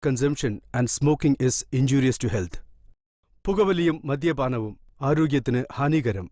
consumption and smoking is injurious to health. പുകവലിയും മദ്യപാനവും ആരോഗ്യത്തിന് ഹാനികരം.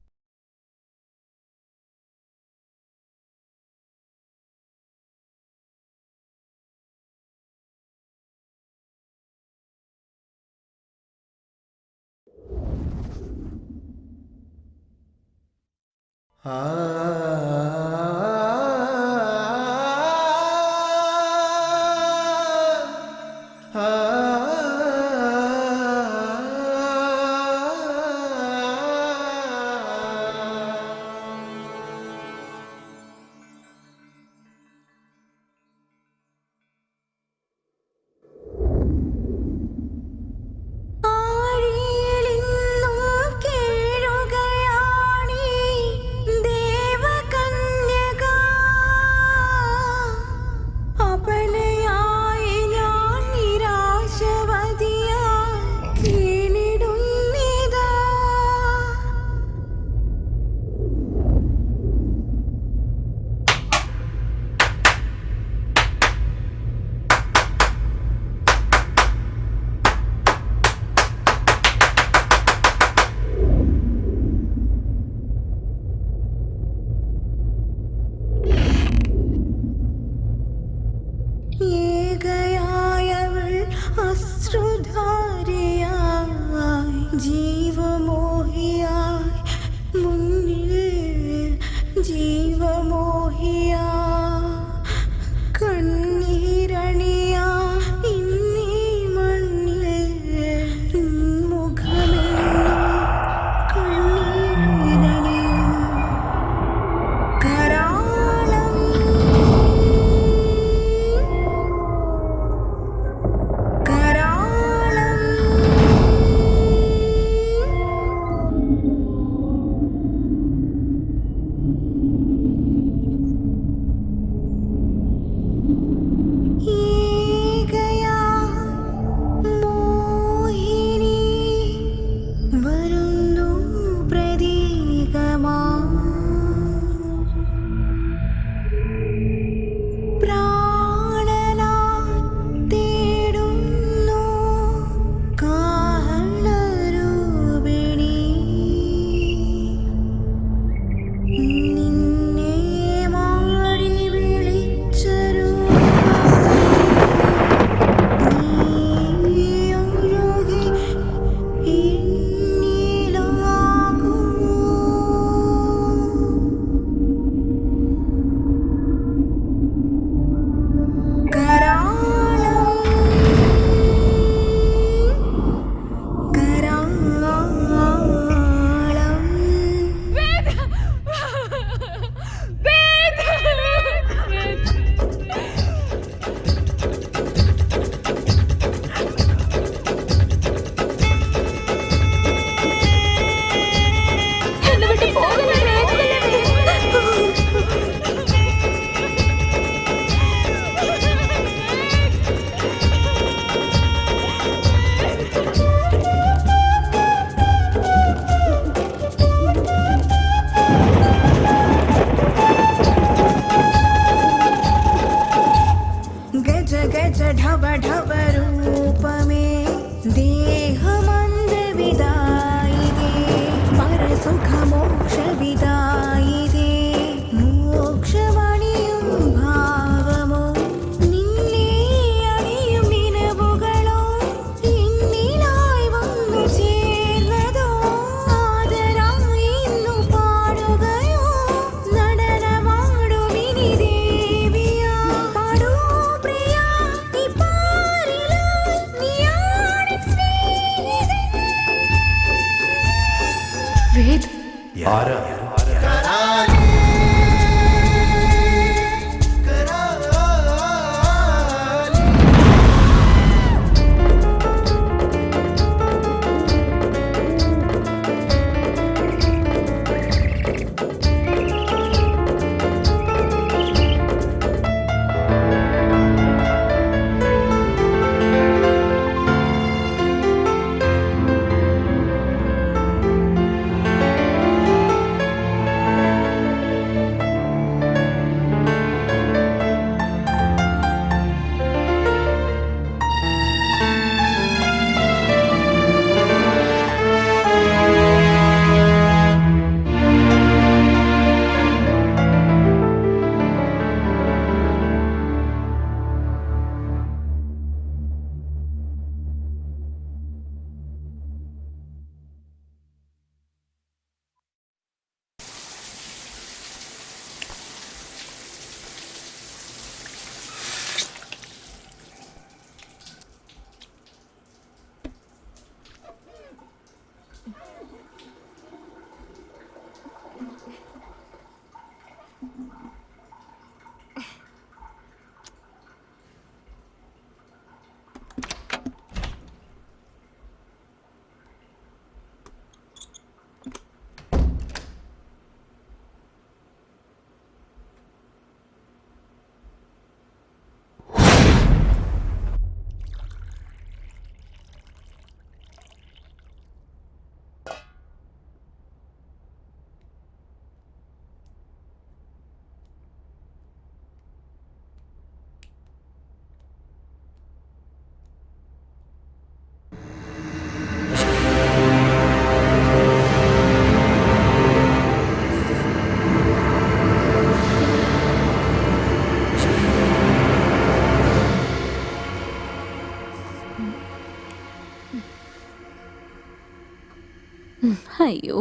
അയ്യോ.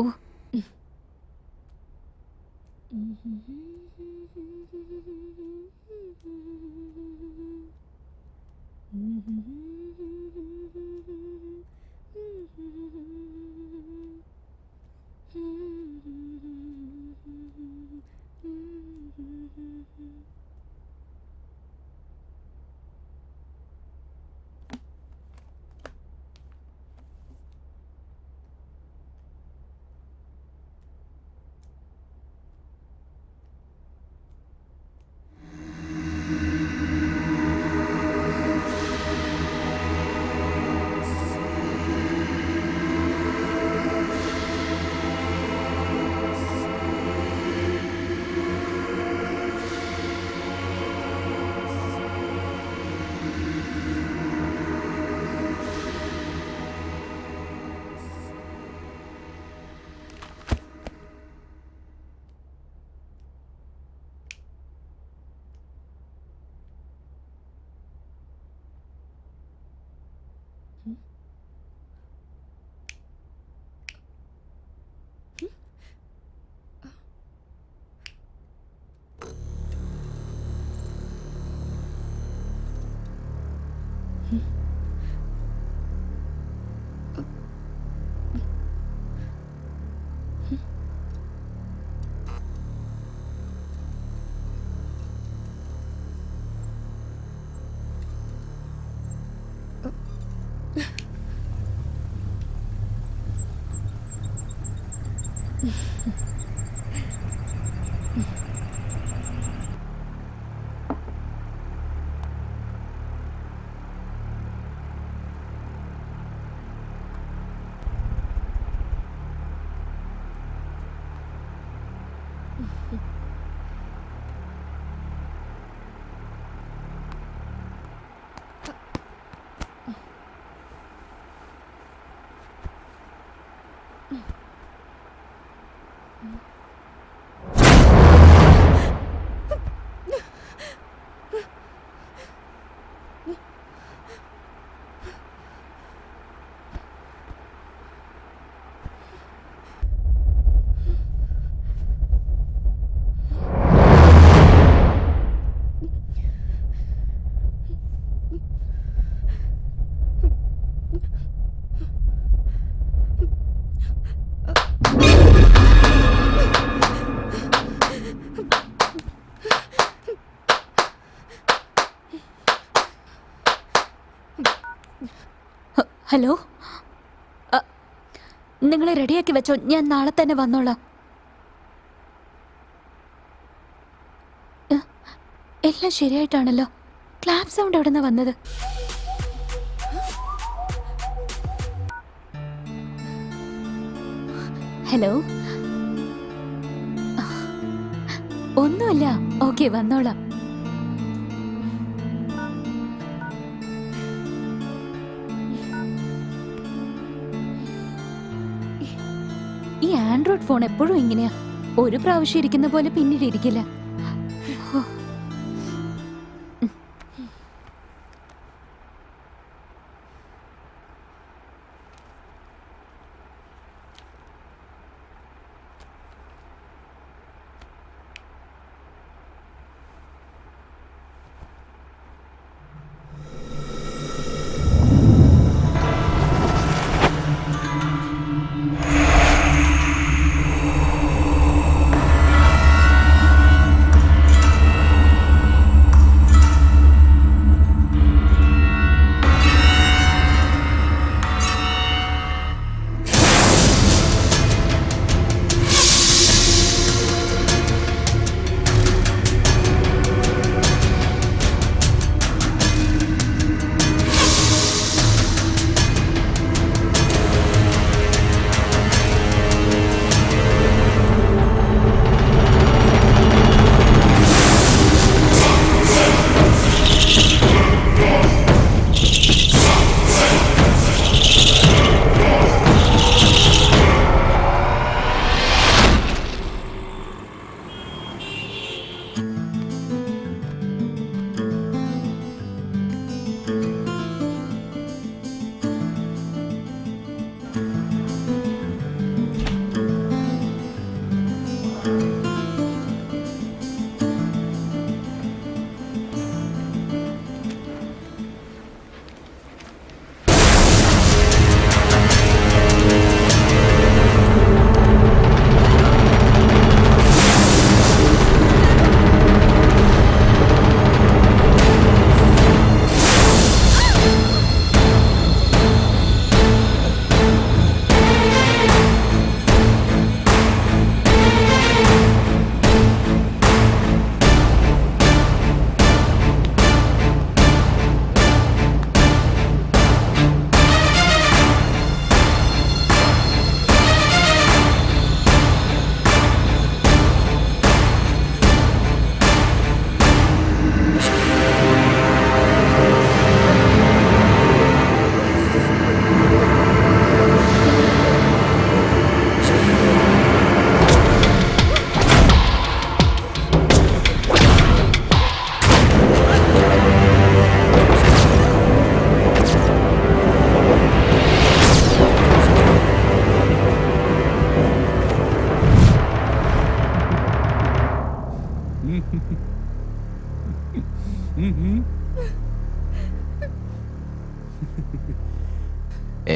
Hello, നിങ്ങൾ റെഡിയാക്കി വെച്ചോ, ഞാൻ നാളെ തന്നെ വന്നോളാം. എല്ലാം ശരിയായിട്ടാണല്ലോ. ക്ലാപ്പ് സൗണ്ട് എവിടെ നിന്നാ വന്നത്? ഹലോ, ഒന്നുമില്ല. ഓക്കെ, വന്നോളാം. ഈ ആൻഡ്രോയിഡ് ഫോൺ എപ്പോഴും ഇങ്ങനെയാ. ഒരു പ്രാവശ്യം ഇരിക്കുന്ന പോലെ പിന്നീട് ഇരിക്കില്ല.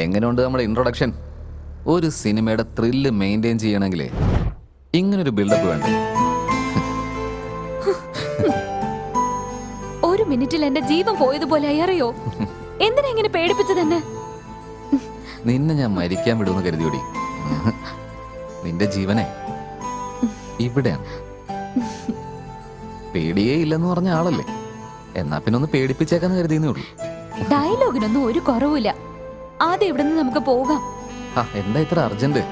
എങ്ങനെയുണ്ട് നമ്മുടെ ഇൻട്രൊഡക്ഷൻ? ഒരു സിനിമയുടെ ത്രില്ല് മെയിൻറ്റെയിൻ ചെയ്യണമെങ്കിലേ ഇങ്ങനൊരു ബിൽഡപ്പ് വേണ്ടേ? ഒരു മിനിറ്റിൽ എന്റെ ജീവൻ പോയതുപോലെ അറിയോ? എന്തിനാ ഇങ്ങനെ പേടിപ്പിച്ചതെന്നെ? നിന്നെ ഞാൻ മരിക്കാൻ വിടുമെന്ന് കരുതിയോടി. നിന്റെ ജീവനെ ഇവിടെയാണ്. പേടിയേ ഇല്ലെന്ന് പറഞ്ഞ ആളല്ലേ, എന്നാ പിന്നെ ഒന്ന് പേടിപ്പിച്ചേക്കാന്ന് കരുതിയെന്നേ ഉള്ളൂ. ഡയലോഗിനൊന്നും ഒരു കുറവുമില്ല. ആദ്യം ഇവിടെ നിന്ന് നമുക്ക് പോകാം. എന്താ ഇത്ര അർജന്റ്?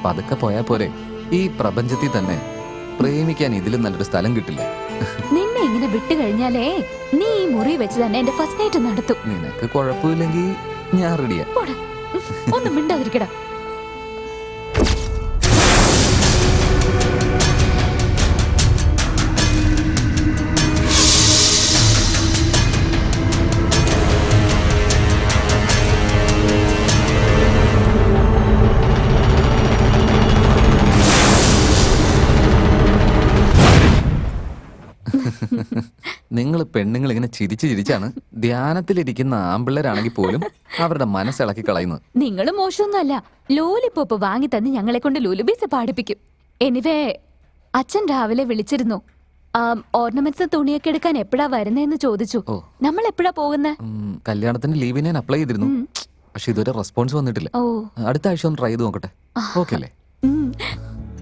പതുക്കെ പോയാ പോരെ? ഈ പ്രപഞ്ചത്തിൽ തന്നെ പ്രേമിക്കാൻ ഇതിലും നല്ലൊരു സ്ഥലം കിട്ടില്ല. നിന്നെ ഇങ്ങനെ വിട്ടു കഴിഞ്ഞാലേ നീ ഈ മുറി വെച്ച് തന്നെ എന്റെ ഫസ്റ്റ് നൈറ്റ് നടത്തും. നിനക്ക് കുഴപ്പമില്ലെങ്കിൽ ഞാൻ റെഡിയാ. ഒന്നും മിണ്ടാതിരിക്കടാ. നിങ്ങൾ പെണ്ണുങ്ങൾ ഇങ്ങനെ ചിരിച്ചു ചിരിച്ചാണ് ധ്യാനത്തിലിരിക്കുന്ന ആമ്പിള്ളേരാണെങ്കിൽ പോലും അവരുടെ മനസ്സിളക്കി കളയുന്നത്. നിങ്ങൾ മോശമൊന്നുമല്ല. ലോലിപോപ്പ് വാങ്ങി തന്ന് ഞങ്ങളെ കൊണ്ട് ലുലുബീസ് പാടിപ്പിക്കും. എനിവേ, അച്ഛൻ രാവിലെ വിളിച്ചിരുന്നു. ഓർണമെന്റ്സ് തുണിയൊക്കെ എടുക്കാൻ എപ്പോഴാ വരുന്നതെന്ന് ചോദിച്ചു. നമ്മൾ എപ്പോഴാ പോകുന്നത്? കല്യാണത്തിന് ലീവിന് ഞാൻ അപ്ലൈ ചെയ്തിരുന്നു, പക്ഷെ ഇതുവരെ റെസ്പോൺസ് വന്നിട്ടില്ല. അടുത്ത ആഴ്ച ഒന്ന് ട്രൈ ചെയ്ത് നോക്കട്ടെ. ഓക്കെ അല്ലേ?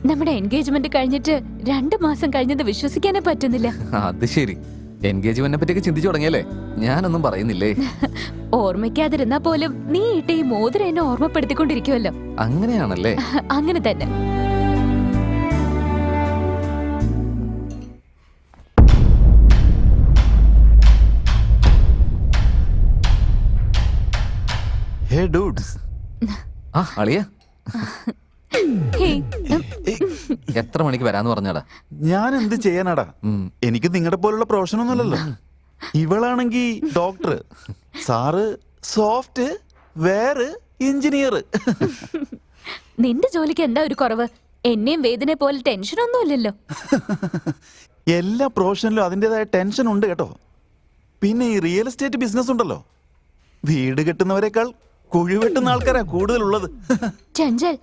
നമ്മുടെ എൻഗേജ്മെന്റ് കഴിഞ്ഞിട്ട് 2 മാസം കഴിഞ്ഞത് വിശ്വസിക്കാനേ പറ്റുന്നില്ല. അത് ശരി, എൻഗേജ്മെന്റിനെ പറ്റിയൊക്കെ ചിന്തിച്ചു തുടങ്ങിയല്ലേ? ഞാനൊന്നും പറയുന്നില്ലേ. ഓർമ്മിക്കാതിരുന്നാ പോലും നീ ഇട്ട ഈ മോതിരം എന്നെ ഓർമ്മപ്പെടുത്തിക്കൊണ്ടിരിക്കുമല്ലോ. അങ്ങനെയാണല്ലേ? അങ്ങനെ തന്നെ. ഹേ ഡൂഡ്സ്. അളിയ ഹേയ്, എത്ര മണിക്ക് വരാന്ന് പറഞ്ഞാടാ? ഞാൻ എന്ത് ചെയ്യാനാടാ? എനിക്ക് നിങ്ങളുടെ പോലുള്ള പ്രൊഫഷൻ ഒന്നുമല്ലല്ലോ. ഇവളാണെങ്കി doctor, sir software engineer. നിന്റെ ജോലിക്ക് എന്താ ഒരു കുറവ്? എന്നെയും വേദനെ പോലെ ടെൻഷനൊന്നുമില്ലല്ലോ. എല്ലാ പ്രൊഫഷനിലും അതിൻ്റെതായ ടെൻഷൻ ഉണ്ട് കേട്ടോ. പിന്നെ ഈ റിയൽ എസ്റ്റേറ്റ് ബിസിനസ് ഉണ്ടല്ലോ, വീട് കെട്ടുന്നവരെക്കാൾ കുഴി വെട്ടുന്ന ആൾക്കാരാ കൂടുതലുള്ളത്. ചഞ്ചൽ,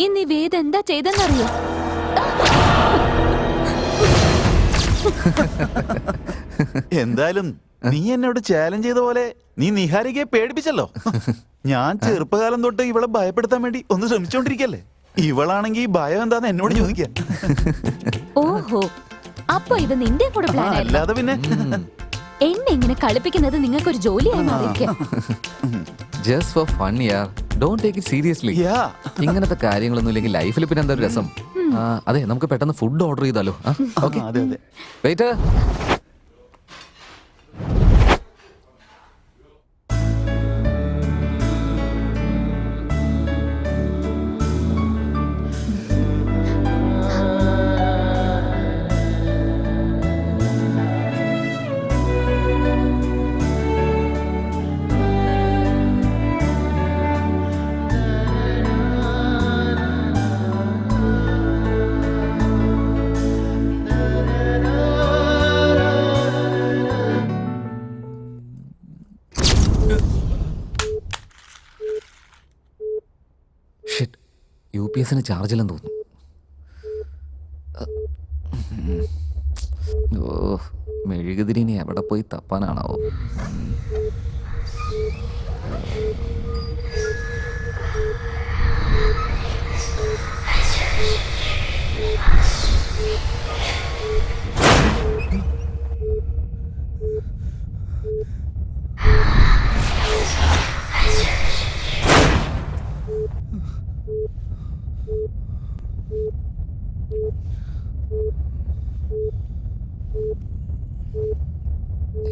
ഇന്ന് ഈ വേദ എന്താ ചെയ്തെന്നറിയോ? എന്തായാലും നീ എന്നോട് ചാലഞ്ച് ചെയ്ത പോലെ നീ നിഹാരികയെ പേടിപ്പിച്ചല്ലോ. ഞാൻ ചെറുപ്പകാലം തൊട്ട് ഇവളെ ഭയപ്പെടുത്താൻ വേണ്ടി ഒന്ന് ശ്രമിച്ചോണ്ടിരിക്കല്ലേ. ഇവളാണെങ്കി ഭയം എന്താന്ന് എന്നോട് ചോദിക്ക. ഓഹോ, അപ്പൊ ഇത് നിന്റെ കൂടെ പ്ലാൻ അല്ലാതെ പിന്നെ എന്നെ ഇങ്ങനെ കളിപ്പിക്കുന്നത് നിങ്ങൾക്കൊരു ജോലിയായി മാറിയിരിക്കാം. ജസ്റ്റ് ഫോർ ഫൺ യാർ, ഡോണ്ട് ടേക്ക് ഇറ്റ് സീരിയസ്ലി. ഇങ്ങനത്തെ കാര്യങ്ങളൊന്നും ഇല്ലെങ്കിൽ ലൈഫിൽ പിന്നെ എന്താ ഒരു രസം? അതെ, നമുക്ക് പെട്ടെന്ന് ഫുഡ് ഓർഡർ ചെയ്താലോ? Okay, wait. UPS ചാർജില്ലെന്ന് തോന്നുന്നു. ഓ, മെഴുകുതിരിനി എവിടെ പോയി തപ്പാനാണാവോ?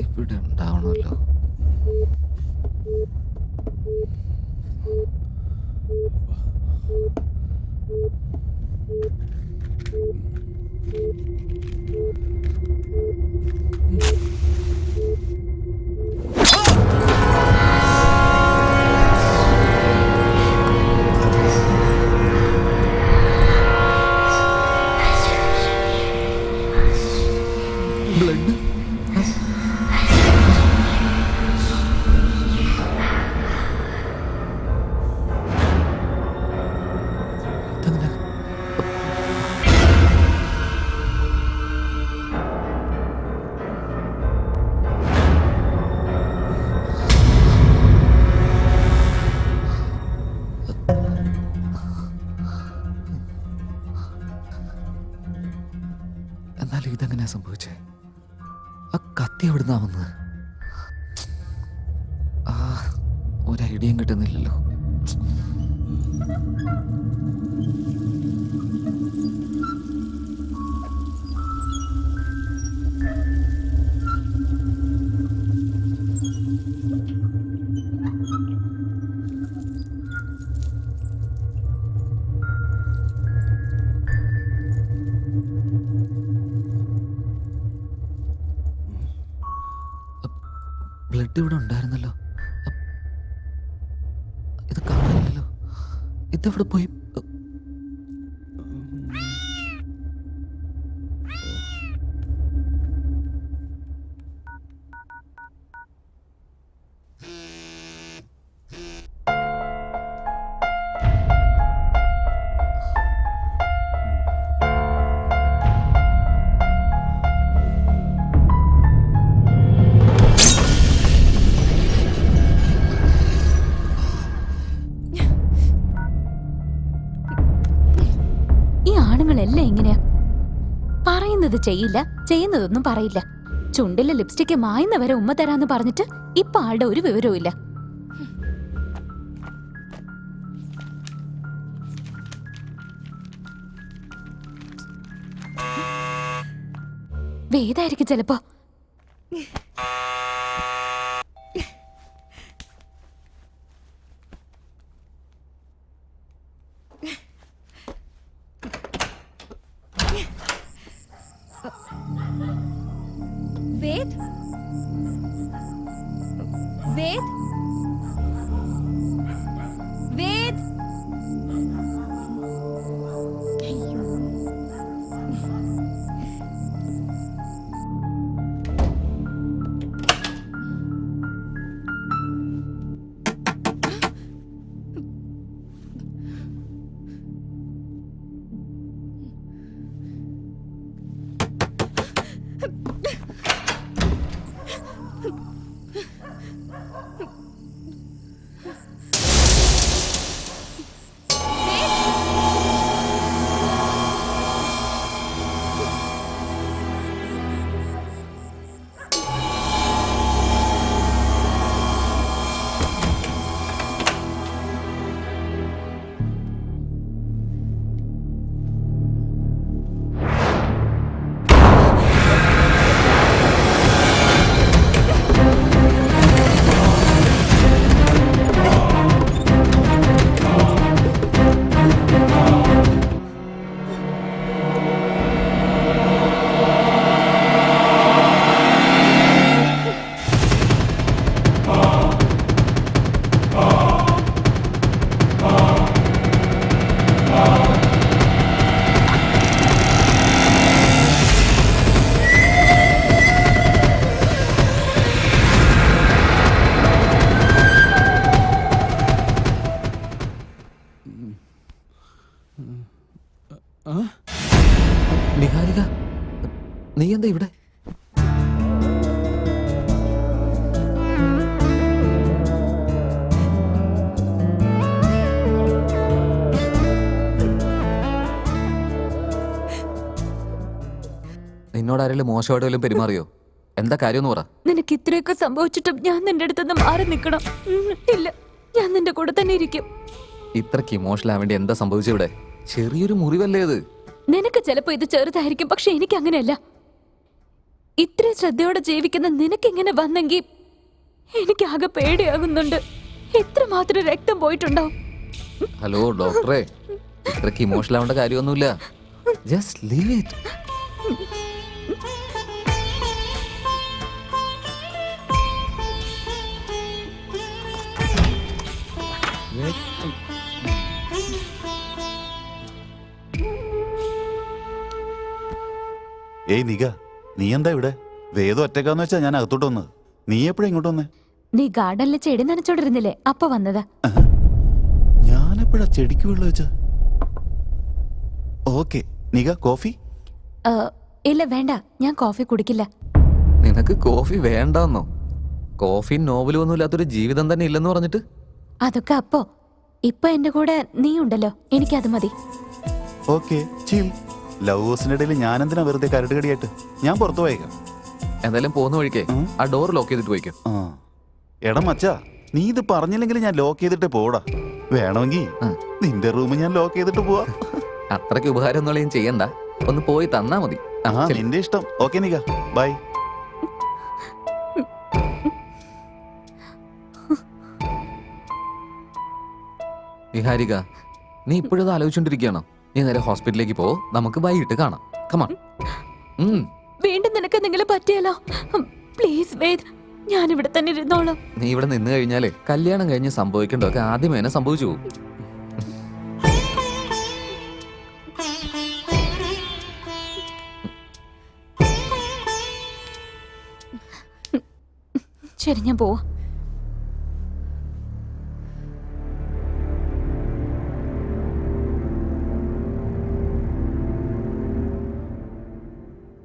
ഇവിടെ ഉണ്ടാവണമല്ലോ. കത്തി എവിടുന്നാ വന്നത്? ആ, ഒരു ഐഡിയയും കിട്ടുന്നില്ലല്ലോ. ബ്ലഡ് ഇവിടെ ഉണ്ടായിരുന്നല്ലോ. ഇത് കാണില്ലല്ലോ. ഇതെവിടെ പോയി? ആണുങ്ങളെല്ലാം ഇങ്ങനെയാ, പറയുന്നത് ചെയ്യില്ല, ചെയ്യുന്നതൊന്നും പറയില്ല. ചുണ്ടിലെ ലിപ്സ്റ്റിക്ക് മായുന്നവരെ ഉമ്മ തരാന്ന് പറഞ്ഞിട്ട് ഇപ്പൊ ആളുടെ ഒരു വിവരവും ഇല്ല. വേദായിരിക്കും ചിലപ്പോ. वेद वेद वेद നിഹാരിക, നീ എന്താ ഇവിടെ? നിന്നോട് ആരെങ്കിലും മോശമായിട്ട് വല്ലതും പെരുമാറിയോ? എന്താ കാര്യമെന്ന് പറ. നിനക്ക് ഇത്രയൊക്കെ സംഭവിച്ചിട്ടും ഞാൻ നിന്റെ അടുത്തുനിന്ന് മാറി നിൽക്കണം? ഇല്ല, ഞാൻ നിന്റെ കൂടെ തന്നെ ഇരിക്കും. ഇത്രക്ക് ഇമോഷണൽ ആവേണ്ടി എന്താ സംഭവിച്ചിവിടെ? ചെറിയൊരു മുറിവല്ലേ ഇത്? നിനക്ക് ചിലപ്പോ ഇത് ചെറുതായിരിക്കും, പക്ഷെ എനിക്ക് അങ്ങനെയല്ല. ഇത്രയും ശ്രദ്ധയോടെ ജീവിക്കുന്ന നിനക്ക് ഇങ്ങനെ വന്നെങ്കിൽ എനിക്ക് ആകെ പേടിയാകുന്നുണ്ട്. എത്രമാത്രം രക്തം പോയിട്ടുണ്ടാവും. ഹലോ ഡോക്ടറെ, ഇത്രക്ക് ഇമോഷണൽ ആവേണ്ട കാര്യമൊന്നുമില്ല. Just leave it. ഏയ് നിക, നീ എന്താ ഇവിടെ? വേദം ഒറ്റക്കാന്ന് വെച്ചാ ഞാൻ അകത്തോട്ട് വന്നത്. നീ എപ്പോഴാ ഇങ്ങോട്ട് വന്നേ? നീ ഗാർഡനിലെ ചെടി നനച്ചോണ്ടിരുന്നില്ലേ, അപ്പൊ വന്നതാ. ഞാനെപ്പോഴാ ചെടിക്ക് വെള്ളം വെച്ച? Okay Nika, coffee? ഇല്ല വേണ്ട, ഞാൻ കോഫി കുടിക്കില്ല. നിനക്ക് കോഫി വേണ്ടെന്നോ? കോഫി നോവലും ഒന്നും ഇല്ലാത്തൊരു ജീവിതം തന്നെ ഇല്ലെന്ന് പറഞ്ഞിട്ട്? അതൊക്കെ അപ്പോ. ഇപ്പൊ എന്റെ കൂടെ നീ ഉണ്ടല്ലോ, എനിക്കത് മതി. ഓക്കെ ചിൽ. ലവേഴ്സിന്റെ ഇടയിൽ ഞാൻ എന്തിനാ വെറുതെ കരട് കടിയായിട്ട്? ഞാൻ പുറത്തു പോയേക്കാം. എന്തായാലും പോകുന്ന വഴിക്കേ ആ ഡോർ ലോക്ക് ചെയ്തിട്ട് പോയിക്കോ. ആ എടാ മച്ചാ, നീ ഇത് പറഞ്ഞില്ലെങ്കിൽ ഞാൻ ലോക്ക് ചെയ്തിട്ട് പോടാ. വേണമെങ്കിൽ നിന്റെ റൂം ഞാൻ ലോക്ക് ചെയ്തിട്ട് പോവാ. അത്രയ്ക്ക് ഉപകാരം ഒന്നും ചെയ്യണ്ട, ഒന്ന് പോയി തന്നാ മതി. ആ നിന്റെ ഇഷ്ടം. Okay നിക, by. നിഹാരിക, നീ ഇപ്പോഴത് ആലോചിച്ചോണ്ടിരിക്കുകയാണോ? നീ നേരെ ഹോസ്പിറ്റലിലേക്ക് പോ, നമുക്ക് വൈകിട്ട് കാണാം. കമാൺ. വീണ്ടും നിനക്ക് എന്തെങ്കിലും പറ്റിയല്ലോ? പ്ലീസ് വേദ്, ഞാൻ ഇവിടെ തന്നെ ഇരുന്നോളാം. നീ ഇവിടെ നിന്ന് കഴിഞ്ഞാലേ കല്യാണം കഴിഞ്ഞ് സംഭവിക്കേണ്ടതൊക്കെ ആദ്യമേ തന്നെ സംഭവിച്ചു പോകും. ശരി, ഞാൻ പോവാ.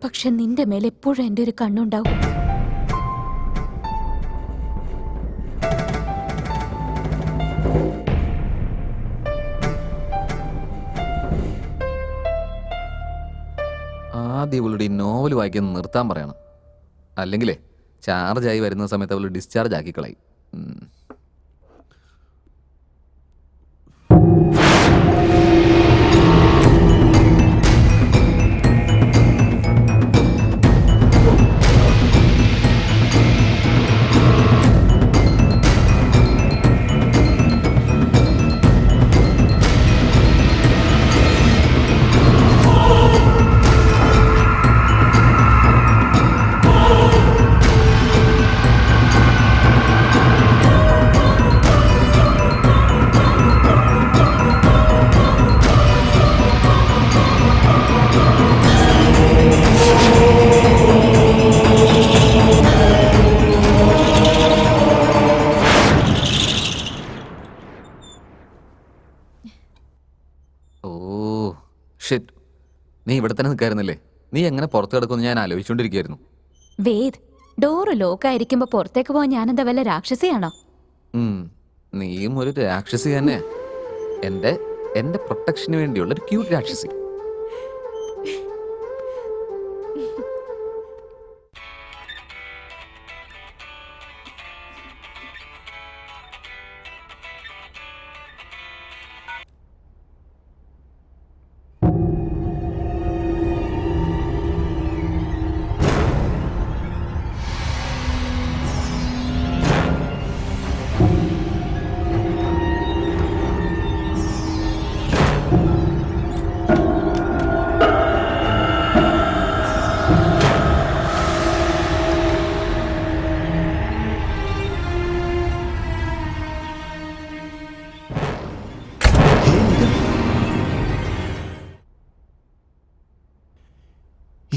പക്ഷെ നിന്റെ മേലെ എപ്പോഴും എന്റെ ഒരു കണ്ണുണ്ടാവും. ആദ്യം ഇവളുടെ ഈ നോവൽ വായിക്കുന്നത് നിർത്താൻ പറയണം, അല്ലെങ്കിലേ ചാർജായി വരുന്ന സമയത്ത് അവൾ ഡിസ്ചാർജ് ആക്കി കളയും. ഷിറ്റ്, നീ ഇവിടെ തന്നെ നിൽക്കായിരുന്നില്ലേ? നീ എങ്ങനെ പുറത്ത് കിടക്കുമെന്ന് ഞാൻ ആലോചിച്ചുകൊണ്ടിരിക്കുകയായിരുന്നു. വേദ്, ഡോറ് ലോക്കായിരിക്കുമ്പോ പുറത്തേക്ക് പോവാൻ ഞാനെന്താ വല്ല രാക്ഷസിയാണോ? നീയും ഒരു രാക്ഷസി തന്നെ. എന്റെ പ്രൊട്ടക്ഷന് വേണ്ടിയുള്ള ഒരു ക്യൂട്ട് രാക്ഷസി.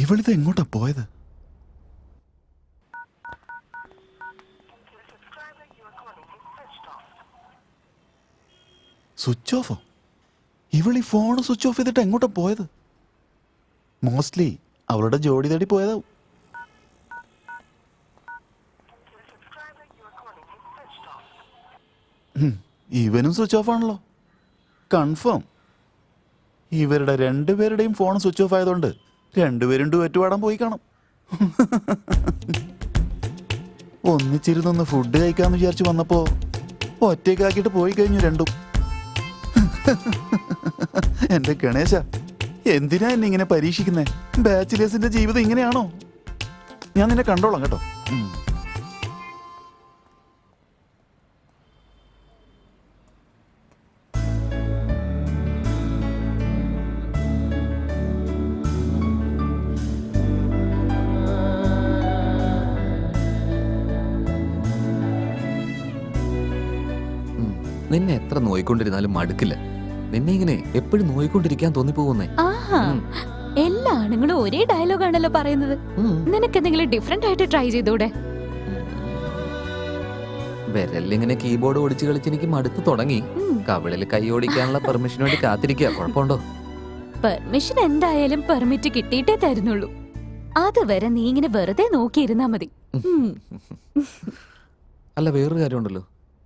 ഇവളിത് എങ്ങോട്ടാ പോയത്? സ്വിച്ച് ഓഫോ? ഇവളീ ഫോൺ സ്വിച്ച് ഓഫ് ചെയ്തിട്ട് എങ്ങോട്ടാ പോയത്? മോസ്റ്റ്ലി അവളുടെ ജോഡി തേടി പോയതാവും. ഇവനും സ്വിച്ച് ഓഫ് ആണല്ലോ. കൺഫേം ഇവരുടെ രണ്ടുപേരുടെയും ഫോൺ സ്വിച്ച് ഓഫ് ആയതുകൊണ്ട് രണ്ടുപേരും ഡുവറ്റ് പാടാൻ പോയി കാണും. ഒന്നിച്ചിരുന്നൊന്ന് ഫുഡ് കഴിക്കാന്ന് വിചാരിച്ചു വന്നപ്പോ ഒറ്റയ്ക്കാക്കിയിട്ട് പോയി കഴിഞ്ഞു രണ്ടും. എന്റെ ഗണേശ, എന്തിനാ എന്നെ ഇങ്ങനെ പരീക്ഷിക്കുന്നേ? ബാച്ചിലേഴ്സിന്റെ ജീവിതം ഇങ്ങനെയാണോ? ഞാൻ നിന്നെ കണ്ടോളാം കേട്ടോ. നിന്നെ എത്ര നോയിക്കൊണ്ടിരുന്നാലും മടുക്കില്ല. നിന്നെ ഇങ്ങനെ എപ്പോഴും നോയിക്കൊണ്ടിരിക്കാൻ തോന്നിപ്പോകുന്നേ. ആഹാ, എല്ലാ ആണുങ്ങളും ഒരേ ഡയലോഗ് ആണല്ലോ പറയുന്നത്. നിനക്ക് എന്തെങ്കിലും ഡിഫറെന്റ് ആയിട്ട് ട്രൈ ചെയ്തൂടെ? വിരലിങ്ങനെ കീബോർഡ് ഓടിച്ച് കളിച്ച് എനിക്ക് മടുത്ത് തുടങ്ങി. കവിളിൽ കൈ ഓടിക്കാനുള്ള പെർമിഷന് വേണ്ടി കാത്തിരിക്കുക. കുഴപ്പമുണ്ടോ? പെർമിഷൻ എന്തായാലും പെർമിറ്റ് കിട്ടിയിട്ടേ തരുന്നുള്ളൂ. അതുവരെ നീ ഇങ്ങനെ വെറുതെ നോക്കിയിരുന്നാ മതി. അല്ല, വേറൊരു കാര്യമുണ്ടല്ലോ.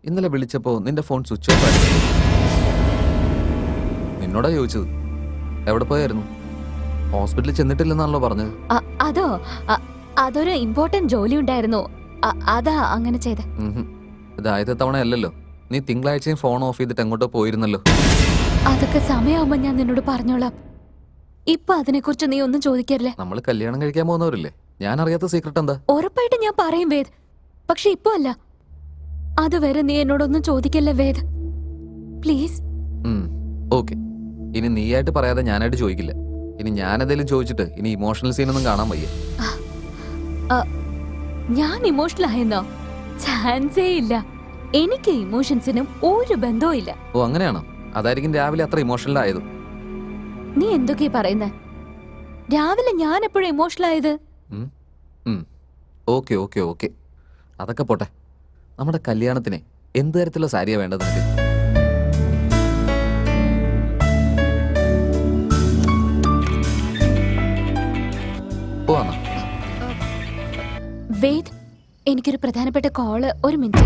ഇന്നലെ വിളിച്ചപ്പോ നിന്റെ ഫോൺ സ്വിച്ച് ഓഫ് ആയി. നിന്നോടാ ചോദിച്ചത്. എവിടെ പോയായിരുന്നു? ഹോസ്പിറ്റലിൽ ചെന്നിട്ടില്ലെന്നാണല്ലോ പറഞ്ഞത്. അതോ, അതൊരു ഇമ്പോർട്ടന്റ് ജോലി ഉണ്ടായിരുന്നു. അതാ അങ്ങനെ ചെയ്തേ. ഇത് ആദ്യത്തെ തവണ അല്ലല്ലോ. നീ തിങ്കളാഴ്ചയും ഫോൺ ഓഫ് ചെയ്തിട്ട് എങ്ങോട്ടോ പോയിരുന്നല്ലോ. അതൊക്കെ സമയമാകുമ്പോ ഞാൻ നിന്നോട് പറഞ്ഞോളാം. ഇപ്പൊ അതിനെക്കുറിച്ച് നീ ഒന്നും ചോദിക്കരുല്ലേ. നമ്മൾ കല്യാണം കഴിക്കാൻ പോകുന്നവരില്ലേ? ഞാൻ അറിയാത്ത സീക്രട്ട് എന്താ? ഉറപ്പായിട്ട് ഞാൻ പറയും വേദ്, പക്ഷെ ഇപ്പൊ അല്ല. അതുവരെ നീ എന്നോടൊന്നും ചോദിക്കല്ലേ വേദ്, പ്ലീസ്. ഓക്കെ, ഇനി നീയായിട്ട് പറയാതെ ഞാനായിട്ട് ചോദിക്കില്ല. ഇനി ഞാനെന്തെങ്കിലും ചോദിച്ചിട്ട് ഇനി ഇമോഷണൽ സീനൊന്നും കാണാൻ വയ്യ. ഞാൻ ഇമോഷണൽ ആയെന്നോ? ചാൻസേ ഇല്ല. എനിക്ക് ഇമോഷൻസിനും ഒരു ബന്ധവും ഇല്ല. ഓ അങ്ങനെയാണോ? അതായിരിക്കും രാവിലെ അത്ര ഇമോഷണൽ ആയത്. നീ എന്തൊക്കെയാ പറയുന്നേ? രാവിലെ ഞാൻ എപ്പോഴും ഇമോഷണൽ ആയത്? ഓക്കെ ഓക്കെ ഓക്കെ, അതൊക്കെ പോട്ടെ. നമ്മുടെ കല്യാണത്തിന് എന്ത് തരത്തിലുള്ള സാരിയാ വേണ്ടത് നിനക്ക്? പോവാന്നോ? വേദ്, എനിക്കൊരു പ്രധാനപ്പെട്ട കോള്. ഒരു മിനിറ്റ്.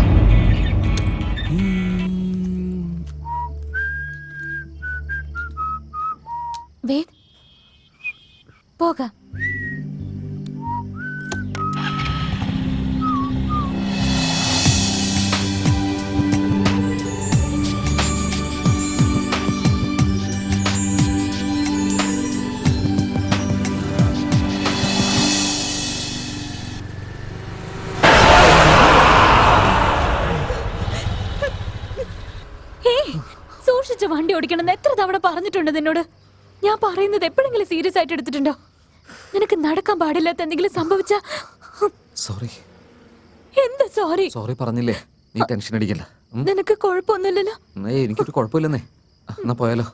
വേദ്, പോകാം. സൂക്ഷിച്ച് വണ്ടി ഓടിക്കണമെന്ന് എത്ര തവണ പറഞ്ഞിട്ടുണ്ട് നിന്നോട്? ഞാൻ പറയുന്നത് എപ്പോഴെങ്കിലും സീരിയസ് ആയിട്ട് എടുത്തിട്ടുണ്ടോ? നിനക്ക് നടക്കാൻ പാടില്ലാത്ത എന്തെങ്കിലും സംഭവിച്ച? സോറി. എന്താ സോറി? സോറി പറഞ്ഞില്ലേ, നീ ടെൻഷൻ അടിക്കല്ല. നിനക്ക് കുഴപ്പമൊന്നുമില്ലല്ലോ? എനിക്കൊരു കുഴപ്പമില്ലെന്നേ. എന്നാ പോയാലോ?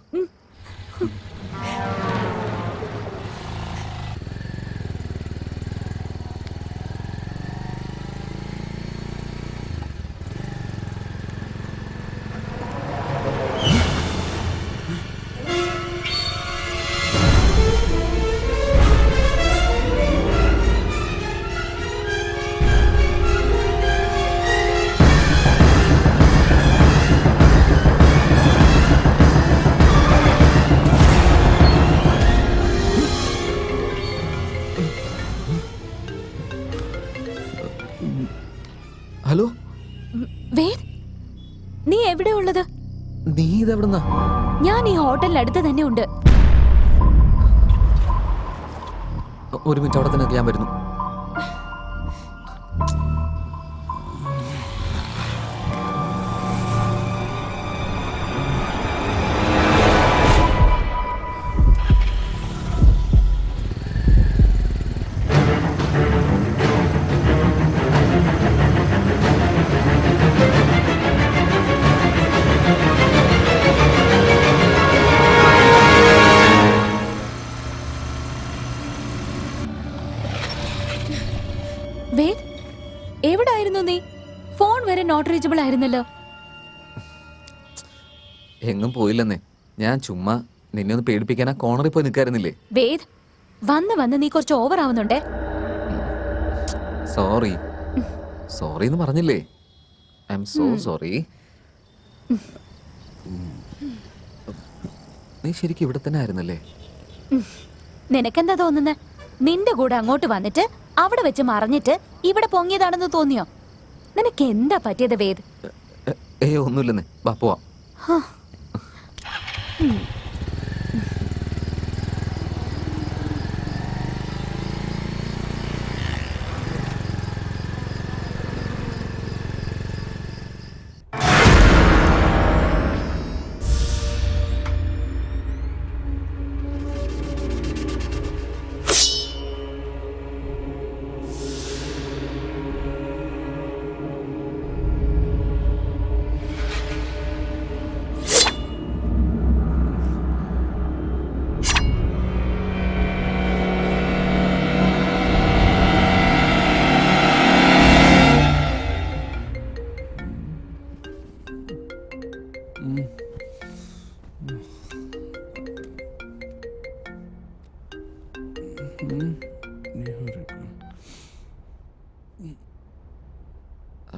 ഹലോ വേദ്, നീ എവിടെ ഉള്ളത്? നീ ഇതെവിടുന്നാ? ഞാൻ ഈ ഹോട്ടലിൽ അടുത്ത് തന്നെ ഉണ്ട്. ഒരു മിനിറ്റ്, അവിടെ തന്നെ ഞാൻ വരുന്നു. വേദ്, എവിടായിരുന്നു നീ? ഫോൺ വരെ നോട്ട് റീച്ചബിൾ ആയിരുന്നല്ലോ. എങ്ങും പോയില്ലെന്നേ. ഞാൻ ചുമ്മാ നിന്നെ ഒന്ന് പേടിപ്പിക്കാനാ കോണറിൽ പോയി നിൽക്കായിരുന്നില്ലേ? വേദ്, വന്ന് നീ കുറച്ച് ഓവർ ആവുന്നുണ്ടേ. സോറി സോറി എന്ന് പറഞ്ഞില്ലേ? I M so sorry. നീ ശരിക്കും ഇവിടെ തന്നെ ആയിരുന്നല്ലേ? നിനക്കെന്താ തോന്നുന്നത്? നിന്റെ കൂടെ അങ്ങോട്ട് വന്നിട്ട് അവിടെ വെച്ച് മറഞ്ഞിട്ട് ഇവിടെ പൊങ്ങിയതാണെന്ന് തോന്നിയോ? നിനക്ക് എന്താ പറ്റിയത് വേദ്? ഒന്നുമില്ലെന്നേ, വാ പോവാം.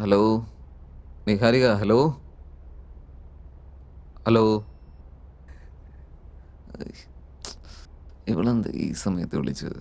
Hello Niharika, hello hello. ഇവളെന്ത് ഈ സമയത്ത് വിളിച്ചത്?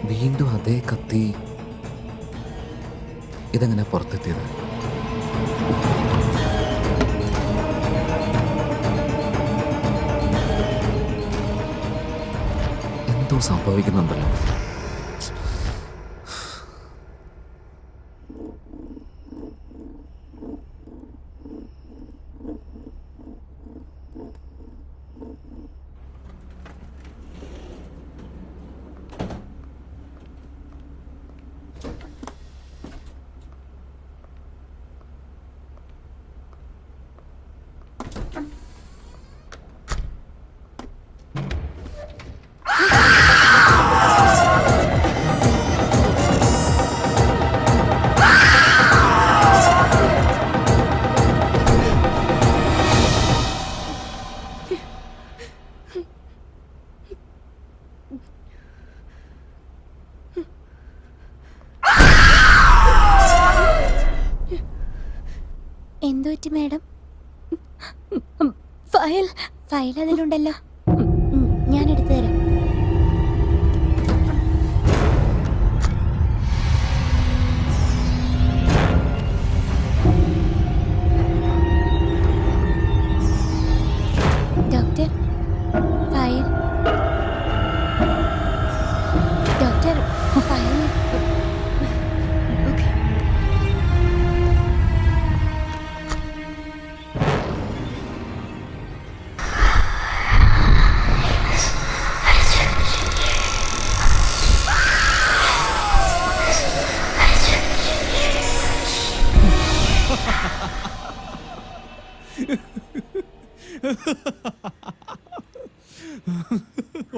വീണ്ടും അതേ കത്തി. ഇതെങ്ങനെ പുറത്തെത്തിയത്? എന്തോ സംഭവിക്കുന്നുണ്ടല്ലോ. എന്തു പറ്റി മാഡം? ഫയൽ അതിലുണ്ടല്ലോ, ഞാൻ എടുത്തു തരാം. Doctor, file. Doctor, file. Okay.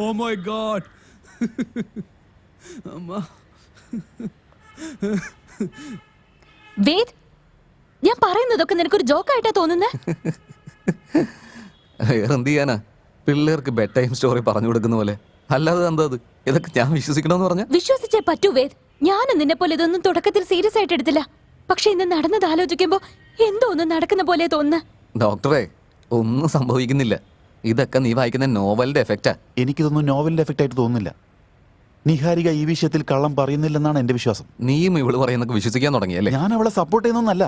Oh my God. അമ്മ. വേദ്, ഞാൻ പറയുന്നതൊക്കെ നിനക്കൊരു ജോക്കായിട്ടാ തോന്നുന്നേ? വേറെ എന്ത് ചെയ്യാനാ? പിള്ളേർക്ക് ബെഡ് ടൈം സ്റ്റോറി പറഞ്ഞു കൊടുക്കുന്ന പോലെ. അല്ലാതെ എന്താ അത്? ഇതൊക്കെ ഞാൻ വിശ്വസിക്കണമെന്ന് പറഞ്ഞ? വിശ്വസിച്ചേ പറ്റൂ വേദ്. ഞാനും നിന്നെ പോലെ ഇതൊന്നും തുടക്കത്തിൽ സീരിയസ് ആയിട്ട് എടുത്തില്ല. പക്ഷെ ഇന്ന് നടന്നത് ആലോചിക്കുമ്പോ എന്തോ ഒന്നും നടക്കുന്ന പോലെ തോന്നുന്നു. ഡോക്ടറെ, ഒന്നും സംഭവിക്കുന്നില്ല. ഇതൊക്കെ നീ വായിക്കുന്ന നോവലിന്റെ എഫക്റ്റാ. എനിക്കിതൊന്നും നോവലിന്റെ എഫക്റ്റ് ആയിട്ട് തോന്നുന്നില്ല. നിഹാരിക ഈ വിഷയത്തിൽ കള്ളം പറയുന്നില്ലെന്നാണ് എന്റെ വിശ്വാസം. നീയും ഇവള് പറയുന്നൊക്കെ വിശ്വസിക്കാൻ തുടങ്ങിയല്ലേ? ഞാൻ അവളെ സപ്പോർട്ട് ചെയ്യുന്നൊന്നല്ല.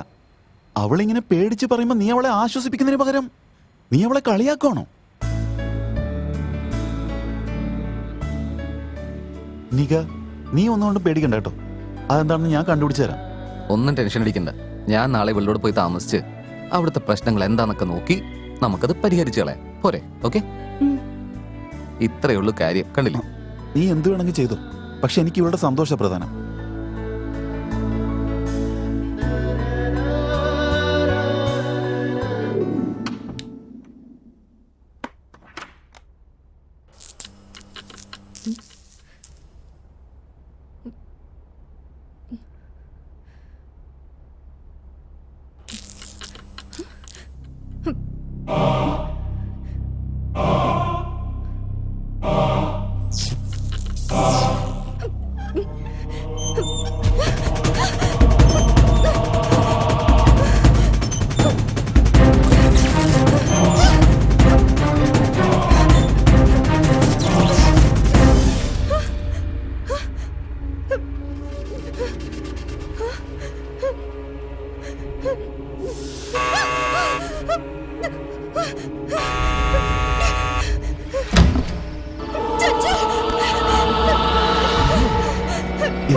അവളിങ്ങനെ പേടിച്ച് പറയുമ്പോൾ നീ അവളെ ആശ്വസിപ്പിക്കുന്നതിന് പകരം നീ അവളെ കളിയാക്കുവാണോ? നിക, നീ ഒന്നുകൊണ്ട് പേടിക്കണ്ട കേട്ടോ. അതെന്താണെന്ന് ഞാൻ കണ്ടുപിടിച്ചു തരാം. ഒന്നും ടെൻഷൻ അടിക്കണ്ട. ഞാൻ നാളെ ഇവളോട് പോയി താമസിച്ച് അവിടുത്തെ പ്രശ്നങ്ങൾ എന്താന്നൊക്കെ നോക്കി നമുക്കത് പരിഹരിച്ചു കളയാം. പോരെ? ഓക്കെ? ഇത്രയുള്ളൂ കാര്യം. കണ്ടില്ലേ? നീ എന്ത് വേണമെങ്കിൽ ചെയ്തോ, പക്ഷെ എനിക്ക് ഇവളുടെ സന്തോഷ പ്രധാനം.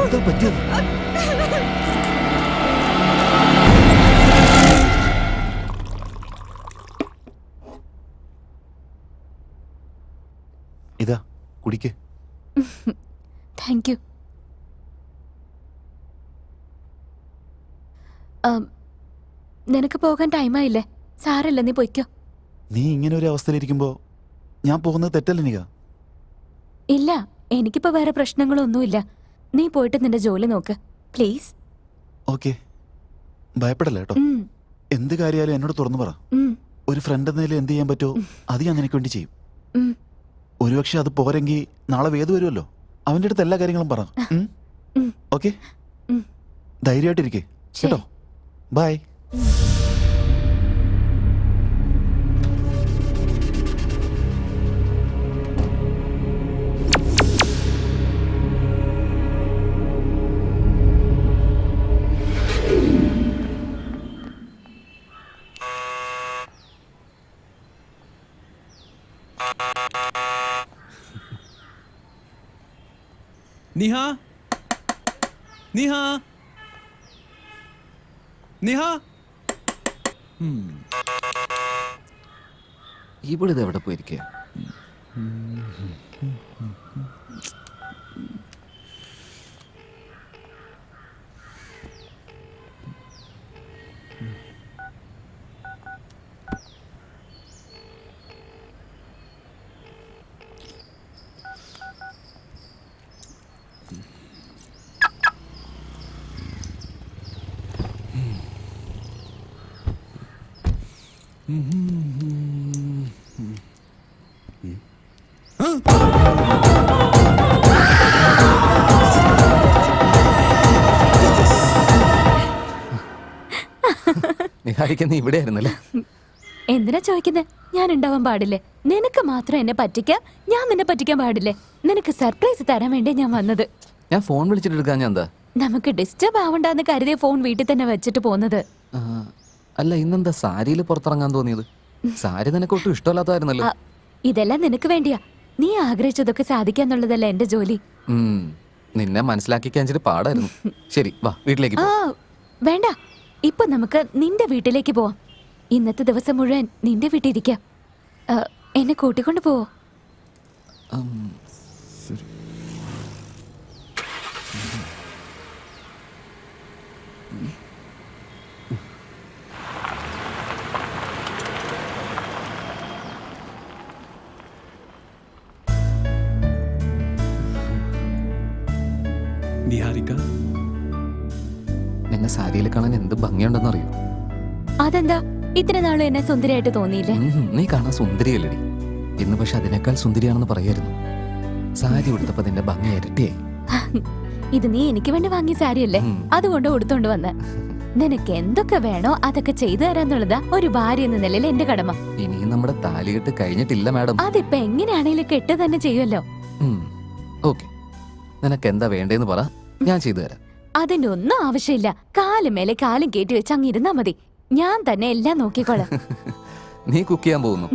എന്താ പറ്റിയത്? ഇതാ കുടിക്ക്. Thank you. നിനക്ക് പോകാൻ ടൈമായില്ലേ? സാരല്ല, നീ പൊയ്ക്കോ. നീ ഇങ്ങനെ ഒരു അവസ്ഥയിലിരിക്കുമ്പോ ഞാൻ പോകുന്നത് തെറ്റല്ലേ നിക? ഇല്ല, എനിക്കിപ്പോ വേറെ പ്രശ്നങ്ങളൊന്നുമില്ല. നീ പോയിട്ട് നിന്റെ ജോലി നോക്ക് പ്ലീസ്. ഓക്കെ, ഭയപ്പെടല്ലേ കേട്ടോ. എന്ത് കാര്യമായാലും എന്നോട് തുറന്നു പറ. ഒരു ഫ്രണ്ട് എന്ന നിലയിൽ എന്ത് ചെയ്യാൻ പറ്റുമോ അത് ഞാൻ നിനക്ക് വേണ്ടി ചെയ്യും. ഒരുപക്ഷെ അത് പോരെങ്കിൽ നാളെ വേദ വരുമല്ലോ, അവൻ്റെ അടുത്ത് എല്ലാ കാര്യങ്ങളും പറ. ഓക്കെ, ധൈര്യമായിട്ടിരിക്കേ കേട്ടോ. ബൈ. നിഹ, നിഹ, നിഹ. ഇവളിത് എവിടെ പോയിരിക്കുക? നിഹാരിക്ക് നീ ഇവിടെ ആയിരുന്നല്ലേ? എന്തിനാ ചോദിക്കുന്നത്? ഞാൻ ഉണ്ടാവാൻ പാടില്ലേ? നിനക്ക് മാത്രം എന്നെ പറ്റിക്കാം, ഞാൻ നിന്നെ പറ്റിക്കാൻ പാടില്ലേ? നിനക്ക് സർപ്രൈസ് തരാൻ വേണ്ടി ഞാൻ വന്നത്. ഞാൻ ഫോൺ വിളിച്ചിട്ട് എടുക്കാൻ ഞാൻ എന്താ? നമുക്ക് ഡിസ്റ്റർബ് ആവണ്ടെന്ന് കരുതിയ ഫോൺ വീട്ടിൽ തന്നെ വെച്ചിട്ട് പോന്നത്. അല്ല, ഇന്നെന്താ സാരിയിൽ പുറത്തിറങ്ങാൻ തോന്നിയത്? സാരി നിനക്ക് ഒട്ടും ഇഷ്ടമല്ലാത്തായിരുന്നല്ലോ. ഇതെല്ലാം നിനക്ക് വേണ്ടിയാ. നീ ആഗ്രഹിച്ചതൊക്കെ സാധിക്കാന്നുള്ളതല്ല എന്റെ ജോലി. നിന്നെ മനസ്സിലാക്കിക്കാൻ പാടായിരുന്നു. ശരി, വാ വീട്ടിലേക്ക് പോ. വേണ്ട, ഇപ്പൊ നമുക്ക് നിന്റെ വീട്ടിലേക്ക് പോവാം. ഇന്നത്തെ ദിവസം മുഴുവൻ നിന്റെ വീട്ടിലിരിക്കാം. എന്നെ കൂട്ടിക്കൊണ്ട് പോവോ? നിഹാരിക, നിന്നെ സാരിയിൽ കാണാൻ എന്ത് ഭംഗിയുണ്ടെന്ന് അറിയോ? അതെന്താ ഇത്ര നാളും എന്നെ സുന്ദരിയായിട്ട് തോന്നിയില്ലേ? നീ കാണാൻ സുന്ദരിയല്ലടി. ഇന്ന് പക്ഷെ അതിനേക്കാൾ സുന്ദരിയാണെന്ന് പറയായിരുന്നു. സാരി ഉടുത്തപ്പോ നിന്റെ ഭംഗി ഇരട്ടിയായി. ഇത് നീ എനിക്ക് വേണ്ടി വാങ്ങിയ സാരിയല്ലേ, അതുകൊണ്ട് ഉടുത്തോണ്ട് വന്ന. നിനക്ക് എന്തൊക്കെ വേണോ അതൊക്കെ ചെയ്തു തരാന്നുള്ളതാ ഒരു ഭാര്യ എന്ന നിലയിൽ എന്റെ കടമ. ഇനിയും നമ്മുടെ താലികെട്ട് കഴിഞ്ഞിട്ടില്ല മാഡം. അതിപ്പോ എങ്ങനെയാണേലും കെട്ട് തന്നെ ചെയ്യുമല്ലോ. ഓക്കെ, നിനക്ക് എന്താ വേണ്ടേന്ന് പറ, ഞാൻ ചെയ്തു തരാം. അതിന്റെ ഒന്നും ആവശ്യമില്ല. കാലും മേലെ കാലും കയറ്റി വെച്ച് അങ്ങിരുന്നാ മതി. ഞാൻ തന്നെ എല്ലാം നോക്കിക്കോളാം. നീ കുക്ക് ചെയ്യാൻ പോകുന്നു?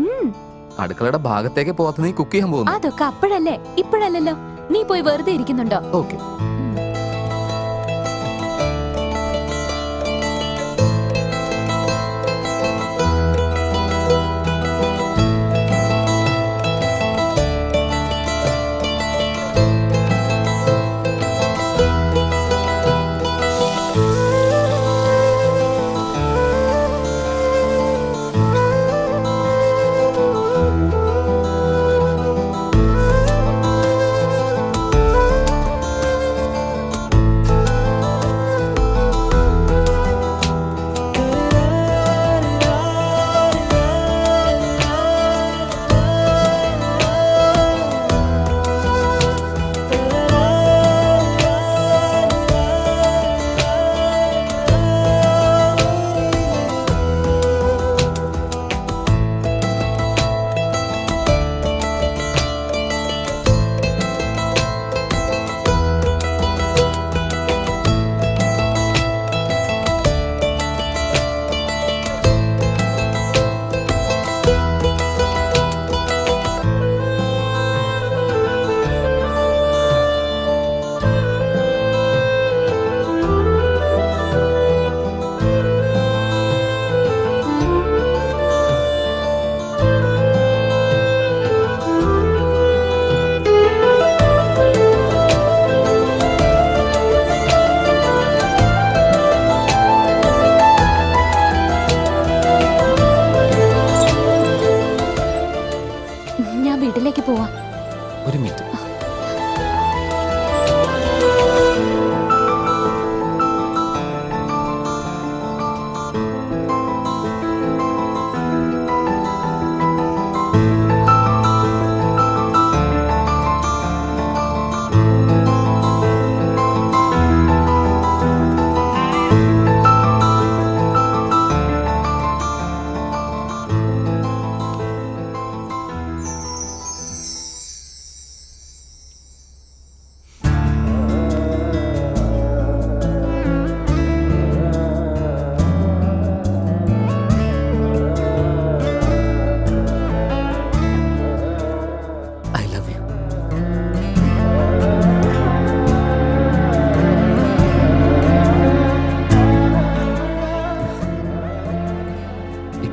അടുക്കളയുടെ ഭാഗത്തേക്ക് പോകാത്ത നീ കുക്ക് ചെയ്യാൻ പോകുന്നു? അതൊക്കെ അപ്പോഴല്ലേ, ഇപ്പോഴല്ലല്ലോ. നീ പോയി വെറുതെ ഇരിക്കുന്നുണ്ടോ? ഓക്കെ.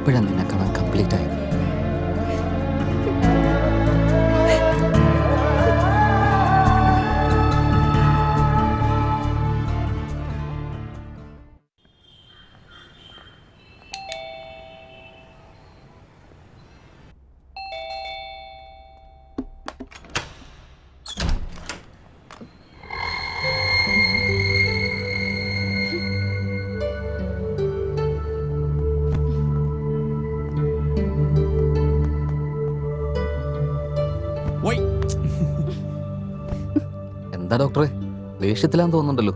ഇപ്പോഴാണ് നിന്നെ കാണാൻ കംപ്ലീറ്റ് ആയത്. വൈ എന്താ ഡോക്ടറെ, ദേഷ്യത്തിലാന്ന് തോന്നുന്നുണ്ടല്ലോ.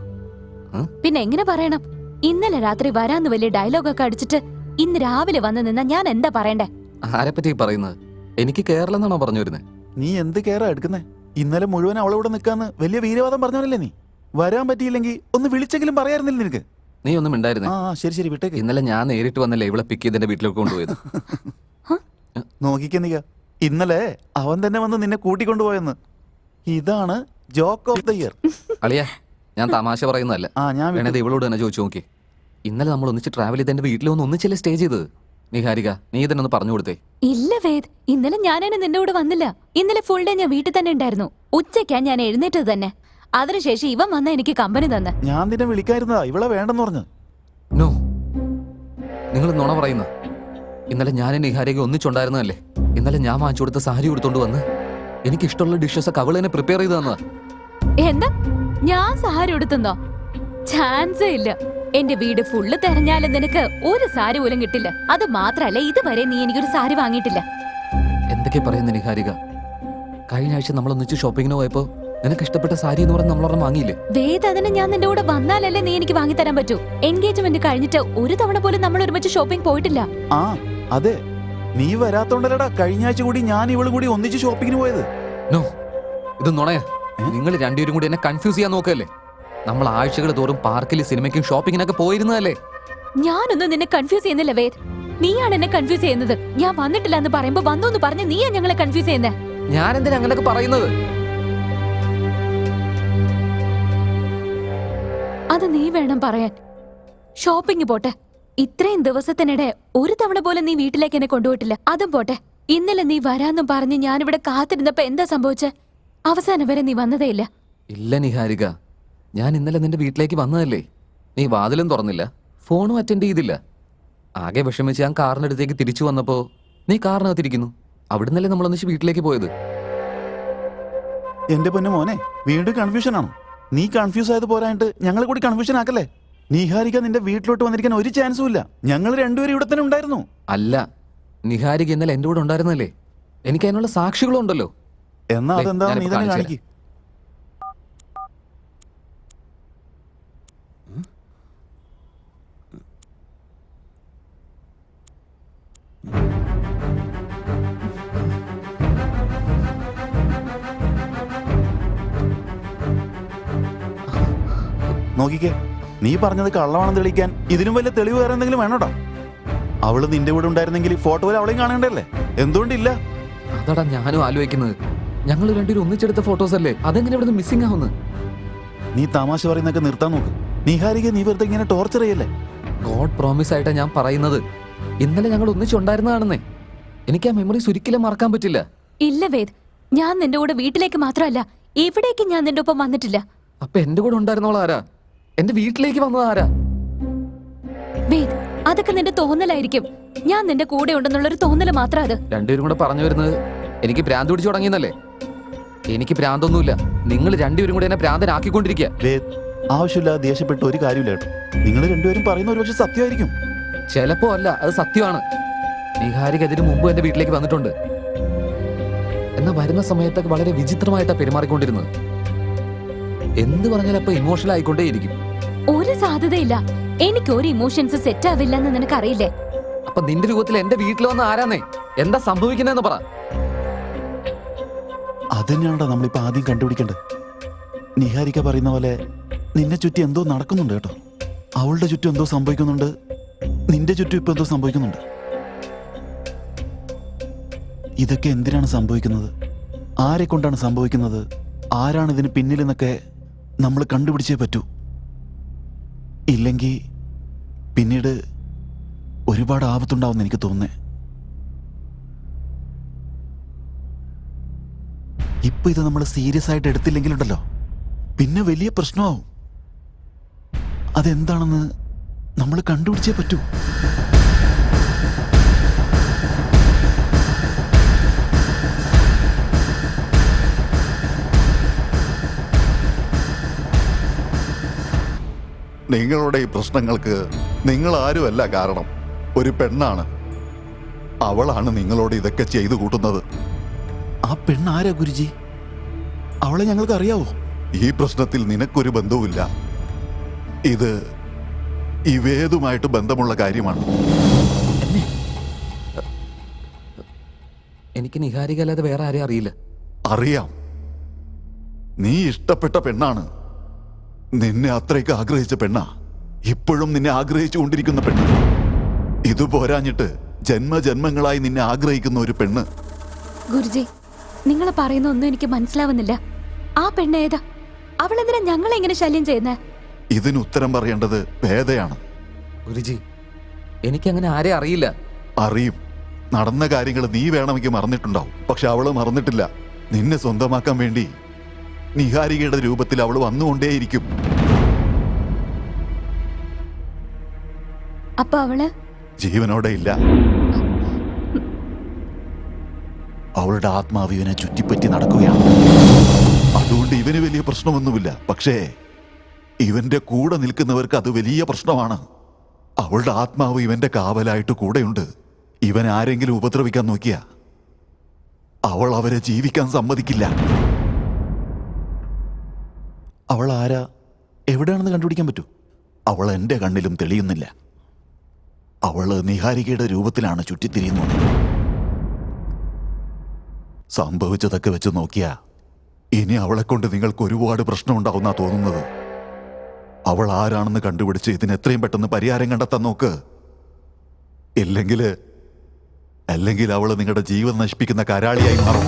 പിന്നെ എങ്ങനെ പറയണം? ഇന്നലെ രാത്രി വരാന്ന് വലിയ ഡയലോഗൊക്കെ അടിച്ചിട്ട് ഇന്ന് രാവിലെ വന്ന് നിന്നാ ഞാൻ എന്താ പറയണ്ടേ? ആരെപ്പറ്റി പറയുന്നത്? എനിക്ക് കേരളെന്നാണോ പറഞ്ഞു വരുന്നത്? നീ എന്ത് കെയറാ എടുക്കുന്നേ? ഇന്നലെ മുഴുവൻ അവളെ നിൽക്കാന്ന് വലിയ വീരവാദം പറഞ്ഞവനല്ലേ നീ? വരാൻ പറ്റിയില്ലെങ്കിൽ ഒന്ന് വിളിച്ചെങ്കിലും പറയാറുന്നില്ല നിനക്ക്? നീ ഒന്നും മിണ്ടായിരുന്നേ. ആ ശരി ശരി വിട്ടേക്ക്. ഇന്നലെ ഞാൻ നേരിട്ട് വന്നല്ലേ ഇവളെ പിക്ക് ചെയ്ത് എന്റെ വീട്ടിലേക്ക് കൊണ്ടുപോയത്. നോക്കിക്ക നീ, ഇന്നലെ അവൻ തന്നെ വന്ന് നിന്നെ കൂട്ടിക്കൊണ്ടുപോയെന്ന്. ഇതാണ് ജോക്ക് ഓഫ് ദ ഇയർ. അളിയാ, ഞാൻ തമാശ പറയുന്നതല്ല. ആ ഞാൻ വേണത് ഇവളോട് തന്നെ ചോദിച്ചു നോക്കി. ഇന്നലെ നമ്മൾ ഒന്നിച്ച് ട്രാവൽ ചെയ്ത് എന്റെ വീട്ടിൽ ഒന്നിച്ചല്ലേ സ്റ്റേ ചെയ്തത്. നിഹാരിക, നീ തന്നെ ഒന്ന് പറഞ്ഞു കൊടുത്തേ. ഇല്ല വേദ്, ഇന്നലെ ഞാനതിന് നിന്റെ കൂടെ വന്നില്ല. ഇന്നലെ ഫുൾ ഡേ ഞാൻ വീട്ടിൽ തന്നെ ഉണ്ടായിരുന്നു. ഉച്ചയ്ക്കാ ഞാൻ എഴുന്നേറ്റത് തന്നെ. അതിനുശേഷം ഇവൻ വന്ന എനിക്ക് കമ്പനി തന്നെ. ഞാൻ നിന്നെ വിളിക്കായിരുന്നതാ ഇവളെ വേണ്ടെന്ന് പറഞ്ഞു. നോ, നിങ്ങൾ നുണ പറയുന്നു. ഇന്നലെ ഞാൻ നിഹാരിക ഒന്നിച്ചുണ്ടായിരുന്നതല്ലേ. ഇന്നലെ ഞാൻ വാങ്ങിച്ചു കൊടുത്ത സാരി കൊടുത്തോണ്ട് വന്ന് എനിക്ക് ഇഷ്ടമുള്ള ഡിഷസ് ഒക്കെ അവൾ തന്നെ പ്രിപ്പയർ ചെയ്ത് തന്നതാ. എന്താ ഞാൻ സാരി ഉടുത്തുന്നോ? ചാൻസേ ഇല്ല. എന്റെ വീട് ഫുള്ള് തെരഞ്ഞാലും നിനക്ക് ഒരു സാരി പോലും കിട്ടില്ല. അത് മാത്രല്ല, ഇതുവരെ നീ എനിക്കൊരു സാരി വാങ്ങിയിട്ടില്ല. എന്തൊക്കെ പറയുന്നു നിഹാരിക? കഴിഞ്ഞ ആഴ്ച നമ്മൾ ഒന്നിച്ച് ഷോപ്പിങ്ങിന് പോയപ്പോ നിനക്ക് ഇഷ്ടപ്പെട്ട സാരി എന്ന് പറഞ്ഞ് നമ്മളൊരെണ്ണം വാങ്ങിയില്ലേ? വേദ്, അതിന് ഞാൻ നിന്റെ കൂടെ വന്നാലല്ലേ നീ എനിക്ക് വാങ്ങി തരാൻ പറ്റൂ. എൻഗേജ്മെന്റ് കഴിഞ്ഞിട്ട് ഒരു തവണ പോലും നമ്മൾ ഒരുമിച്ച് ഷോപ്പിംഗ് പോയിട്ടില്ല. ആ അതെ, നീ വരാത്തോണ്ടല്ലടാ കഴിഞ്ഞ ആഴ്ച കൂടി ഞാൻ ഇവളും കൂടി ഒന്നിച്ച് ഷോപ്പിങ്ങിന് പോയത്. നോ, ഇത് നുണയാ. നിങ്ങൾ രണ്ടുപേരും കൂടി എന്നെ കൺഫ്യൂസ് ചെയ്യാൻ നോക്കല്ലേ. നമ്മൾ ആഴ്ചകൾ തോറും പാർക്കിൽ സിനിമയ്ക്കും ഷോപ്പിങ്ങിനൊക്കെ പോയിരുന്നതല്ലേ. ഞാനൊന്നും നിന്നെ കൺഫ്യൂസ് ചെയ്യുന്നില്ല വേദ്, നീയാണ് എന്നെ കൺഫ്യൂസ് ചെയ്യുന്നത്. ഞാൻ വന്നിട്ടില്ല എന്ന് പറയുമ്പോ വന്നു എന്ന് പറഞ്ഞ് നീയാ ഞങ്ങളെ കൺഫ്യൂസ് ചെയ്യുന്നേ. ഞാൻ എന്തിനാ അങ്ങനെയൊക്കെ പറയുന്നത്? അത് നീ വേണം പറയാൻ. ഷോപ്പിംഗ് പോട്ടെ, ഇത്രയും ദിവസത്തിനിടെ ഒരു തവണ പോലും നീ വീട്ടിലേക്ക് എന്നെ കൊണ്ടുപോയിട്ടില്ല. അതും പോട്ടെ, ഇന്നലെ നീ വരാന്നും പറഞ്ഞ് ഞാനിവിടെ കാത്തിരുന്നപ്പോ എന്താ സംഭവിച്ചേ? അവസാനം വരെ നീ വന്നതേ ഇല്ല. ഇല്ല നിഹാരിക, ഞാൻ ഇന്നലെ നിന്റെ വീട്ടിലേക്ക് വന്നതല്ലേ. നീ വാതിലും തുറന്നില്ല, ഫോണും അറ്റൻഡ് ചെയ്തില്ല. ആകെ വിഷമിച്ച് ഞാൻ കാറിനടുത്തേക്ക് തിരിച്ചു വന്നപ്പോ നീ കാറിനകത്തിരിക്കുന്നു. അവിടുന്നല്ലേ നമ്മളൊന്നിച്ച് വീട്ടിലേക്ക് പോയത്. എന്റെ പൊന്നു മോനെ, വീണ്ടും കൺഫ്യൂഷൻ ആണോ? നീ കൺഫ്യൂസ് ആയത് പോരായിട്ട് ഞങ്ങളെ കൂടി കൺഫ്യൂഷൻ ആക്കല്ലേ. നിഹാരിക നിന്റെ വീട്ടിലോട്ട് വന്നിരിക്കാൻ ഒരു ചാൻസും ഇല്ല. ഞങ്ങൾ രണ്ടുപേരും ഇവിടെ തന്നെ ഉണ്ടായിരുന്നു. അല്ല, നിഹാരിക ഇന്നലെ എന്റെ കൂടെ ഉണ്ടായിരുന്നല്ലേ. എനിക്ക് അതിനുള്ള സാക്ഷികളും ഉണ്ടല്ലോ. എന്നാ അതെന്താ നീ തന്നെ കാണിക്ക്. നോക്കിക്കേ, നീ പറഞ്ഞത് കള്ളമാണെന്ന് തെളിയിക്കാൻ ഇതിനും വലിയ തെളിവ് വേറെ എന്തെങ്കിലും വേണോടാ? അവള് നിന്റെ കൂടെ ഉണ്ടായിരുന്നെങ്കിൽ ഫോട്ടോയിൽ അവളെയും കാണണ്ടല്ലേ? എന്തുകൊണ്ടില്ല? അതാടാ ഞാനും ആലോചിക്കുന്നത്. ഞങ്ങൾ രണ്ടുപേരും ഒന്നിച്ചെടുത്ത ഫോട്ടോസ് അല്ലേ, അതെങ്ങനെ ഇവിടെ മിസ്സിംഗ് ആവുന്നു? നീ തമാശ പറയുന്നൊക്കെ നിർത്താൻ നോക്ക്. നിഹാരിക, നീ വെറുതെ ഇങ്ങനെ ടോർച്ചർ ചെയ്യല്ലേ. ഗോഡ് പ്രോമിസ് ആയിട്ടാ ഞാൻ പറയുന്നത്. ഇന്നലെ ഞങ്ങൾ ഒന്നിച്ചുണ്ടായിരുന്നതാണെന്നേ. എനിക്ക് ആ മെമ്മറീസ് ഒരിക്കലും മറക്കാൻ പറ്റില്ല. ഇല്ല വേദ്, ഞാൻ നിന്റെ കൂടെ വീട്ടിലേക്ക് മാത്രമല്ല എവിടേക്ക് ഞാൻ നിന്റെ ഒപ്പം വന്നിട്ടില്ല. അപ്പൊ എന്റെ കൂടെ ഉണ്ടായിരുന്നോളാ ആരാ? എന്റെ വീട്ടിലേക്ക് വന്നത് ആരാ? വേദ്, അതൊക്കെ നിന്റെ തോന്നലായിരിക്കും. ഞാൻ നിന്റെ കൂടെ ഉണ്ടെന്നുള്ളൊരു തോന്നല് മാത്രം അത്. രണ്ടുപേരും കൂടെ പറഞ്ഞു വരുന്നത് എനിക്ക് ഭ്രാന്ത് പിടിച്ചു തുടങ്ങിയെന്നല്ലേ. എനിക്ക് ഭ്രാന്തൊന്നുമില്ല. നിങ്ങൾ രണ്ടുപേരും കൂടെ എന്നെ ഭ്രാന്തനാക്കിക്കൊണ്ടിരിക്കുക. ആവശ്യമില്ലാതെ ദേഷ്യപ്പെട്ട ഒരു കാര്യമില്ല കേട്ടോ. നിങ്ങൾ രണ്ടുപേരും പറയുന്ന ഒരുപക്ഷെ സത്യമായിരിക്കും. ചിലപ്പോ അല്ല, അത് സത്യമാണ്. നിഹാരിക ഇതിനു മുമ്പ് എന്റെ വീട്ടിലേക്ക് വന്നിട്ടുണ്ട്. എന്നാ വരുന്ന സമയത്തൊക്കെ വളരെ വിചിത്രമായിട്ടാ പെരുമാറിക്കൊണ്ടിരുന്നത്. എന്ത് പറഞ്ഞാലും അപ്പൊ ഇമോഷണൽ ആയിക്കൊണ്ടേയിരിക്കും. ഒരു സാധ്യതയില്ല. എനിക്ക് ഒരു ഇമോഷൻസ് സെറ്റ് ആവില്ലെന്ന് നിനക്കറിയില്ലേ? അപ്പൊ നിന്റെ രൂപത്തിൽ എന്റെ വീട്ടിൽ വന്ന ആരാന്നേ? എന്താ സംഭവിക്കുന്നതെന്ന് പറ. അതന്നെയാണോ നമ്മളിപ്പോ ആദ്യം കണ്ടുപിടിക്കേണ്ടത്. നിഹാരിക പറയുന്ന പോലെ നിന്നെ ചുറ്റി എന്തോ നടക്കുന്നുണ്ട് കേട്ടോ. അവളുടെ ചുറ്റും എന്തോ സംഭവിക്കുന്നുണ്ട്, നിന്റെ ചുറ്റും ഇപ്പൊ എന്തോ സംഭവിക്കുന്നുണ്ട്. ഇതൊക്കെ എന്തിനാണ് സംഭവിക്കുന്നത്? ആരെ കൊണ്ടാണ് സംഭവിക്കുന്നത്? ആരാണ് ഇതിന് പിന്നിലെന്നൊക്കെ നമ്മൾ കണ്ടുപിടിച്ചേ പറ്റൂ. ഇല്ലെങ്കിൽ പിന്നീട് ഒരുപാട് ആപത്തുണ്ടാവുമെന്ന് എനിക്ക് തോന്നുന്നേ. ഇപ്പൊ ഇത് നമ്മൾ സീരിയസ് ആയിട്ട് എടുത്തില്ലെങ്കിലുണ്ടല്ലോ പിന്നെ വലിയ പ്രശ്നമാവും. അതെന്താണെന്ന് നമ്മൾ കണ്ടുപിടിച്ചേ പറ്റൂ. നിങ്ങളുടെ ഈ പ്രശ്നങ്ങൾക്ക് നിങ്ങൾ ആരുമല്ല കാരണം. ഒരു പെണ്ണാണ്. അവളാണ് നിങ്ങളോട് ഇതൊക്കെ ചെയ്തു കൂട്ടുന്നത്. ആ പെണ്ണ് ആരാ ഗുരുജി? അവളെ ഞങ്ങൾക്ക് അറിയാവോ? ഈ പ്രശ്നത്തിൽ നിനക്കൊരു ബന്ധവുമില്ല. ഇത് ഇവേതുമായിട്ട് ബന്ധമുള്ള കാര്യമാണ്. എനിക്ക് നിഹാരിക അല്ലാതെ വേറെ ആരെയും അറിയില്ല. അറിയാം, നീ ഇഷ്ടപ്പെട്ട പെണ്ണാണ്. നിന്നെ അത്രയ്ക്ക് ആഗ്രഹിച്ച പെണ്ണാ. ഇപ്പോഴും നിന്നെ ആഗ്രഹിച്ചുകൊണ്ടിരിക്കുന്ന പെണ്ണ്. ഇത് പോരാഞ്ഞിട്ട് ജന്മജന്മങ്ങളായി നിന്നെ ആഗ്രഹിക്കുന്ന ഒരു പെണ്ണ്. ഗുരുജി, നിങ്ങൾ പറയുന്ന ഒന്നും എനിക്ക് മനസ്സിലാവുന്നില്ല. ആ പെണ്ണ് ഏതാ? അവളെന്തിനാ ഞങ്ങളെ ഇങ്ങനെ ശല്യം ചെയ്യുന്നേ? ഇതിന് ഉത്തരം പറയേണ്ടത് വേദയാണ്. ഗുരുജി, എനിക്കങ്ങനെ ആരെ അറിയില്ല. അറിയും. നടന്ന കാര്യങ്ങൾ നീ വേണമെങ്കിൽ മറന്നിട്ടുണ്ടാവും. പക്ഷെ അവള് മറന്നിട്ടില്ല. നിന്നെ സ്വന്തമാക്കാൻ വേണ്ടി നിഹാരികയുടെ രൂപത്തിൽ അവൾ വന്നുകൊണ്ടേയിരിക്കും. അപ്പൊ അവള് ജീവനോടെ ഇല്ല. അവളുടെ ആത്മാവ് ഇവനെ ചുറ്റിപ്പറ്റി നടക്കുകയാണ്. അതുകൊണ്ട് ഇവന് വലിയ പ്രശ്നമൊന്നുമില്ല. പക്ഷേ ഇവന്റെ കൂടെ നിൽക്കുന്നവർക്ക് അത് വലിയ പ്രശ്നമാണ്. അവളുടെ ആത്മാവ് ഇവന്റെ കാവലായിട്ട് കൂടെയുണ്ട്. ഇവൻ ആരെങ്കിലും ഉപദ്രവിക്കാൻ നോക്കിയ അവൾ അവരെ ജീവിക്കാൻ സമ്മതിക്കില്ല. അവൾ ആരാ, എവിടെയാണെന്ന് കണ്ടുപിടിക്കാൻ പറ്റൂ? അവൾ എന്റെ കണ്ണിലും തെളിയുന്നില്ല. അവള് നിഹാരികയുടെ രൂപത്തിലാണ് ചുറ്റിത്തിരിയുന്നത്. സംഭവിച്ചതൊക്കെ വെച്ച് നോക്കിയ ഇനി അവളെ കൊണ്ട് നിങ്ങൾക്ക് ഒരുപാട് പ്രശ്നം ഉണ്ടാവുന്നാ തോന്നുന്നത്. അവൾ ആരാണെന്ന് കണ്ടുപിടിച്ച് ഇതിന് എത്രയും പെട്ടെന്ന് പരിഹാരം കണ്ടെത്താൻ നോക്ക്. അല്ലെങ്കിൽ അവള് നിങ്ങളുടെ ജീവിതം നശിപ്പിക്കുന്ന കരാളിയായി മാറും.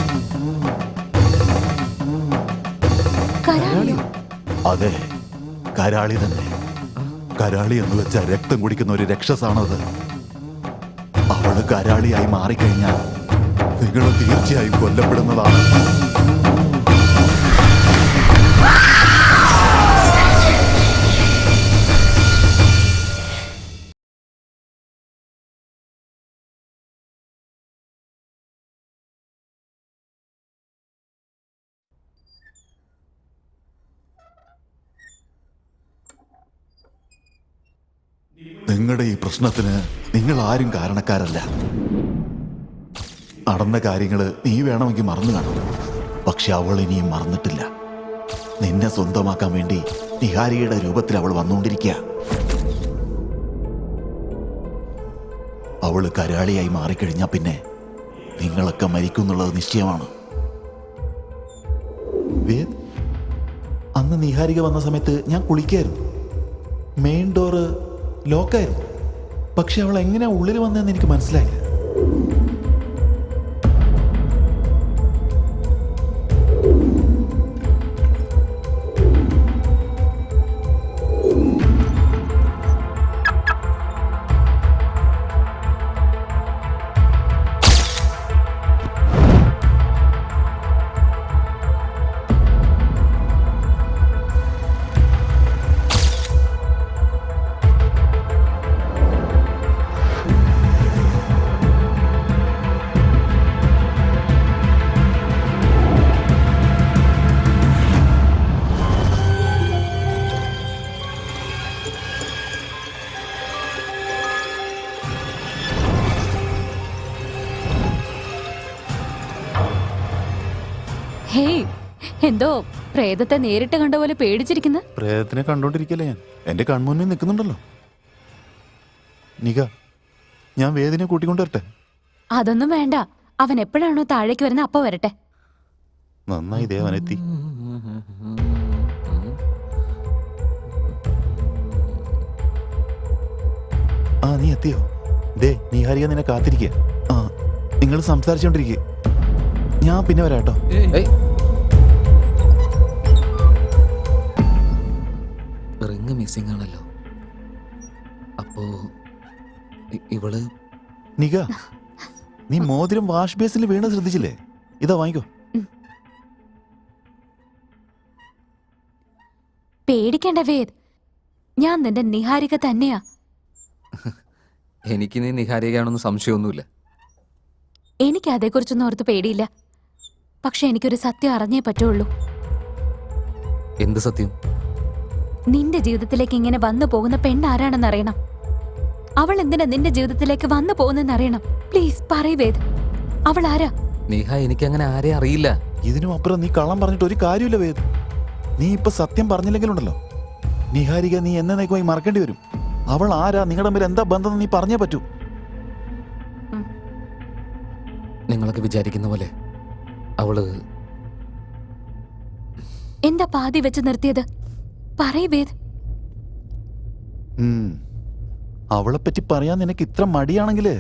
കരാളിയോ? അതെ, കരാളി തന്നെ. കരാളി എന്ന് വെച്ചാൽ രക്തം കുടിക്കുന്ന ഒരു രക്ഷസാണത്. അവള് കരാളിയായി മാറിക്കഴിഞ്ഞാൽ നിങ്ങൾ തീർച്ചയായും കൊല്ലപ്പെടുന്നതാണ്. നിങ്ങളുടെ ഈ പ്രശ്നത്തിന് നിങ്ങൾ ആരും കാരണക്കാരല്ല. നടന്ന കാര്യങ്ങൾ നീ വേണമെങ്കിൽ മറന്നു കാണും. പക്ഷെ അവൾ ഇനിയും മറന്നിട്ടില്ല. നിന്നെ സ്വന്തമാക്കാൻ വേണ്ടി നിഹാരിയുടെ രൂപത്തിൽ അവൾ വന്നുകൊണ്ടിരിക്കുക. അവള് കരാളിയായി മാറിക്കഴിഞ്ഞാൽ പിന്നെ നിങ്ങളൊക്കെ മരിക്കുന്നുള്ളത് നിശ്ചയമാണ്. വേദ്, അന്ന് നിഹാരിക വന്ന സമയത്ത് ഞാൻ കുളിക്കായിരുന്നു. Main door ലോക്കായിരുന്നു. പക്ഷെ അവൾ എങ്ങനെയാ ഉള്ളിൽ വന്നതെന്ന് എനിക്ക് മനസ്സിലായില്ല. ഹേയ്, എന്തോ പ്രേതത്തെ നേരിട്ട് കണ്ട പോലെ പേടിച്ചിരിക്കുന്ന. പ്രേതത്തിനെ കണ്ടോണ്ടിരിക്കല്ലേ ഞാൻ. എന്റെ കൺമുന്നിൽ നിൽക്കുന്നുണ്ടല്ലോ. നിക, ഞാൻ വേദിനെ കൂട്ടിക്കൊണ്ടുവരട്ടെ? അതൊന്നും വേണ്ട. അവൻ എപ്പോഴാണോ താഴേക്ക് വരുന്നത് അപ്പൊ വരട്ടെ. നന്നായി ദേവനെത്തി. ആ, നീ എത്തിയോ? ദേ, നിഹാരിക നിന്നെ കാത്തിരിക്കുക. ആ, നിങ്ങൾ സംസാരിച്ചോണ്ടിരിക്കുക. ഞാൻ പിന്നെ വരാട്ടോ. റിങ് മിസ്സിംഗ് ആണല്ലോ. അപ്പോ ഇവള് നിക, നീ മോതിരം വാഷ് ബേസിൽ വീണ് ശ്രദ്ധിച്ചില്ലേ? ഇതാ വാങ്ങിക്കോ. പേടിക്കേണ്ട വേദ്, ഞാൻ നിന്റെ നിഹാരിക തന്നെയാ. എനിക്ക് നീ നിഹാരികയാണെന്ന് സംശയമൊന്നുമില്ല. എനിക്ക് അതേക്കുറിച്ചൊന്നും ഓർത്ത് പേടിയില്ല. പക്ഷെ എനിക്കൊരു സത്യം അറിഞ്ഞേ പറ്റുള്ളൂ. എന്ത് സത്യം? നിന്റെ ജീവിതത്തിലേക്ക് ഇങ്ങനെ വന്നു പോകുന്ന പെണ്ണാരാണെന്ന് അറിയണം. അവൾ എന്തിനാ നിന്റെ ജീവിതത്തിലേക്ക് വന്നു പോകുന്നെന്ന് അറിയണം. പ്ലീസ് പറയ് വേദ്, അവൾ ആരാ? നിഹ, എനിക്ക് അങ്ങനെ ആരെയും അറിയില്ല. ഇതിനും അപ്പുറം നീ കള്ളം പറഞ്ഞിട്ട് ഒരു കാര്യമില്ല വേദ്. നീ ഇപ്പൊ സത്യം പറഞ്ഞില്ലെങ്കിലുണ്ടല്ലോ, നിഹാരിക നീ എന്നേക്കുമായി മറക്കേണ്ടി വരും. അവൾ ആരാ, നിങ്ങളുടെ തമ്മിൽ എന്താ ബന്ധം നീ പറഞ്ഞേ പറ്റൂ. നിങ്ങളൊക്കെ വിചാരിക്കുന്ന പോലെ അവള് എന്താ പാതി വെച്ച് നിർത്തിയത്? പറയ് വേദ്. അവളെ പറ്റി പറയാൻ നിനക്ക് ഇത്ര മടിയാണെങ്കില്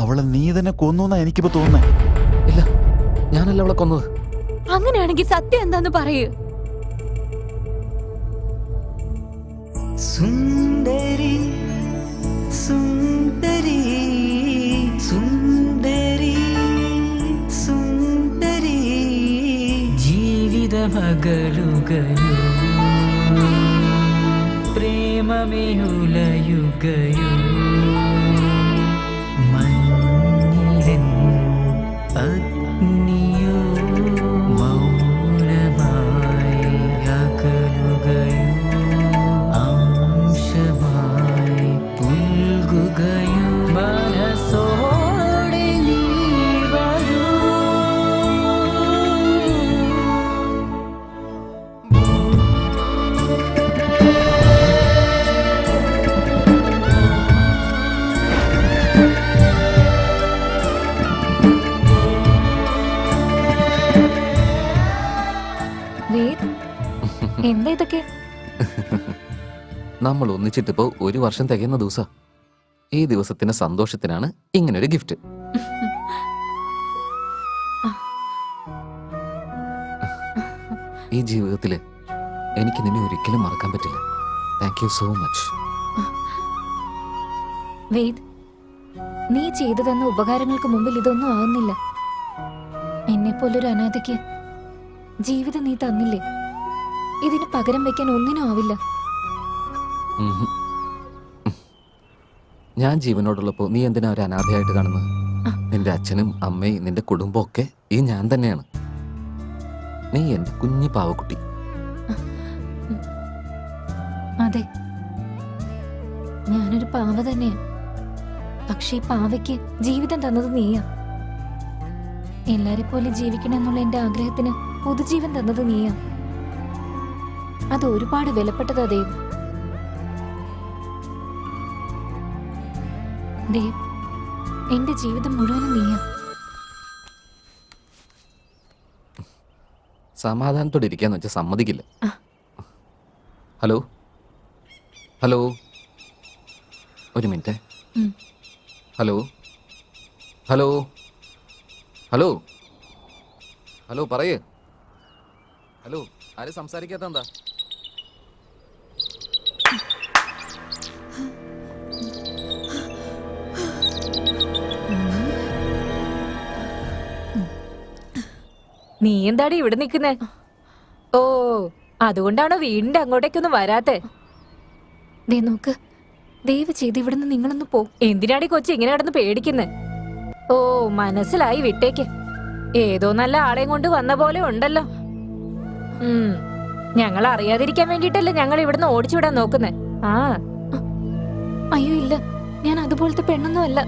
അവളെ നീ തന്നെ കൊന്നുന്നാ എനിക്കിപ്പോ തോന്നുന്നേ. ഇല്ല, ഞാനല്ല അവളെ കൊന്നത്. അങ്ങനെയാണെങ്കിൽ സത്യം എന്താന്ന് പറയൂ. സുന്ദരി സുന്ദരി സുന്ദരി സുന്ദരി ജീവിതമകലുകയോ പ്രേമമേയുലയുകയോ മഞ്ഞിലൻ അഗ്നിയോ മൗനമായി അകലുകയോ അംശമായി പുൽകുകയോ മനസ്സോടെ നീ വരൂ. വേദ്, എന്താ ഇതൊക്കെ? നമ്മൾ ഒന്നിച്ചിട്ടിപ്പോ 1 വർഷം തികയുന്ന ദിവസം. ഈ ദിവസത്തിന്റെ സന്തോഷത്തിനാണ് ഇങ്ങനൊരു ഗിഫ്റ്റ്. ഈ ജീവിതത്തില് എനിക്ക് നിന്നെ ഒരിക്കലും മറക്കാൻ പറ്റില്ല. Thank you so much. Ved, നീ ചെയ്തു തന്ന ഉപകാരങ്ങൾക്ക് മുമ്പിൽ ഇതൊന്നും ആവുന്നില്ല. എന്നെപ്പോലൊരു അനാഥയ്ക്ക് ജീവിതം നീ തന്നില്ലേ, ഇതിന് പകരം വെക്കാൻ ഒന്നിനും ആവില്ല. ഞാൻ ജീവനോടുള്ളപ്പോ നീ എന്തിനാ ഒരു അനാഥയായിട്ട് കാണുന്നത്? നിന്റെ അച്ഛനും അമ്മയും നിന്റെ കുടുംബമൊക്കെ ഈ ഞാൻ തന്നെയാണ്. നീ എന്റെ കുഞ്ഞു പാവക്കുട്ടി. അതെ, ഞാനൊരു പാവ തന്നെയാ. പക്ഷെ ഈ പാവയ്ക്ക് ജീവിതം തന്നത് നീയാ. എല്ലാരെ പോലെ ജീവിക്കണമെന്നുള്ള എന്റെ ആഗ്രഹത്തിന് പുതുജീവൻ തന്നത് നീയാ. അത് ഒരുപാട് വിലപ്പെട്ടതാ ദേവ്. ദേവ്, എന്റെ ജീവിതം മുഴുവനും നീയാ. സമാധാനത്തോടെ ഇരിക്കാന്ന് വെച്ചാൽ സമ്മതിക്കില്ല. ഹലോ ഹലോ, ഒരു minute. Hello hello hello hello, പറയേ. ഹലോ, ആരും സംസാരിക്കാത്ത എന്താ? നീ എന്താടി ഇവിടെ നിൽക്കുന്നേ? ഓ, അതുകൊണ്ടാണോ വീടിന്റെ അങ്ങോട്ടേക്കൊന്നും വരാത്തെ? ദേ നോക്ക്, ദയവ് ചെയ്ത് ഇവിടുന്ന് നിങ്ങളൊന്ന് പോ. എന്തിനാടി കൊച്ചി ഇങ്ങനെ കിടന്ന് പേടിക്കുന്നേ? ഓ, മനസ്സിലായി, വിട്ടേക്ക്. ഏതോ നല്ല ആളെയും കൊണ്ട് വന്ന പോലെ ഉണ്ടല്ലോ. ഞങ്ങൾ അറിയാതിരിക്കാൻ വേണ്ടിട്ടല്ലേ ഞങ്ങൾ ഇവിടുന്ന് ഓടിച്ചുവിടാൻ നോക്കുന്നേ. ആ, അയ്യോ ഇല്ല, ഞാൻ അതുപോലത്തെ പെണ്ണൊന്നും അല്ല.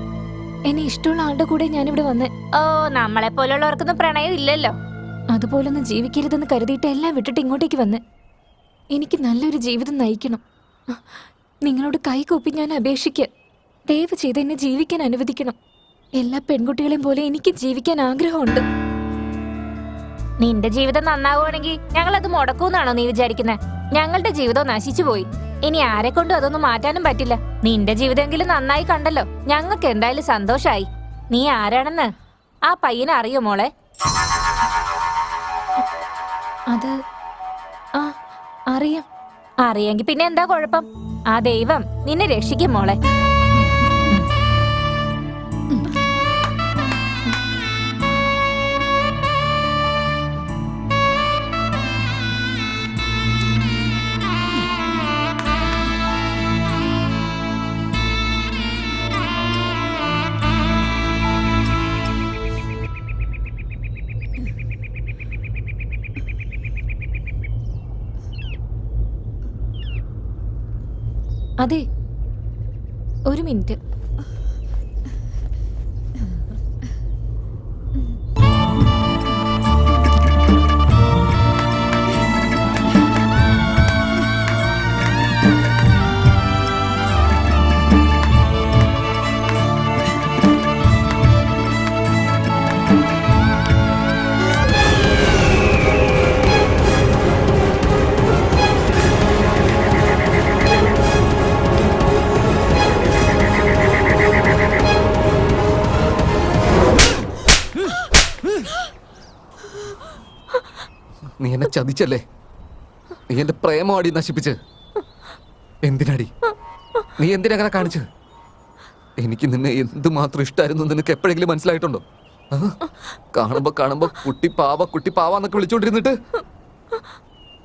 എന്നെ ഇഷ്ടമുള്ള ആളുടെ കൂടെ ഞാനിവിടെ വന്നേ. ഓ, നമ്മളെ പോലുള്ളവർക്കൊന്നും പ്രണയം ഇല്ലല്ലോ. അതുപോലൊന്നും ജീവിക്കരുതെന്ന് കരുതിയിട്ട് എല്ലാം വിട്ടിട്ട് ഇങ്ങോട്ടേക്ക് വന്നേ. എനിക്ക് നല്ലൊരു ജീവിതം നയിക്കണം. നിങ്ങളോട് കൈകൂപ്പി ഞാൻ അപേക്ഷിക്കുക, ദയവ് ചെയ്ത് എന്നെ ജീവിക്കാൻ അനുവദിക്കണം. എല്ലാ പെൺകുട്ടികളെയും പോലെ എനിക്ക് ജീവിക്കാൻ ആഗ്രഹമുണ്ട്. നിന്റെ ജീവിതം നന്നാവുകയാണെങ്കിൽ ഞങ്ങൾ അത് മുടക്കൂന്നാണോ നീ വിചാരിക്കുന്നത്? ഞങ്ങളുടെ ജീവിതം നശിച്ചു പോയി. ഇനി ആരെ കൊണ്ടും അതൊന്നും മാറ്റാനും പറ്റില്ല. നിന്റെ ജീവിതമെങ്കിലും നന്നായി കണ്ടല്ലോ. ഞങ്ങൾക്ക് എന്തായാലും സന്തോഷായി. നീ ആരാണെന്ന് ആ പയ്യനെ അറിയോ മോളെ? അത് അറിയാം. അറിയെങ്കിൽ പിന്നെ എന്താ കുഴപ്പം? ആ ദൈവം നിന്നെ രക്ഷിക്കും മോളെ. അതെ, ഒരു മിനിറ്റ്. നീ എന്നെ ചതിച്ചല്ലേ? നീ എന്റെ പ്രേമമാടി നശിപ്പിച്ച്. എന്തിനാടി? നീ എന്തിനങ്ങനെ കാണിച്ച്? എനിക്ക് നിന്നെ എന്തുമാത്രം ഇഷ്ടമായിരുന്നു നിനക്ക് എപ്പോഴെങ്കിലും മനസ്സിലായിട്ടുണ്ടോ? കാണുമ്പോ കുട്ടി പാവാന്നൊക്കെ വിളിച്ചോണ്ടിരുന്നിട്ട്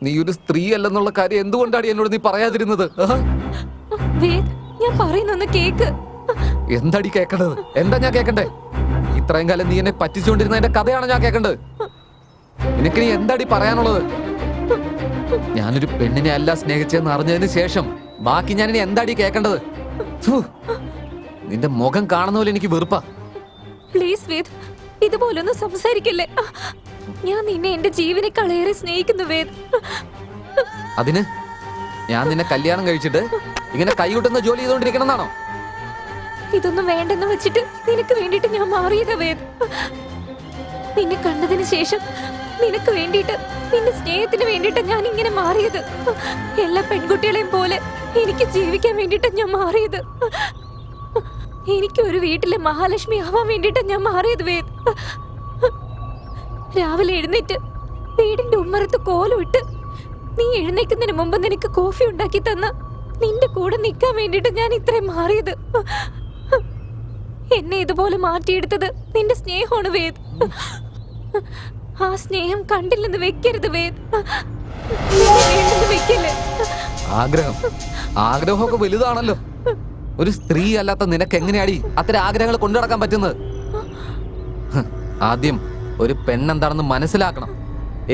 നീ ഒരു സ്ത്രീ അല്ലെന്നുള്ള കാര്യം എന്തുകൊണ്ടാണ് എന്നോട് നീ പറയാതിരുന്നത്? ഞാൻ പറയുന്നൊന്ന് കേക്ക്. എന്താടി കേക്കണ്ടത്? എന്താ ഞാൻ കേക്കണ്ടേ? ഇത്രയും കാലം നീ എന്നെ പറ്റിച്ചുകൊണ്ടിരുന്നതിന്റെ കഥയാണ് ഞാൻ കേക്കണ്ടത്. നിനക്ക് നീ എന്താടി പറയാനുള്ളത്? ഞാനൊരു പെണ്ണിനെ അല്ല സ്നേഹിച്ചെന്ന് അറിഞ്ഞതിന് ശേഷം ബാക്കി ഞാനിനി എന്താടി കേക്കണ്ടത്? നിന്റെ മുഖം കാണുന്ന പോലെ എനിക്ക് വെറുപ്പാ. പ്ലീസ് വേദ്, ഇതുപോലൊന്നും സംസാരിക്കില്ലേ. ഞാൻ നിന്നെ എന്റെ ജീവനേക്കാളേറെ സ്നേഹിക്കുന്നു വേദ്. അതിന് ഞാൻ നിന്നെ കല്യാണം കഴിച്ചിട്ട് ഇങ്ങനെ കൈകൊട്ടുന്ന ജോലി ചെയ്തോണ്ടിരിക്കണം എന്നാണോ? ഇതൊന്നും വേണ്ടെന്ന് വെച്ചിട്ട് നിനക്ക് വേണ്ടിട്ട് ഞാൻ മാറിയതാ വേദ്. നിന്നെ കണ്ടതിന് ശേഷം നിനക്ക് വേണ്ടിട്ട്, നിന്റെ സ്നേഹത്തിന് വേണ്ടിട്ട് ഞാൻ ഇങ്ങനെ മാറിയത്. എല്ലാ പെൺകുട്ടികളെയും പോലെ എനിക്ക് ജീവിക്കാൻ വേണ്ടിട്ട് ഞാൻ മാറിയത്. എനിക്ക് ഒരു വീട്ടിലെ മഹാലക്ഷ്മി ആവാൻ വേണ്ടിട്ട് ഞാൻ മാറിയത് വേദ്. രാവിലെ എഴുന്നേറ്റ് വീടിന്റെ ഉമ്മറത്ത് കോലമിട്ട് നീ എഴുന്നേക്കുന്നതിന് മുമ്പ് നിനക്ക് കോഫി ഉണ്ടാക്കി തന്ന നിന്റെ കൂടെ നിൽക്കാൻ വേണ്ടിട്ട് ഞാൻ ഇത്രയും മാറിയത്. എന്നെ ഇതുപോലെ മാറ്റിയെടുത്തത് നിന്റെ സ്നേഹമാണ് വേദ്. ആ സ്നേഹം കണ്ടില്ലെന്ന് വെക്കരുത് വേദ്. വെക്കല്ലേ. ആഗ്രഹമൊക്കെ വലുതാണല്ലോ. ഒരു സ്ത്രീ അല്ലാത്ത നിനക്ക് എങ്ങനെയാടി അത്തരം ആഗ്രഹങ്ങൾ കൊണ്ടു നടക്കാൻ പറ്റുന്നത്? ആദ്യം ഒരു പെണ്ണെന്താണെന്ന് മനസ്സിലാക്കണം,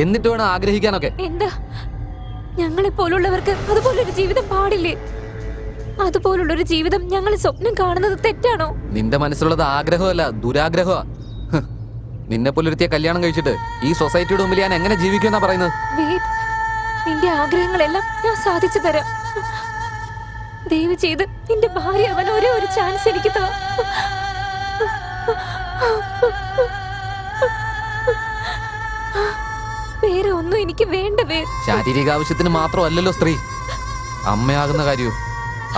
എന്നിട്ട് വേണം ആഗ്രഹിക്കാനൊക്കെ. എന്താ, ഞങ്ങളെ പോലുള്ളവർക്ക് അതുപോലൊരു ജീവിതം പാടില്ലേ? അതുപോലുള്ളൊരു ജീവിതം ഞങ്ങൾ സ്വപ്നം കാണുന്നത് തെറ്റാണോ? നിന്റെ മനസ്സിലുള്ളത് ആഗ്രഹമല്ല, ദുരാഗ്രഹമാ. നിന്നെ പോലൊരുത്തിയെ കല്യാണം കഴിച്ചിട്ട് ഈ സൊസൈറ്റിയുടെ മുമ്പിൽ ഞാൻ എങ്ങനെ ജീവിക്കുമെന്നാ പറയുന്നത്? വേദ്, നിന്റെ ആഗ്രഹങ്ങളെല്ലാം ഞാൻ സാധിച്ചു തരാം. ദയവ് ചെയ്ത് നിന്റെ ഭാര്യ അവൻ ഒരേ ഒരു ചാൻസ് എനിക്ക് താ. വേറെ ഒന്നും എനിക്ക് വേണ്ട വേദ്. ശാരീരിക ആവശ്യത്തിന് മാത്രമല്ലല്ലോ സ്ത്രീ, അമ്മയാകുന്ന കാര്യവും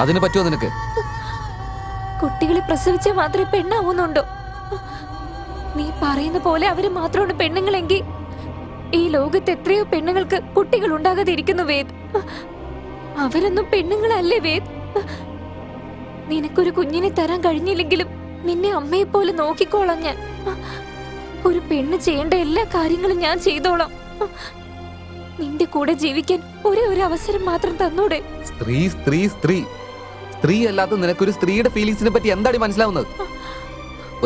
അതിന് പറ്റുമോ നിനക്ക്? കുട്ടികളെ പ്രസവിച്ചാൽ മാത്രമേ പെണ്ണാവുന്നുണ്ടോ? നീ പറയുന്ന പോലെ അവര് മാത്രമാണ് പെണ്ണുങ്ങളെങ്കിൽ ഈ ലോകത്ത് എത്രയോ പെണ്ണുങ്ങൾക്ക് കുട്ടികൾ ഉണ്ടാകാതെ ഇരിക്കുന്നു വേദ്. അവരൊന്നും പെണ്ണുങ്ങളല്ലേ വേദ്. നിനക്കൊരു കുഞ്ഞിനെ തരാൻ കഴിഞ്ഞില്ലെങ്കിലും നിന്നെ അമ്മയെ പോലെ നോക്കിക്കോളാം ഞാൻ. ഒരു പെണ്ണ് ചെയ്യേണ്ട എല്ലാ കാര്യങ്ങളും ഞാൻ ചെയ്തോളാം. നിന്റെ കൂടെ ജീവിക്കാൻ ഒരേ ഒരു അവസരം മാത്രം തന്നൂടെ? സ്ത്രീ സ്ത്രീ സ്ത്രീ സ്ത്രീ അല്ലാത്ത നിനക്കൊരു സ്ത്രീയുടെ ഫീലിങ്സിനെ പറ്റി എന്താണ് മനസ്സിലാവുന്നത്?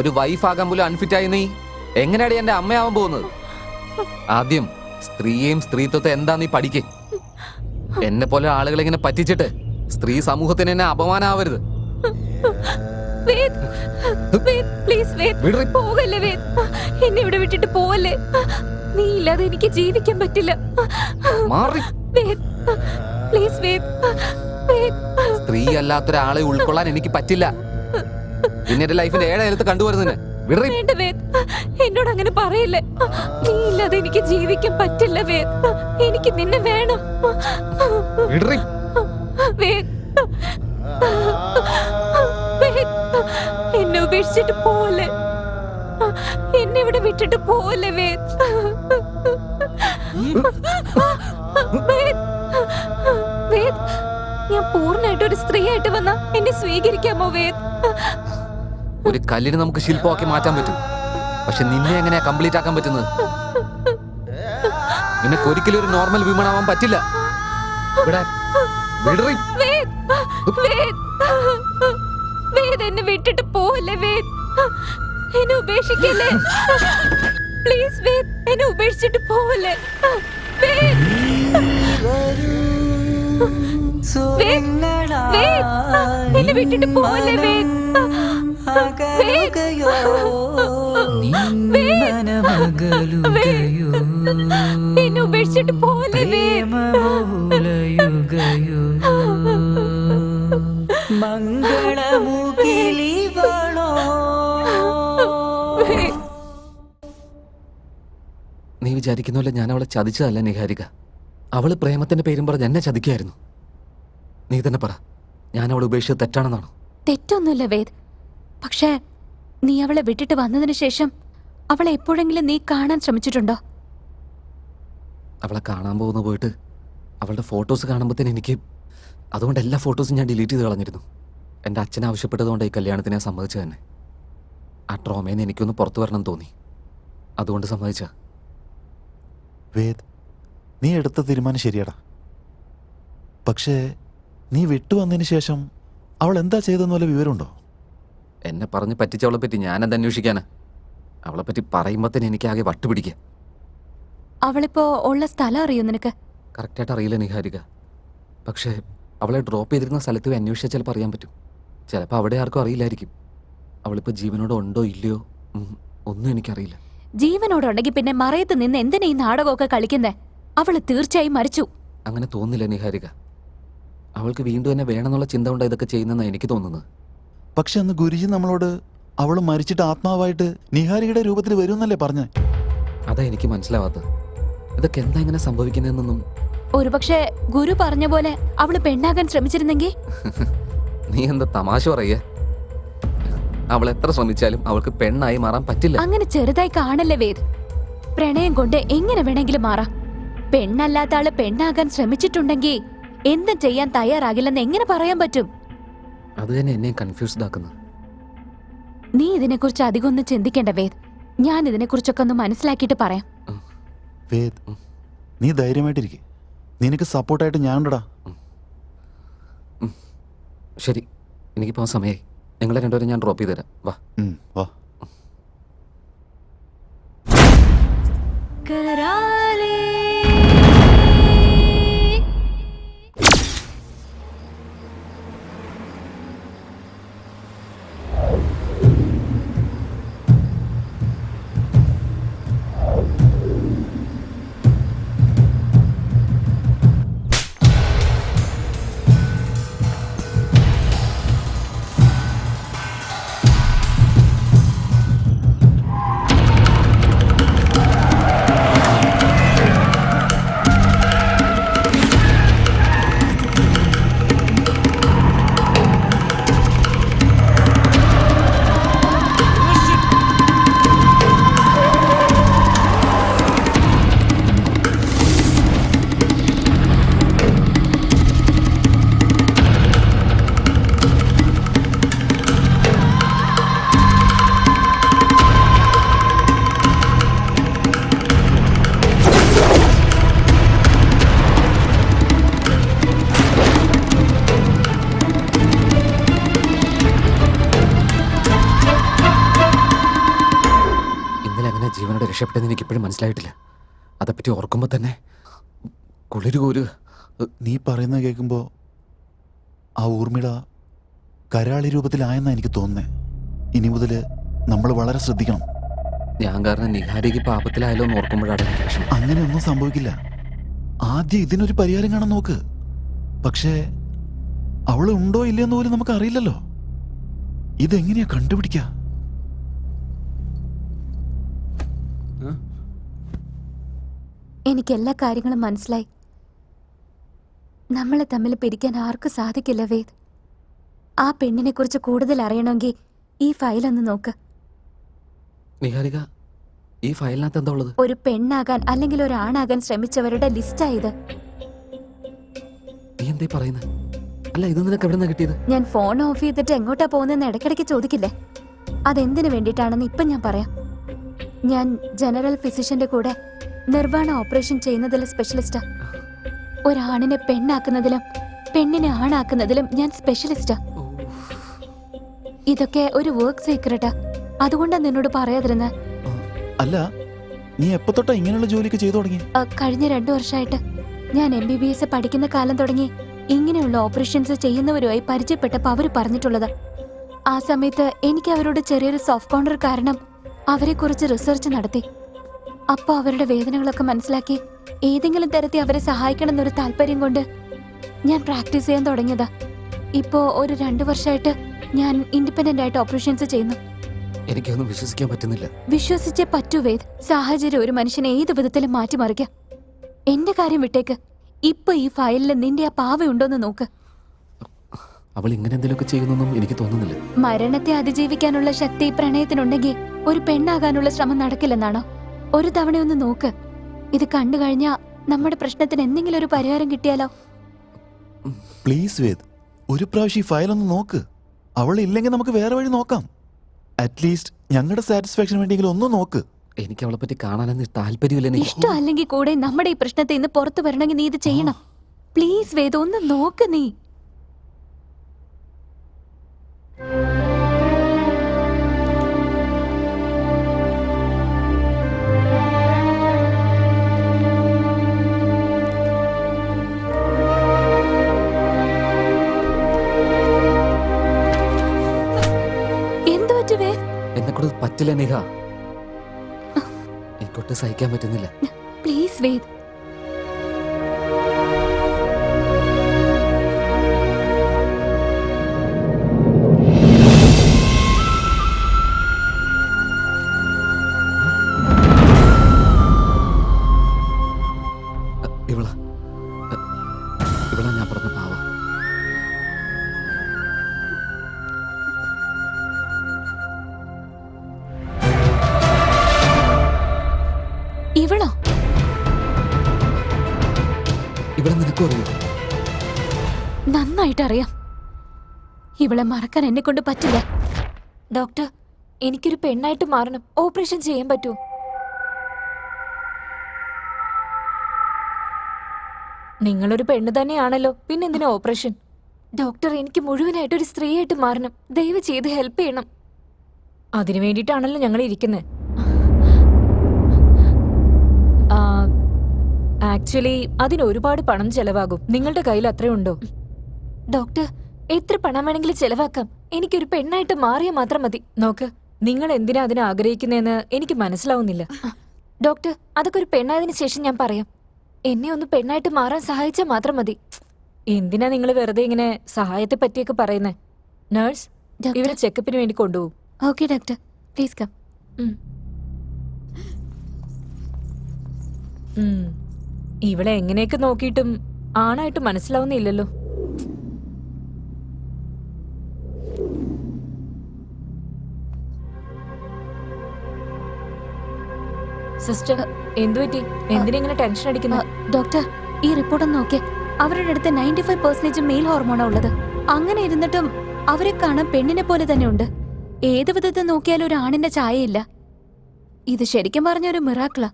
ഒരു വൈഫ് ആകാൻ പോലും അൺഫിറ്റായി നീ എങ്ങനെയാണ് എന്റെ അമ്മയാവാൻ പോകുന്നത്? ആദ്യം സ്ത്രീയെയും സ്ത്രീത്വത്തെ എന്താ നീ പഠിക്കേ. എന്നെ പോലെ ആളുകളെ ഇങ്ങനെ പറ്റിച്ചിട്ട് സ്ത്രീ സമൂഹത്തിന് എന്നെ അപമാനാവരുത്. പോകല്ലേ വേദ്, എന്നെ ഇവിടെ വിട്ടിട്ട് പോവല്ലേ. നീ ഇല്ലാതെ എനിക്ക് ജീവിക്കാൻ പറ്റില്ല. പ്ലീസ് വേദ്. സ്ത്രീ അല്ലാത്തൊരാളെ ഉൾക്കൊള്ളാൻ എനിക്ക് പറ്റില്ല. പിന്നെ എന്റെ ലൈഫിന്റെ ഏഴായാലത്ത് കണ്ടുവരുന്നതിന് വേണ്ട വേദ്, എന്നോട് അങ്ങനെ പറയില്ലേ. നീ ഇല്ലാതെ എനിക്ക് ജീവിക്കാൻ പറ്റില്ല വേദ്. എനിക്ക് നിന്നെ വേണം വേദ്. എന്നെ ഉപേക്ഷിച്ചിട്ട് പോവല്ലേ. എന്നെ ഇവിടെ വിട്ടിട്ട് പോവല്ലേ വേദ്. വേദ്, ഞാൻ പൂർണ്ണമായിട്ട് ഒരു സ്ത്രീ ആയിട്ട് വന്ന എന്നെ സ്വീകരിക്കാമോ വേദ്? ഒരു കല്ലിന് നമുക്ക് ശില്പമാക്കി മാറ്റാൻ പറ്റും, പക്ഷെ നിന്നെ എങ്ങനെയാ കംപ്ലീറ്റ് ആക്കാൻ പറ്റുന്നത്? നിനക്ക് ഒരിക്കലും ഒരു നോർമൽ വിമൺ ആവാൻ പറ്റില്ല. എന്നെ വിട്ടിട്ട് പോവല്ലേ വേദ്. എന്നെ ഉപേക്ഷിക്കല്ലേ പ്ലീസ് വേദ്. എന്നെ ഉപേക്ഷിച്ചിട്ട് പോവല്ലേ വേദ്. എന്നെ വിട്ടിട്ട് പോലെ എന്നെ ഉപേക്ഷിച്ചിട്ട് പോലെ മംഗളമുകിലിവളോ. നീ വിചാരിക്കുന്നല്ലോ ഞാൻ അവളെ ചതിച്ചതല്ല നിഹാരിക. അവള് പ്രേമത്തിന്റെ പേരും പറഞ്ഞ് എന്നെ ചതിക്കായിരുന്നു. നീ തന്നെ പറ, ഞാൻ അവളെ ഉപേക്ഷിച്ചത് തെറ്റാണെന്നാണോ? തെറ്റൊന്നുമില്ല വേദ്. പക്ഷേ നീ അവളെ വിട്ടിട്ട് വന്നതിന് ശേഷം അവളെ എപ്പോഴെങ്കിലും നീ കാണാൻ ശ്രമിച്ചിട്ടുണ്ടോ? അവളെ കാണാൻ പോകുന്ന പോയിട്ട് അവളുടെ ഫോട്ടോസ് കാണുമ്പോഴത്തേന് എനിക്ക് അതുകൊണ്ട് എല്ലാ ഫോട്ടോസും ഞാൻ ഡിലീറ്റ് ചെയ്ത് കളഞ്ഞിരുന്നു. എൻ്റെ അച്ഛൻ ആവശ്യപ്പെട്ടതുകൊണ്ട് ഈ കല്യാണത്തിന് ഞാൻ സമ്മതിച്ചു തന്നെ. ആ ട്രോമേന്ന് എനിക്കൊന്ന് പുറത്തു വരണം തോന്നി, അതുകൊണ്ട് സമ്മതിച്ച. വേദ്, നീ എടുത്ത തീരുമാനം ശരിയാടാ. പക്ഷേ നീ വിട്ടുവന്നതിന് ശേഷം അവൾ എന്താ ചെയ്തെന്ന് വല്ല വിവരമുണ്ടോ? എന്നെ പറഞ്ഞ് പറ്റിച്ചവളെ പറ്റി ഞാനെന്ത് അന്വേഷിക്കാനാ? അവളെ പറ്റി പറയുമ്പോൾ തന്നെ എനിക്കാകെ വട്ടുപിടിക്കുക. അവളിപ്പോ ഉള്ള സ്ഥലം അറിയോ നിനക്ക്? കറക്റ്റായിട്ട് അറിയില്ല നിഹാരിക. പക്ഷേ അവളെ ഡ്രോപ്പ് ചെയ്തിരുന്ന സ്ഥലത്ത് പോയി അന്വേഷിച്ചാൽ ചിലപ്പോൾ അറിയാൻ പറ്റും. ചിലപ്പോൾ അവിടെ ആർക്കും അറിയില്ലായിരിക്കും. അവളിപ്പോൾ ജീവനോടെ ഉണ്ടോ ഇല്ലയോ ഒന്നും എനിക്കറിയില്ല. ജീവനോടുണ്ടെങ്കിൽ പിന്നെ മറയത്ത് നിന്ന് എന്തിനാ ഈ നാടകമൊക്കെ കളിക്കുന്നേ? അവള് തീർച്ചയായും മരിച്ചു. അങ്ങനെ തോന്നില്ല നിഹാരിക. അവൾക്ക് വീണ്ടും എന്നെ വേണമെന്നുള്ള ചിന്ത കൊണ്ട് ഇതൊക്കെ ചെയ്യുന്നെന്നാണ് എനിക്ക് തോന്നുന്നത്. പക്ഷെ അന്ന് ഗുരുജി നമ്മളോട് അവൾ മരിച്ചിട്ട് ആത്മാവായിട്ട് നിഹാരിയുടെ രൂപത്തിൽ വരുമെന്നല്ലേ പറഞ്ഞേ? അതാ എനിക്ക് മനസ്സിലാവാത്തത്. ഇതൊക്കെ എന്താ ഇങ്ങനെ സംഭവിക്കുന്നതെന്നൊന്നും. ഒരുപക്ഷെ ഗുരു പറഞ്ഞ പോലെ അവള് പെണ്ണാകാൻ ശ്രമിച്ചിരുന്നെങ്കിൽ? നീ എന്താ തമാശ പറയേ? അവൾ എത്ര ശ്രമിച്ചാലും അവൾക്ക് പെണ്ണായി മാറാൻ പറ്റില്ല. അങ്ങനെ ചെറുതായി കാണല്ലേ വേദ്. പ്രണയം കൊണ്ട് എങ്ങനെ വേണമെങ്കിലും മാറാം. പെണ്ണല്ലാത്ത ആള് പെണ്ണാകാൻ ശ്രമിച്ചിട്ടുണ്ടെങ്കിൽ എന്തും ചെയ്യാൻ തയ്യാറാകില്ലെന്ന് എങ്ങനെ പറയാൻ പറ്റും? അത് തന്നെ എന്നെ കൺഫ്യൂസ്ഡ് ആക്കുന്നത്. നീ ഇതിനെക്കുറിച്ച് അധികം ഒന്നും ചിന്തിക്കേണ്ട വേദ്. ഞാൻ ഇതിനെക്കുറിച്ചൊക്കെ ഒന്ന് മനസ്സിലാക്കിയിട്ട് പറയാം. വേദ്, നീ ധൈര്യമായിട്ടിരിക്കെ. നിനക്ക് സപ്പോർട്ടായിട്ട് ഞാനുണ്ടടാ. ശരി, എനിക്ക് പോകാൻ സമയമായി. നിങ്ങളെ രണ്ടുപേരും ഞാൻ ഡ്രോപ്പ് ചെയ്ത് തരാം. വാ വാ. ജീവനോട് രക്ഷപ്പെട്ടെന്ന് എനിക്ക് ഇപ്പോഴും മനസ്സിലായിട്ടില്ല. അതേപ്പറ്റി ഓർക്കുമ്പോൾ തന്നെ കുളിര് കോരുക. നീ പറയുന്നത് കേൾക്കുമ്പോൾ ആ ഊർമിള കരാളി രൂപത്തിലായെന്നാണ് എനിക്ക് തോന്നുന്നത്. ഇനി മുതൽ നമ്മൾ വളരെ ശ്രദ്ധിക്കണം. ഞാൻ കാരണം നിഹാരിക്ക് പാപത്തിലായാലോ എന്ന് ഓർക്കുമ്പോഴാണ് എനിക്ക് വിഷമം. അങ്ങനെയൊന്നും സംഭവിക്കില്ല. ആദ്യം ഇതിനൊരു പരിഹാരം കാണാൻ നോക്ക്. പക്ഷേ അവൾ ഉണ്ടോ ഇല്ലയെന്ന് പോലും നമുക്ക് അറിയില്ലല്ലോ. ഇതെങ്ങനെയാ കണ്ടുപിടിക്കുക? എനിക്ക് എല്ലാ കാര്യങ്ങളും മനസ്സിലായി. നമ്മളെ തമ്മിൽ പിരിക്കാൻ ആർക്കും സാധിക്കില്ല വേദ്. ആ പെണ്ണിനെ കുറിച്ച് കൂടുതൽ അറിയണമെങ്കിൽ ഈ ഫയലൊന്ന് നോക്ക്. നിഹാരിക, ഈ ഫയലിനകത്ത് എന്താ ഉള്ളത്? ഒരു പെണ്ണാകാൻ അല്ലെങ്കിൽ ഒരു ആണാകാൻ ശ്രമിച്ചവരുടെ ലിസ്റ്റായത്. നീ എന്തേ പറയുന്നത്? അല്ല, ഇത് നിനക്ക് എവിടെ നിന്നാ കിട്ടിയത്? ഞാൻ ഫോൺ ഓഫ് ചെയ്തിട്ട് എങ്ങോട്ടാ പോകുന്നതെന്ന് ഇടയ്ക്കിടയ്ക്ക് ചോദിക്കില്ലേ? അതെന്തിനു വേണ്ടിയിട്ടാണെന്ന് ഇപ്പം ഞാൻ പറയാം. ഞാൻ ജനറൽ ഫിസിഷ്യന്റെ കൂടെ നിർവ്വാണ ഓപ്പറേഷൻ ചെയ്യുന്നതിൽ സ്പെഷ്യലിസ്റ്റാ. ഒരാണിനെ പെണ്ണാക്കുന്നതിലും പെണ്ണിനെ ആണാക്കുന്നതിലും ഞാൻ സ്പെഷ്യലിസ്റ്റാ. ഇതൊക്കെ ഒരു വർക്ക് സീക്രട്ടാ. അതുകൊണ്ടാ നിന്നോട് പറയാതിരുന്ന. അല്ല, നീ എപ്പോ തൊട്ടാ ഇങ്ങനെയുള്ള ജോലിയൊക്കെ ചെയ്തു തുടങ്ങി? കഴിഞ്ഞ 2 വർഷമായിട്ട്. ഞാൻ MBBS പഠിക്കുന്ന കാലം തുടങ്ങി ഇങ്ങനെയുള്ള ഓപ്പറേഷൻസ് ചെയ്യുന്നവരുമായി പരിചയപ്പെട്ടപ്പോൾ അവർ പറഞ്ഞിട്ടുള്ളത്. ആ സമയത്ത് എനിക്ക് അവരോട് ചെറിയൊരു സോഫ്റ്റ് കോർണർ കാരണം അവരെക്കുറിച്ച് റിസർച്ച് നടത്തി. അപ്പോൾ അവരുടെ വേദനകളൊക്കെ മനസ്സിലാക്കി ഏതെങ്കിലും തരത്തിൽ അവരെ സഹായിക്കണം എന്നൊരു താല്പര്യം കൊണ്ട് ഞാൻ പ്രാക്ടീസ് ചെയ്യാൻ തുടങ്ങിയതാ. ഇപ്പോ ഒരു 2 വർഷമായിട്ട് ഞാൻ ഇൻഡിപെൻഡന്റ് ആയിട്ട് ഓപ്പറേഷൻസ് ചെയ്യുന്നു. എനിക്കൊന്നും വിശ്വസിക്കാൻ പറ്റുന്നില്ല. വിശ്വസിച്ചേ പറ്റൂ വേദ്. സാഹചര്യം ഒരു മനുഷ്യനെ ഏത് വിധത്തിലും മാറ്റിമറിക്കാം. എന്റെ കാര്യം വിട്ടേക്ക്. ഇപ്പൊ ഈ ഫയലിൽ നിന്റെ ആ പാവയുണ്ടോന്ന് നോക്ക്. അവൾ ഇങ്ങനെ എന്തെങ്കിലുമൊക്കെ ചെയ്യുന്നൊന്നും എനിക്ക് തോന്നുന്നില്ല. മരണത്തെ അതിജീവിക്കാനുള്ള ശക്തി പ്രണയത്തിനുണ്ടെങ്കിൽ ഒരു പെണ്ണാകാനുള്ള ശ്രമം നടക്കില്ലെന്നാണോ? ഒരു തവണയൊന്ന് നോക്ക്. ഇത് കണ്ടു കഴിഞ്ഞാ നമ്മുടെ പ്രശ്നത്തിന് എന്തെങ്കിലും ഒരു പരിഹാരം കിട്ടിയാലോ? പ്ലീസ് വേദ്, ഒരു പ്രാവശ്യം ഈ ഫയൽ ഒന്ന് നോക്ക്. അവൾ ഇല്ലെങ്കിൽ നമുക്ക് വേറെ വഴി നോക്കാം. അറ്റ്ലീസ്റ്റ് ഞങ്ങളുടെ സാറ്റിസ്ഫാക്ഷൻ വേണ്ടിയെങ്കിലും ഒന്ന് നോക്ക്. എനിക്ക് അവളെ പറ്റി കാണാനൊന്നും താല്പര്യമില്ല. ഇഷ്ടം അല്ലെങ്കിൽ കൂടെ നമ്മുടെ ഈ പ്രശ്നത്തെ ഇന്ന് പുറത്തു വരണമെങ്കിൽ നീ ഇത് ചെയ്യണം. പ്ലീസ് വേദ, ഒന്ന് നോക്ക് നീ. എന്തു പറ്റി വേദ്? എന്നെക്കൂടെ പറ്റില്ല നിഹ. എനിക്കൊട്ട് സഹിക്കാൻ പറ്റുന്നില്ല. പ്ലീസ് വേദ്. ഇവളാ ഞാൻ പറഞ്ഞ പാവ. ഇവളോ? ഇവിടെ നിനക്കും അറിയോ? നന്നായിട്ട് അറിയാം. ഇവളെ മറക്കാൻ എന്നെ കൊണ്ട് പറ്റില്ല. ഡോക്ടർ, എനിക്കൊരു പെണ്ണായിട്ട് മാറണം. ഓപ്പറേഷൻ ചെയ്യാൻ പറ്റുമോ? നിങ്ങളൊരു പെണ്ണ് തന്നെയാണല്ലോ, പിന്നെന്തിനാ ഓപ്പറേഷൻ? ഡോക്ടർ, എനിക്ക് മുഴുവനായിട്ട് ഒരു സ്ത്രീയായിട്ട് മാറണം. ദയവ് ചെയ്ത് ഹെൽപ്പ് ചെയ്യണം. അതിനു വേണ്ടിയിട്ടാണല്ലോ ഞങ്ങൾ ഇരിക്കുന്നത്. ആക്ച്വലി അതിന് ഒരുപാട് പണം ചെലവാകും. നിങ്ങളുടെ കയ്യിൽ അത്രയുണ്ടോ? ഡോക്ടർ, എത്ര പണം വേണമെങ്കിലും ചെലവാക്കാം. എനിക്കൊരു പെണ്ണായിട്ട് മാറിയാൽ മാത്രം മതി. നോക്ക്, നിങ്ങൾ എന്തിനാ അതിനെ ആഗ്രഹിക്കുന്നതെന്ന് എനിക്ക് മനസ്സിലാവുന്നില്ല. ഡോക്ടർ, അതൊക്കെ ഒരു പെണ്ണായതിനു ശേഷം ഞാൻ പറയാം. എന്നെ ഒന്ന് പെണ്ണായിട്ട് മാറാൻ സഹായിച്ചാൽ മാത്രം മതി. എന്തിനാ നിങ്ങൾ വെറുതെ ഇങ്ങനെ സഹായത്തെ പറ്റിയൊക്കെ പറയുന്നേ? നഴ്സ്, ഇവരെ ചെക്കപ്പിന് വേണ്ടി കൊണ്ടുപോകും. Okay doctor, please come. ഇവിടെ എങ്ങനെയൊക്കെ നോക്കിയിട്ടും ആണായിട്ട് മനസ്സിലാവുന്നില്ലല്ലോ. സിസ്റ്റർ, എന്തുപറ്റി? എന്തിനെങ്ങനെ ടെൻഷൻ അടിക്കുന്നു? ഡോക്ടർ, ഈ റിപ്പോർട്ട് ഒന്ന് നോക്കേ. അവരുടെ അടുത്ത് 95% മെയിൽ ഹോർമോണാ ഉള്ളത്. അങ്ങനെ ഇരുന്നിട്ടും അവരെ കാണാൻ പെണ്ണിനെ പോലെ തന്നെ ഉണ്ട്. ഏത് വിധത്തിൽ നോക്കിയാലും ഒരു ആണിന്റെ ചായയില്ല. ഇത് ശരിക്കും പറഞ്ഞ ഒരു മിറാക്കിളാ.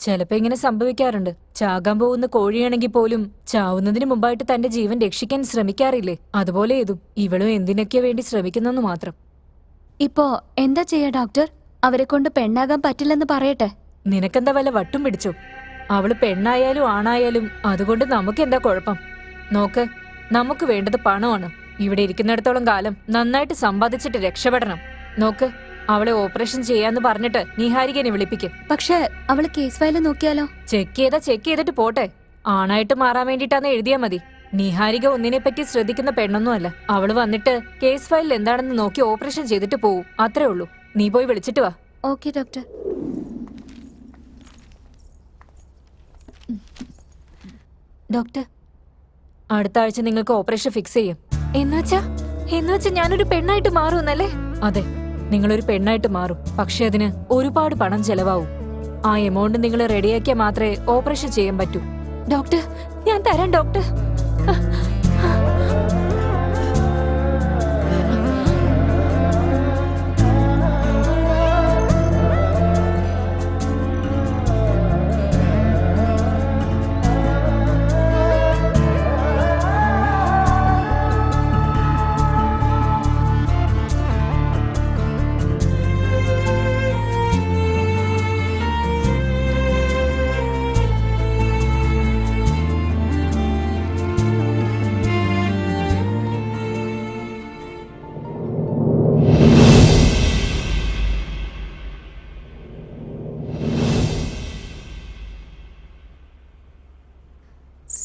ചിലപ്പോ ഇങ്ങനെ സംഭവിക്കാറുണ്ട്. ചാകാൻ പോകുന്ന കോഴിയാണെങ്കിൽ പോലും ചാവുന്നതിന് മുമ്പായിട്ട് തന്റെ ജീവൻ രക്ഷിക്കാൻ ശ്രമിക്കാറില്ലേ? അതുപോലെ ഏതും ഇവളും എന്തിനൊക്കെ വേണ്ടി ശ്രമിക്കുന്നെന്ന് മാത്രം. ഇപ്പോ എന്താ ചെയ്യാ ഡോക്ടർ? അവരെ കൊണ്ട് പെണ്ണാകാൻ പറ്റില്ലെന്ന് പറയട്ടെ? നിനക്കെന്താ വല്ല വട്ടും പിടിച്ചോ? അവള് പെണ്ണായാലും ആണായാലും അതുകൊണ്ട് നമുക്കെന്താ കുഴപ്പം? നോക്ക്, നമുക്ക് വേണ്ടത് പണമാണ്. ഇവിടെ ഇരിക്കുന്നിടത്തോളം കാലം നന്നായിട്ട് സമ്പാദിച്ചിട്ട് രക്ഷപ്പെടണം. നോക്ക്, അവളെ ഓപ്പറേഷൻ ചെയ്യാന്ന് പറഞ്ഞിട്ട് നിഹാരികനെ വിളിപ്പിക്കും. പക്ഷെ അവള് കേസ് ഫയൽ നോക്കിയാലോ? ചെക്ക് ചെയ്തിട്ട് പോട്ടെ. ആണായിട്ട് മാറാൻ വേണ്ടിട്ടാന്ന് എഴുതിയാ മതി. നിഹാരിക ഒന്നിനെ പറ്റി ശ്രദ്ധിക്കുന്ന പെണ്ണൊന്നുമല്ല. അവള് വന്നിട്ട് കേസ് ഫയലിൽ എന്താണെന്ന് നോക്കി ഓപ്പറേഷൻ ചെയ്തിട്ട് പോവും. അത്രേ ഉള്ളൂ. നീ പോയി വിളിച്ചിട്ട് വാ. Okay doctor. ഡോക്ടർ, അടുത്ത ആഴ്ച നിങ്ങൾക്ക് ഓപ്പറേഷൻ ഫിക്സ് ചെയ്യും. എന്നുവെച്ചാ ഞാനൊരു പെണ്ണായിട്ട് മാറുമെന്നല്ലേ? അതെ, നിങ്ങളൊരു പെണ്ണായിട്ട് മാറും. പക്ഷെ അതിന് ഒരുപാട് പണം ചെലവാവും. ആ എമൗണ്ട് നിങ്ങൾ റെഡിയാക്കിയാൽ മാത്രമേ ഓപ്പറേഷൻ ചെയ്യാൻ പറ്റൂ. ഡോക്ടർ, ഞാൻ തരാം ഡോക്ടർ.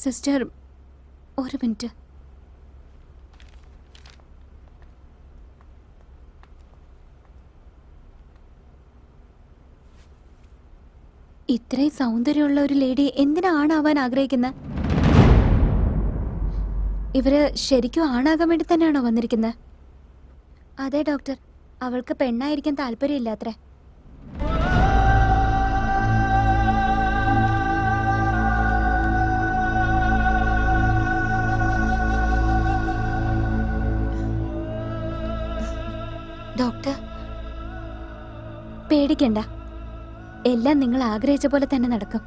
സിസ്റ്റർ ഒരു മിനിറ്റ്. ഇത്രയും സൗന്ദര്യമുള്ള ഒരു ലേഡി എന്തിനാ ആണാവാൻ ആഗ്രഹിക്കുന്നത്? ഇവര് ശരിക്കും ആണാകാൻ വേണ്ടി തന്നെയാണോ വന്നിരിക്കുന്നത്? അതെ ഡോക്ടർ, അവൾക്ക് പെണ്ണായിരിക്കാൻ താല്പര്യമില്ലാത്രേ. ഡോക്ടർ പേടിക്കണ്ട, എല്ലാം നിങ്ങൾ ആഗ്രഹിച്ച പോലെ തന്നെ നടക്കും.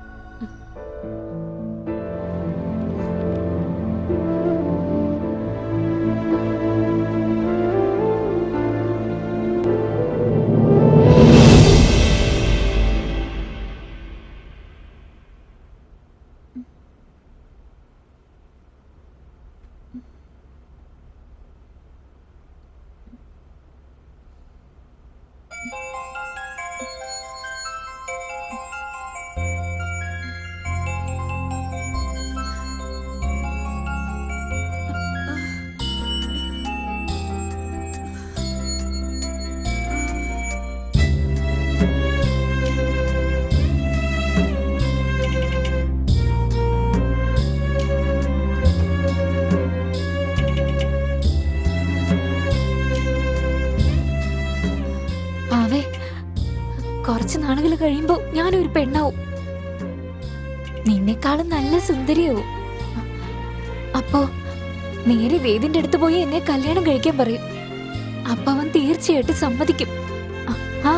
കുറച്ച് നാളുകൾ കഴിയുമ്പോ ഞാനൊരു പെണ്ണാവും, നിന്നെക്കാളും നല്ല സുന്ദരിയാവും. അപ്പോ നേരെ വേദിന്റെ അടുത്ത് പോയി എന്നെ കല്യാണം കഴിക്കാൻ പറയും. അപ്പൊ അവൻ തീർച്ചയായിട്ടും സമ്മതിക്കും. ആ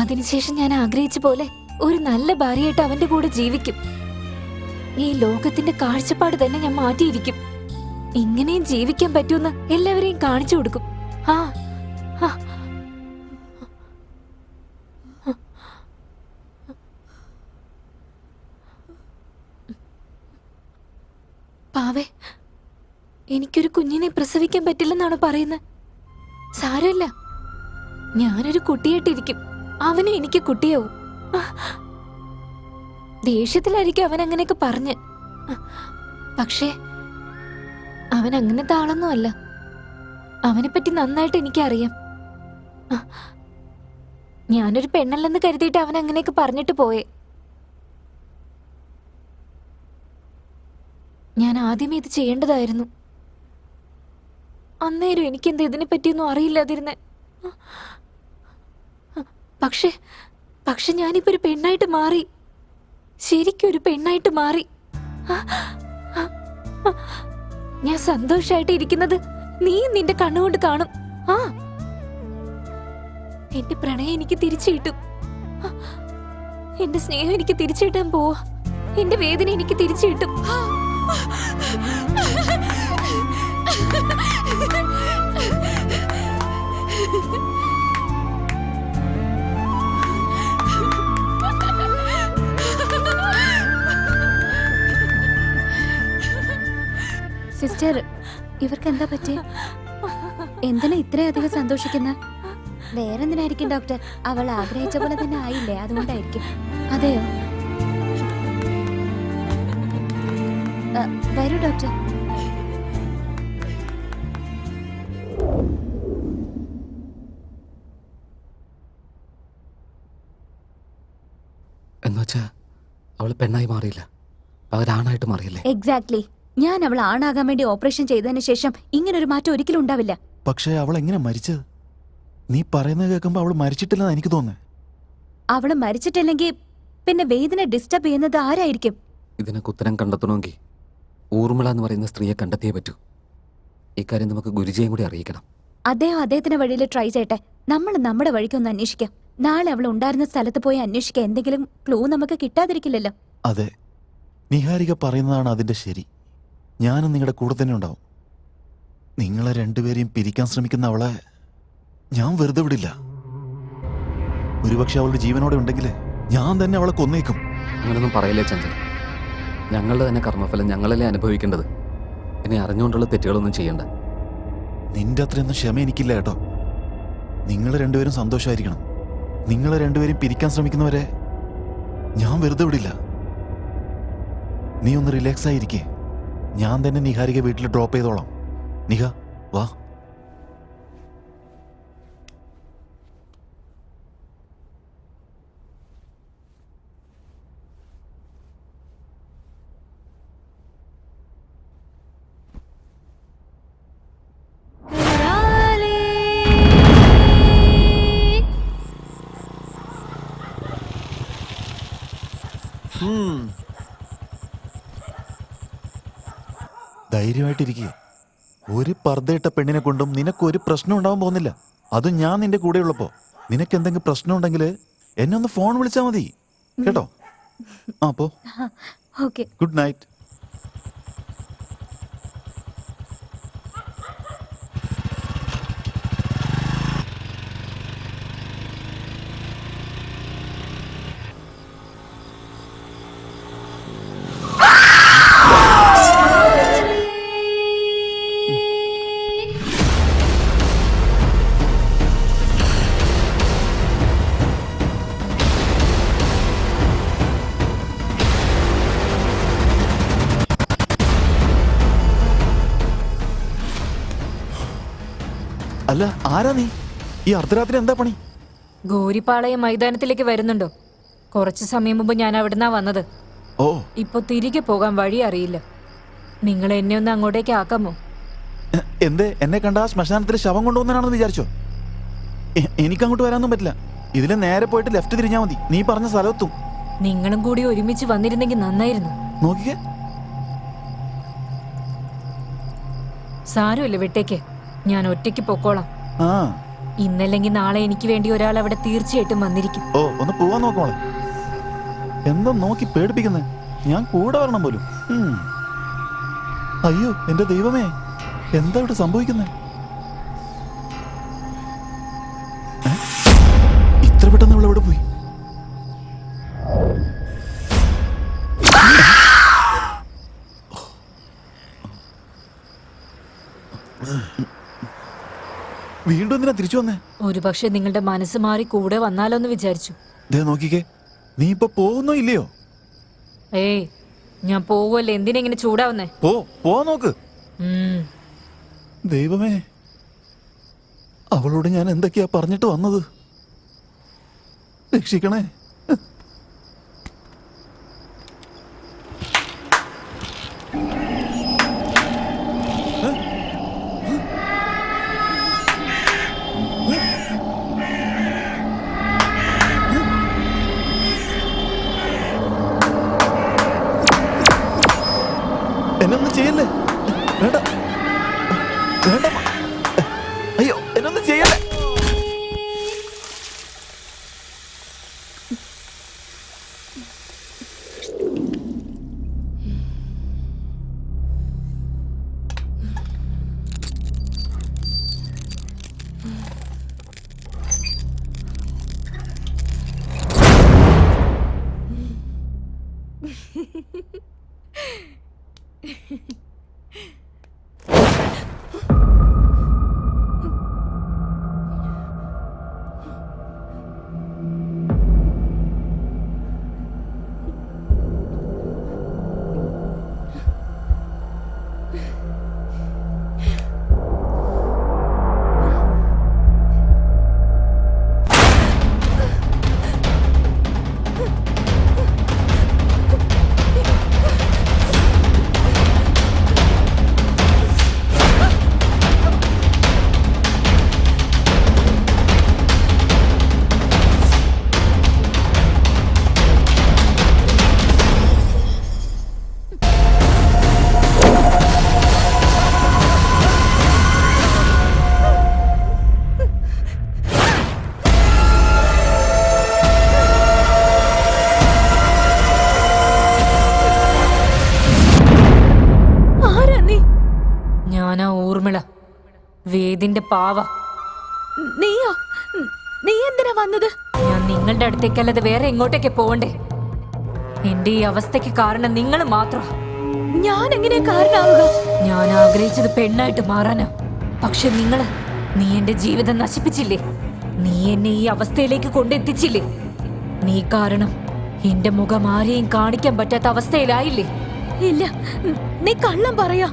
അതിനുശേഷം ഞാൻ ആഗ്രഹിച്ച പോലെ ഒരു നല്ല ഭാര്യയായിട്ട് അവന്റെ കൂടെ ജീവിക്കും. ഈ ലോകത്തിന്റെ കാഴ്ചപ്പാട് തന്നെ ഞാൻ മാറ്റിയിരിക്കും. ഇങ്ങനെയും ജീവിക്കാൻ പറ്റുമെന്ന് എല്ലാവരെയും കാണിച്ചു കൊടുക്കും. ആ പാവേ, എനിക്കൊരു കുഞ്ഞിനെ പ്രസവിക്കാൻ പറ്റില്ലെന്നാണ് പറയുന്നത്. സാരമില്ല, ഞാനൊരു കുട്ടിയായിട്ടിരിക്കും, അവനും എനിക്ക് കുട്ടിയാവും. ദേഷ്യത്തിലായിരിക്കും അവൻ അങ്ങനെയൊക്കെ പറഞ്ഞ്. പക്ഷേ അവൻ അങ്ങനത്തെ ആളൊന്നും അല്ല. അവനെപ്പറ്റി നന്നായിട്ട് എനിക്കറിയാം. ഞാനൊരു പെണ്ണല്ലെന്ന് കരുതിയിട്ട് അവൻ അങ്ങനെയൊക്കെ പറഞ്ഞിട്ട് പോയേ. ഞാൻ ആദ്യമേ ഇത് ചെയ്യേണ്ടതായിരുന്നു. അന്നേരം എനിക്കെന്താ ഇതിനെ പറ്റിയൊന്നും അറിയില്ലാതിരുന്നേ. പക്ഷെ ഞാനിപ്പോ ഒരു പെണ്ണായിട്ട് മാറി. ശരിക്കും ഒരു പെണ്ണായിട്ട് മാറി. ഞാൻ സന്തോഷായിട്ട് ഇരിക്കുന്നത് നീ നിന്റെ കണ്ണുകൊണ്ട് കാണും. എന്റെ പ്രണയം എനിക്ക് തിരിച്ചു കിട്ടും. എന്റെ സ്നേഹം എനിക്ക് തിരിച്ചു കിട്ടാൻ പോവാ. എന്റെ വേദന എനിക്ക് തിരിച്ചു കിട്ടും. സിസ്റ്റർ, ഇവർക്ക് എന്താ പറ്റേ? എന്തിനാ ഇത്രയധികം സന്തോഷിക്കുന്ന? വേറെന്തിനായിരിക്കും ഡോക്ടർ, അവൾ ആഗ്രഹിച്ച പോലെ തന്നെ ആയില്ലേ, അതുകൊണ്ടായിരിക്കും. അതെയോ? വരൂ ഡോക്ടർ. എന്നുവെച്ചാ അവള് പെണ്ണായി മാറിയില്ല, അവരാണായിട്ട് മാറിയല്ലേ? എക്സാക്ട്ലി. ഞാൻ അവൾ ആണാകാൻ വേണ്ടി ഓപ്പറേഷൻ ചെയ്തതിന് ശേഷം ഇങ്ങനൊരു മാറ്റം ഒരിക്കലും ഉണ്ടാവില്ല. പക്ഷേ അവൾ എങ്ങനെ മരിച്ചത്? നീ പറയുന്നത് കേൾക്കുമ്പോ അവൾ മരിച്ചിട്ടില്ലെന്ന് എനിക്ക് തോന്നുന്നു. അവള് മരിച്ചിട്ടില്ലെങ്കിൽ പിന്നെ വേദന ഡിസ്റ്റർബ് ചെയ്യുന്നത് ആരായിരിക്കും? ഇതിനൊക്കെ ഉത്തരം കണ്ടെത്തണമെങ്കിൽ ഊർമിള എന്ന് പറയുന്ന സ്ത്രീയെ കണ്ടെത്തിയേ പറ്റൂ. ഇക്കാര്യം നമുക്ക് ഗുരുജിയും കൂടി അറിയിക്കണം. അദ്ദേഹത്തിന്റെ വഴിയിൽ ട്രൈ ചെയ്യട്ടെ. നമ്മൾ നമ്മുടെ വഴിക്കൊന്ന് അന്വേഷിക്കാം. നാളെ അവൾ ഉണ്ടായിരുന്ന സ്ഥലത്ത് പോയി അന്വേഷിക്കാം. എന്തെങ്കിലും ക്ലൂ നമുക്ക് കിട്ടാതിരിക്കില്ലല്ലോ. അതെ, നിഹാരിക പറയുന്നതാണ് അതിന്റെ ശരി. ഞാനും നിങ്ങളുടെ കൂടെ തന്നെ ഉണ്ടാവും. നിങ്ങളെ രണ്ടുപേരെയും പിരിക്കാൻ ശ്രമിക്കുന്ന അവളെ ഞാൻ വെറുതെ വിടില്ല. ഒരുപക്ഷെ അവളുടെ ജീവനോടെ ഉണ്ടെങ്കിൽ ഞാൻ തന്നെ അവളെ കൊന്നേക്കും. അങ്ങനൊന്നും പറയല്ലേ ചന്ദ്രൻ. ഞങ്ങളുടെ തന്നെ കർമ്മഫലം ഞങ്ങളല്ലേ അനുഭവിക്കേണ്ടത്. ഇനി അറിഞ്ഞുകൊണ്ടുള്ള തെറ്റുകളൊന്നും ചെയ്യണ്ട. നിന്റെ അത്രയൊന്നും ക്ഷമ എനിക്കില്ല കേട്ടോ. നിങ്ങൾ രണ്ടുപേരും സന്തോഷമായിരിക്കണം. നിങ്ങളെ രണ്ടുപേരും പിരിക്കാൻ ശ്രമിക്കുന്നവരെ ഞാൻ വെറുതെ വിടില്ല. നീ ഒന്ന് റിലാക്സ് ആയിരിക്കേ. ഞാൻ തന്നെ നിഹാരിക വീട്ടിൽ ഡ്രോപ്പ് ചെയ്തോളാം. നിഹ വാ. ധൈര്യമായിട്ടിരിക്കുക. ഒരു പർദ്ദയിട്ട പെണ്ണിനെ കൊണ്ടും നിനക്കൊരു പ്രശ്നം ഉണ്ടാവാൻ പോകുന്നില്ല. അതും ഞാൻ നിന്റെ കൂടെ ഉള്ളപ്പോ. നിനക്ക് എന്തെങ്കിലും പ്രശ്നം ഉണ്ടെങ്കിൽ എന്നെ ഒന്ന് ഫോൺ വിളിച്ചാൽ മതി കേട്ടോ. അപ്പോ ഓക്കെ. Good night. അല്ല ആരാ നീ? ഈ അർദ്ധരാത്രി എന്താ പണി? ഗോരിപ്പാളയം മൈതാനത്തിലേക്ക് വരുന്നുണ്ടോ? കുറച്ചു സമയം മുമ്പ് ഞാൻ അവിടുന്നാ വന്നത്. ഓ, ഇപ്പൊ തിരികെ പോകാൻ വഴി അറിയില്ല. നിങ്ങൾ എന്നെ ഒന്ന് അങ്ങോട്ടേക്ക് ആക്കാമോ? എന്തേ എന്നെ കണ്ട ആ ശ്മശാനത്തിൽ ശവം കൊണ്ടുവന്നാണെന്ന് വിചാരിച്ചോ? എനിക്കങ്ങോട്ട് വരാനൊന്നും പറ്റില്ല. ഇതിലെ നേരെ പോയിട്ട് ലെഫ്റ്റ് തിരിഞ്ഞാൽ മതി. നീ പറഞ്ഞ സ്ഥലത്തും. നിങ്ങളും കൂടി ഒരുമിച്ച് വന്നിരുന്നെങ്കിൽ നന്നായിരുന്നു. നോക്കിക്കേ. സാരമില്ല, വിട്ടേക്ക്. ഞാൻ ഒറ്റയ്ക്ക് പൊക്കോളാം. ആ, ഇന്നല്ലെങ്കിൽ നാളെ എനിക്ക് വേണ്ടി ഒരാൾ അവിടെ തീർച്ചയായിട്ടും വന്നിരിക്കും. ഓ, ഒന്ന് പോവാൻ നോക്കോളെ. എന്താ നോക്കി പേടിപ്പിക്കുന്നത്? ഞാൻ കൂടെ വരണം പോലും. അയ്യോ എന്റെ ദൈവമേ, എന്താ ഇവിടെ സംഭവിക്കുന്നത്? ഇത്ര പെട്ടെന്ന് ഇവിടെ എവിടെ പോയി? വീണ്ടും എന്തിനാ തിരിച്ചു വന്നേ? ഒരുപക്ഷെ നിങ്ങളുടെ മനസ്സ് മാറി കൂടെ വന്നാലോന്ന് വിചാരിച്ചു. ദേ നോക്കിക്കേ, നീ ഇപ്പൊ പോകുന്നോ ഇല്ലയോ? ഏയ്, ഞാൻ പോവല്ലേ. എന്തിനെങ്ങനെ ചൂടാവുന്നേ? പോ നോക്ക്. ദൈവമേ, അവളോട് ഞാൻ എന്തൊക്കെയാ പറഞ്ഞിട്ട് വന്നത്? രക്ഷിക്കണേ. എന്നൊന്നും ചെയ്യല്ലേ. വേണ്ട വേണ്ട. അയ്യോ, എന്നൊന്നും ചെയ്യല്ലേ. വേദിന്റെ പാവ. നീയോ? നീ എന്തിനാ വന്നത്? ഞാൻ നിങ്ങളുടെ അടുത്തേക്കല്ലാതെ വേറെ എങ്ങോട്ടേക്ക് പോവണ്ടേ? എന്റെ ഈ അവസ്ഥയ്ക്ക് കാരണം നിങ്ങൾ മാത്രം. ഞാൻ എങ്ങനെ കാരണമാവുക? ഞാൻ ആഗ്രഹിച്ചത് പെണ്ണായിട്ട് മാറാനാ. പക്ഷെ നീ എന്റെ ജീവിതം നശിപ്പിച്ചില്ലേ? നീ എന്നെ ഈ അവസ്ഥയിലേക്ക് കൊണ്ടെത്തിച്ചില്ലേ? നീ കാരണം എന്റെ മുഖം ആരെയും കാണിക്കാൻ പറ്റാത്ത അവസ്ഥയിലായില്ലേ? ഇല്ല, നീ കള്ളം പറയാ.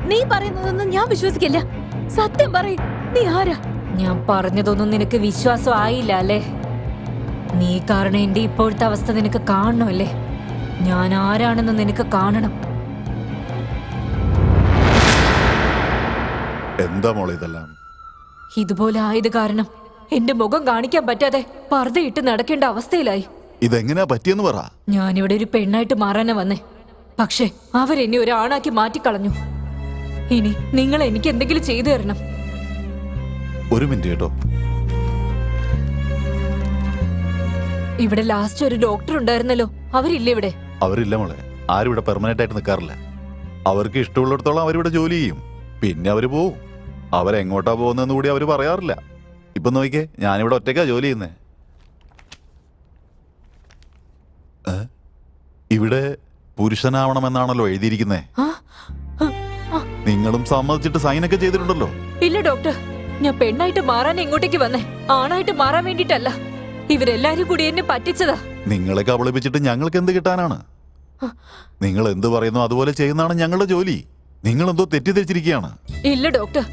നീ പറയുന്നതൊന്നും ഞാൻ വിശ്വസിക്കില്ല. സത്യം പറയ്, നീ ആരാ? ഞാൻ പറഞ്ഞതൊന്നും നിനക്ക് വിശ്വാസം ആയില്ല അല്ലേ? നീ കാരണം എന്റെ ഇപ്പോഴത്തെ അവസ്ഥ നിനക്ക് കാണണമല്ലേ? ഞാൻ ആരാണെന്ന് നിനക്ക് കാണണം. എന്താ മോളെ ഇതെല്ലാം? ഇതുപോലെ ആയത് കാരണം എന്റെ മുഖം കാണിക്കാൻ പറ്റാതെ പർദ്ദയിട്ട് നടക്കേണ്ട അവസ്ഥയിലായി. ഇതെങ്ങനെയാ പറ്റിയെന്ന് പറ. ഞാനിവിടെ ഒരു പെണ്ണായിട്ട് മാറാനാ വന്നേ. പക്ഷെ അവരെന്നെ ഒരു ആണാക്കി മാറ്റിക്കളഞ്ഞു. ഇനി നിങ്ങൾ എനിക്ക് എന്തെങ്കിലും ചെയ്തു തരണം. ഒരു മിനിറ്റ് കേട്ടോ. ഇവിടെ ലാസ്റ്റ് ഒരു ഡോക്ടർ ഉണ്ടായിരുന്നല്ലോ, അവരില്ലേ ഇവിടെ? അവരില്ല മോളെ. ആരും ഇവിടെ പെർമനന്റ് ആയിട്ട് നിൽക്കാറില്ല. അവർക്ക് ഇഷ്ടമുള്ളിടത്തോളം അവരിവിടെ ജോലി ചെയ്യും, പിന്നെ അവര് പോവും. അവരെങ്ങോട്ടാ പോകുന്നതെന്ന് കൂടി അവര് പറയാറില്ല. ഇപ്പൊ നോക്കിക്കേ, ഞാനിവിടെ ഒറ്റയ്ക്കാ ജോലി ചെയ്യുന്നേ. ഇവിടെ പുരുഷനാവണമെന്നാണല്ലോ എഴുതിയിരിക്കുന്നേ. നിങ്ങളും സമ്മതിച്ചിട്ട് സൈനൊക്കെ ചെയ്തിട്ടുണ്ടല്ലോ. ഇല്ല ഡോക്ടർ, ഞാൻ പെണ്ണായിട്ട് മാറാൻ ഇങ്ങോട്ടേക്ക് വന്നേ, ആണായിട്ട് മാറാൻ വേണ്ടിട്ടല്ല. ഇവരെല്ലാരും കൂടി എന്നെ പറ്റിച്ചതാ. നിങ്ങളെ കബളിപ്പിച്ചിട്ട് ഞങ്ങൾക്ക് എന്ത് കിട്ടാനാണ്? നിങ്ങൾ എന്ത് പറയുന്നു അതുപോലെ ചെയ്യുന്നതാണ് ഞങ്ങളുടെ ജോലി. നിങ്ങൾ എന്തോ തെറ്റിദ്ധരിച്ചിരിക്കുകയാണ്. ഇല്ല ഡോക്ടർ,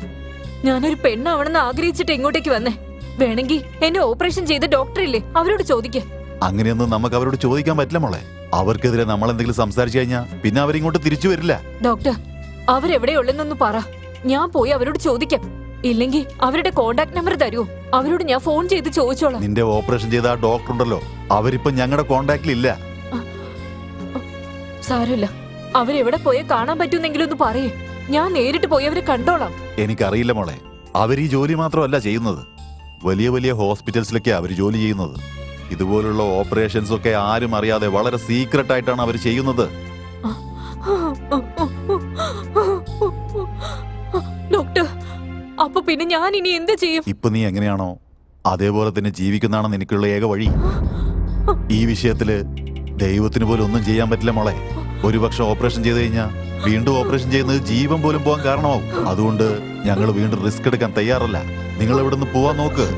ഞാനൊരു പെണ്ണാവണമെന്ന് ആഗ്രഹിച്ചിട്ട് ഇങ്ങോട്ടേക്ക് വന്നേ. വേണമെങ്കിൽ എന്നെ ഓപ്പറേഷൻ ചെയ്ത ഡോക്ടർ ഇല്ലേ, അവരോട് ചോദിക്കേ. അങ്ങനെയൊന്നും നമുക്ക് അവരോട് ചോദിക്കാൻ പറ്റില്ല മോളെ. അവർക്കെതിരെ നമ്മൾ എന്തെങ്കിലും സംസാരിച്ചു കഴിഞ്ഞാൽ പിന്നെ അവരിങ്ങോട്ട് തിരിച്ചു വരില്ല. ഡോക്ടർ, അവരെവിടെയുള്ളെന്നൊന്ന് പറ, ഞാൻ പോയി അവരോട് ചോദിക്കാം. ഇല്ലെങ്കിൽ അവരുടെ കോണ്ടാക്ട് നമ്പർ തരുമോ? അവരോട് ഞാൻ ഫോൺ ചെയ്ത് ചോദിച്ചോളാം. നിന്റെ ഓപ്പറേഷൻ ചെയ്ത ആ ഡോക്ടർ ഉണ്ടല്ലോ, അവരിപ്പോ ഞങ്ങളുടെ കോണ്ടാക്റ്റിലില്ല. സാരമില്ല, അവരെവിടെ പോയി കാണാൻ പറ്റുന്നെങ്കിലും ഒന്ന് പറയേ. ഞാൻ നേരിട്ട് പോയി അവരെ കണ്ടോളാം. എനിക്കറിയില്ല മോളെ. അവർ ഈ ജോലി മാത്രമല്ല ചെയ്യുന്നത്, വലിയ വലിയ ഹോസ്പിറ്റൽസിലൊക്കെ അവർ ജോലി ചെയ്യുന്നത്. ഇതുപോലുള്ള ഓപ്പറേഷൻസ് ഒക്കെ ആരും അറിയാതെ വളരെ സീക്രട്ട് ആയിട്ടാണ് അവർ ചെയ്യുന്നത്. ഡോക്ടർ, അപ്പൊ പിന്നെ ഞാൻ ഇനി എന്ത് ചെയ്യും? ഇപ്പൊ നീ എങ്ങനെയാണോ അതേപോലെ തന്നെ ജീവിക്കുന്നതാണ് എനിക്കുള്ള ഏക വഴി. ഈ വിഷയത്തില് ദൈവത്തിന് പോലും ഒന്നും ചെയ്യാൻ പറ്റില്ല മോളെ. ഒരുപക്ഷെ ഓപ്പറേഷൻ ചെയ്ത് കഴിഞ്ഞാൽ വീണ്ടും ഓപ്പറേഷൻ ചെയ്യുന്നത് ജീവൻ പോലും പോകാൻ കാരണമാവും. അതുകൊണ്ട് ഞങ്ങൾ വീണ്ടും റിസ്ക് എടുക്കാൻ തയ്യാറല്ല. നിങ്ങൾ ഇവിടെ നിന്ന് പോവാൻ നോക്ക്.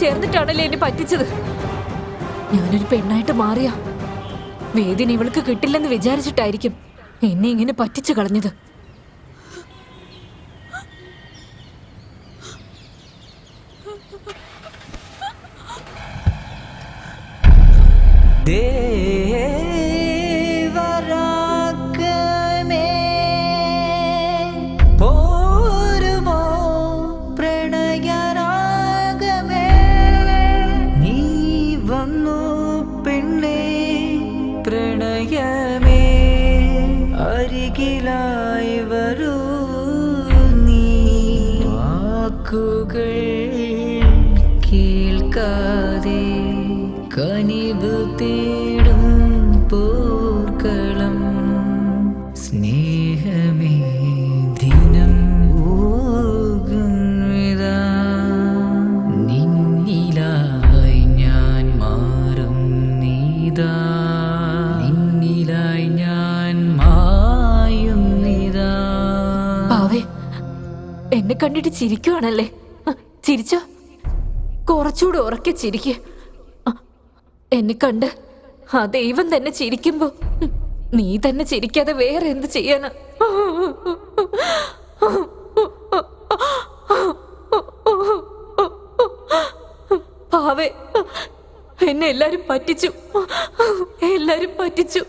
ചേർന്നിട്ടാണല്ലേ എന്നെ പറ്റിച്ചത്. ഞാനൊരു പെണ്ണായിട്ട് മാറിയ വേദിന ഇവൾക്ക് കിട്ടില്ലെന്ന് വിചാരിച്ചിട്ടായിരിക്കും എന്നെ ഇങ്ങനെ പറ്റിച്ചു കളഞ്ഞത്. അരികിലായി വരൂ നീ, വാക്കുകൾ കേൾക്കാതെ കനിവ് തേടും പോർക്കളം. സ്നേഹമേ ദിനം ഊകുന്നിതാ, നിന്നിലായി ഞാൻ മാറും നീതാ, നിന്നിലായി ഞാൻ മായും നീതാ. പാവേ, എന്നെ കണ്ടിട്ട് ചിരിക്കുവാണല്ലേ? ചിരിച്ചോ? കുറച്ചുകൂടെ ഉറക്കെ ചിരിക്ക്. എന്നെ കണ്ട് ആ ദൈവം തന്നെ ചിരിക്കുമ്പോ നീ തന്നെ ചിരിക്കാതെ വേറെ എന്ത് ചെയ്യാനാ? പാവേ, എന്നെ എല്ലാരും പറ്റിച്ചു, എല്ലാരും പറ്റിച്ചു.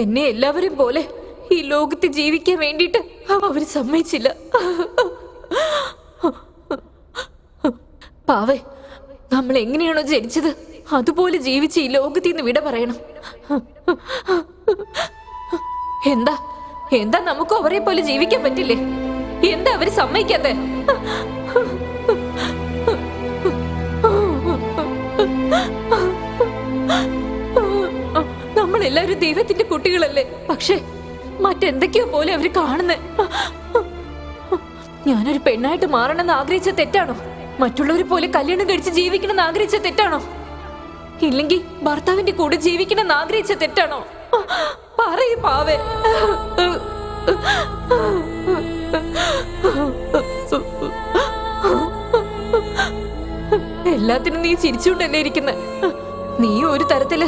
എന്നെ എല്ലാവരും പോലെ ഈ ലോകത്ത് ജീവിക്കാൻ വേണ്ടിട്ട് അവര് സമ്മതിച്ചില്ല. പാവേ, നമ്മൾ എങ്ങനെയാണോ ജനിച്ചത് അതുപോലെ ജീവിച്ച് ഈ ലോകത്തിൽ നിന്ന് വിട പറയണം. എന്താ എന്താ നമുക്ക് അവരെ പോലെ ജീവിക്കാൻ പറ്റില്ലേ? എന്താ അവര് സമ്മതിക്കാത്തെ? കുട്ടികളല്ലേ, പക്ഷെ മറ്റെന്തൊക്കെയോ പോലെ അവര് കാണുന്നേ. ഞാനൊരു പെണ്ണായിട്ട് മാറണമെന്ന് ആഗ്രഹിച്ച തെറ്റാണോ? മറ്റുള്ളവരെ പോലെ കല്യാണം കഴിച്ച് ജീവിക്കണമെന്ന് ആഗ്രഹിച്ച തെറ്റാണോ? ഇല്ലെങ്കിൽ ഭർത്താവിന്റെ കൂടെ ജീവിക്കണമെന്ന് ആഗ്രഹിച്ച തെറ്റാണോ? പറയും പാവേ. എല്ലാത്തിനും നീ ചിരിച്ചുകൊണ്ടല്ലേ ഇരിക്കുന്നെ? നീ ഒരു തരത്തില്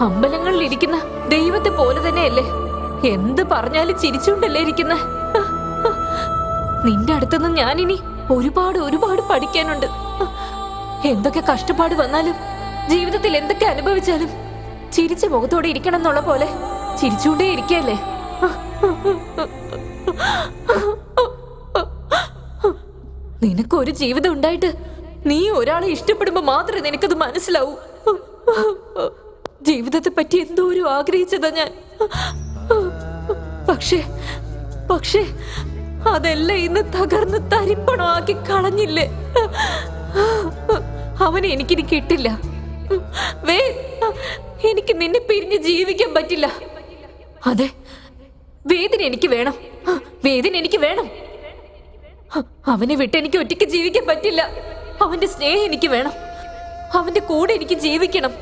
അമ്പലങ്ങളിൽ ഇരിക്കുന്ന ദൈവത്തെ പോലെ തന്നെയല്ലേ? എന്ത് പറഞ്ഞാലും ചിരിച്ചുകൊണ്ടല്ലേ ഇരിക്കുന്നെ? നിന്റെ അടുത്തുനിന്ന് ഞാനിനി ഒരുപാട് പഠിക്കാനുണ്ട്. എന്തൊക്കെ കഷ്ടപ്പാട് വന്നാലും ജീവിതത്തിൽ എന്തൊക്കെ അനുഭവിച്ചാലും ചിരിച്ച മുഖത്തോടെ ഇരിക്കണം എന്നുള്ള പോലെ ചിരിച്ചുകൊണ്ടേ ഇരിക്കല്ലേ? നിനക്കൊരു ജീവിതം ഉണ്ടായിട്ട് നീ ഒരാളെ ഇഷ്ടപ്പെടുമ്പോ മാത്രമേ നിനക്കത് മനസ്സിലാവൂ. ജീവിതത്തെ പറ്റി എന്തോരം ആഗ്രഹിച്ചതാ ഞാൻ. പക്ഷേ അതെല്ലാം ഇന്ന് തകർന്ന് തരിപ്പണമാക്കി കളഞ്ഞില്ലേ? അവനെ എനിക്കിനി കിട്ടില്ല. എനിക്ക് നിന്നെ പിരിഞ്ഞ് ജീവിക്കാൻ പറ്റില്ല. അതെ, വേദന എനിക്ക് വേണം. വേദന എനിക്ക് വേണം. അവനെ വിട്ട് എനിക്ക് ഒറ്റയ്ക്ക് ജീവിക്കാൻ പറ്റില്ല. അവന്റെ സ്നേഹം എനിക്ക് വേണം. അവന്റെ കൂടെ എനിക്ക് ജീവിക്കണം.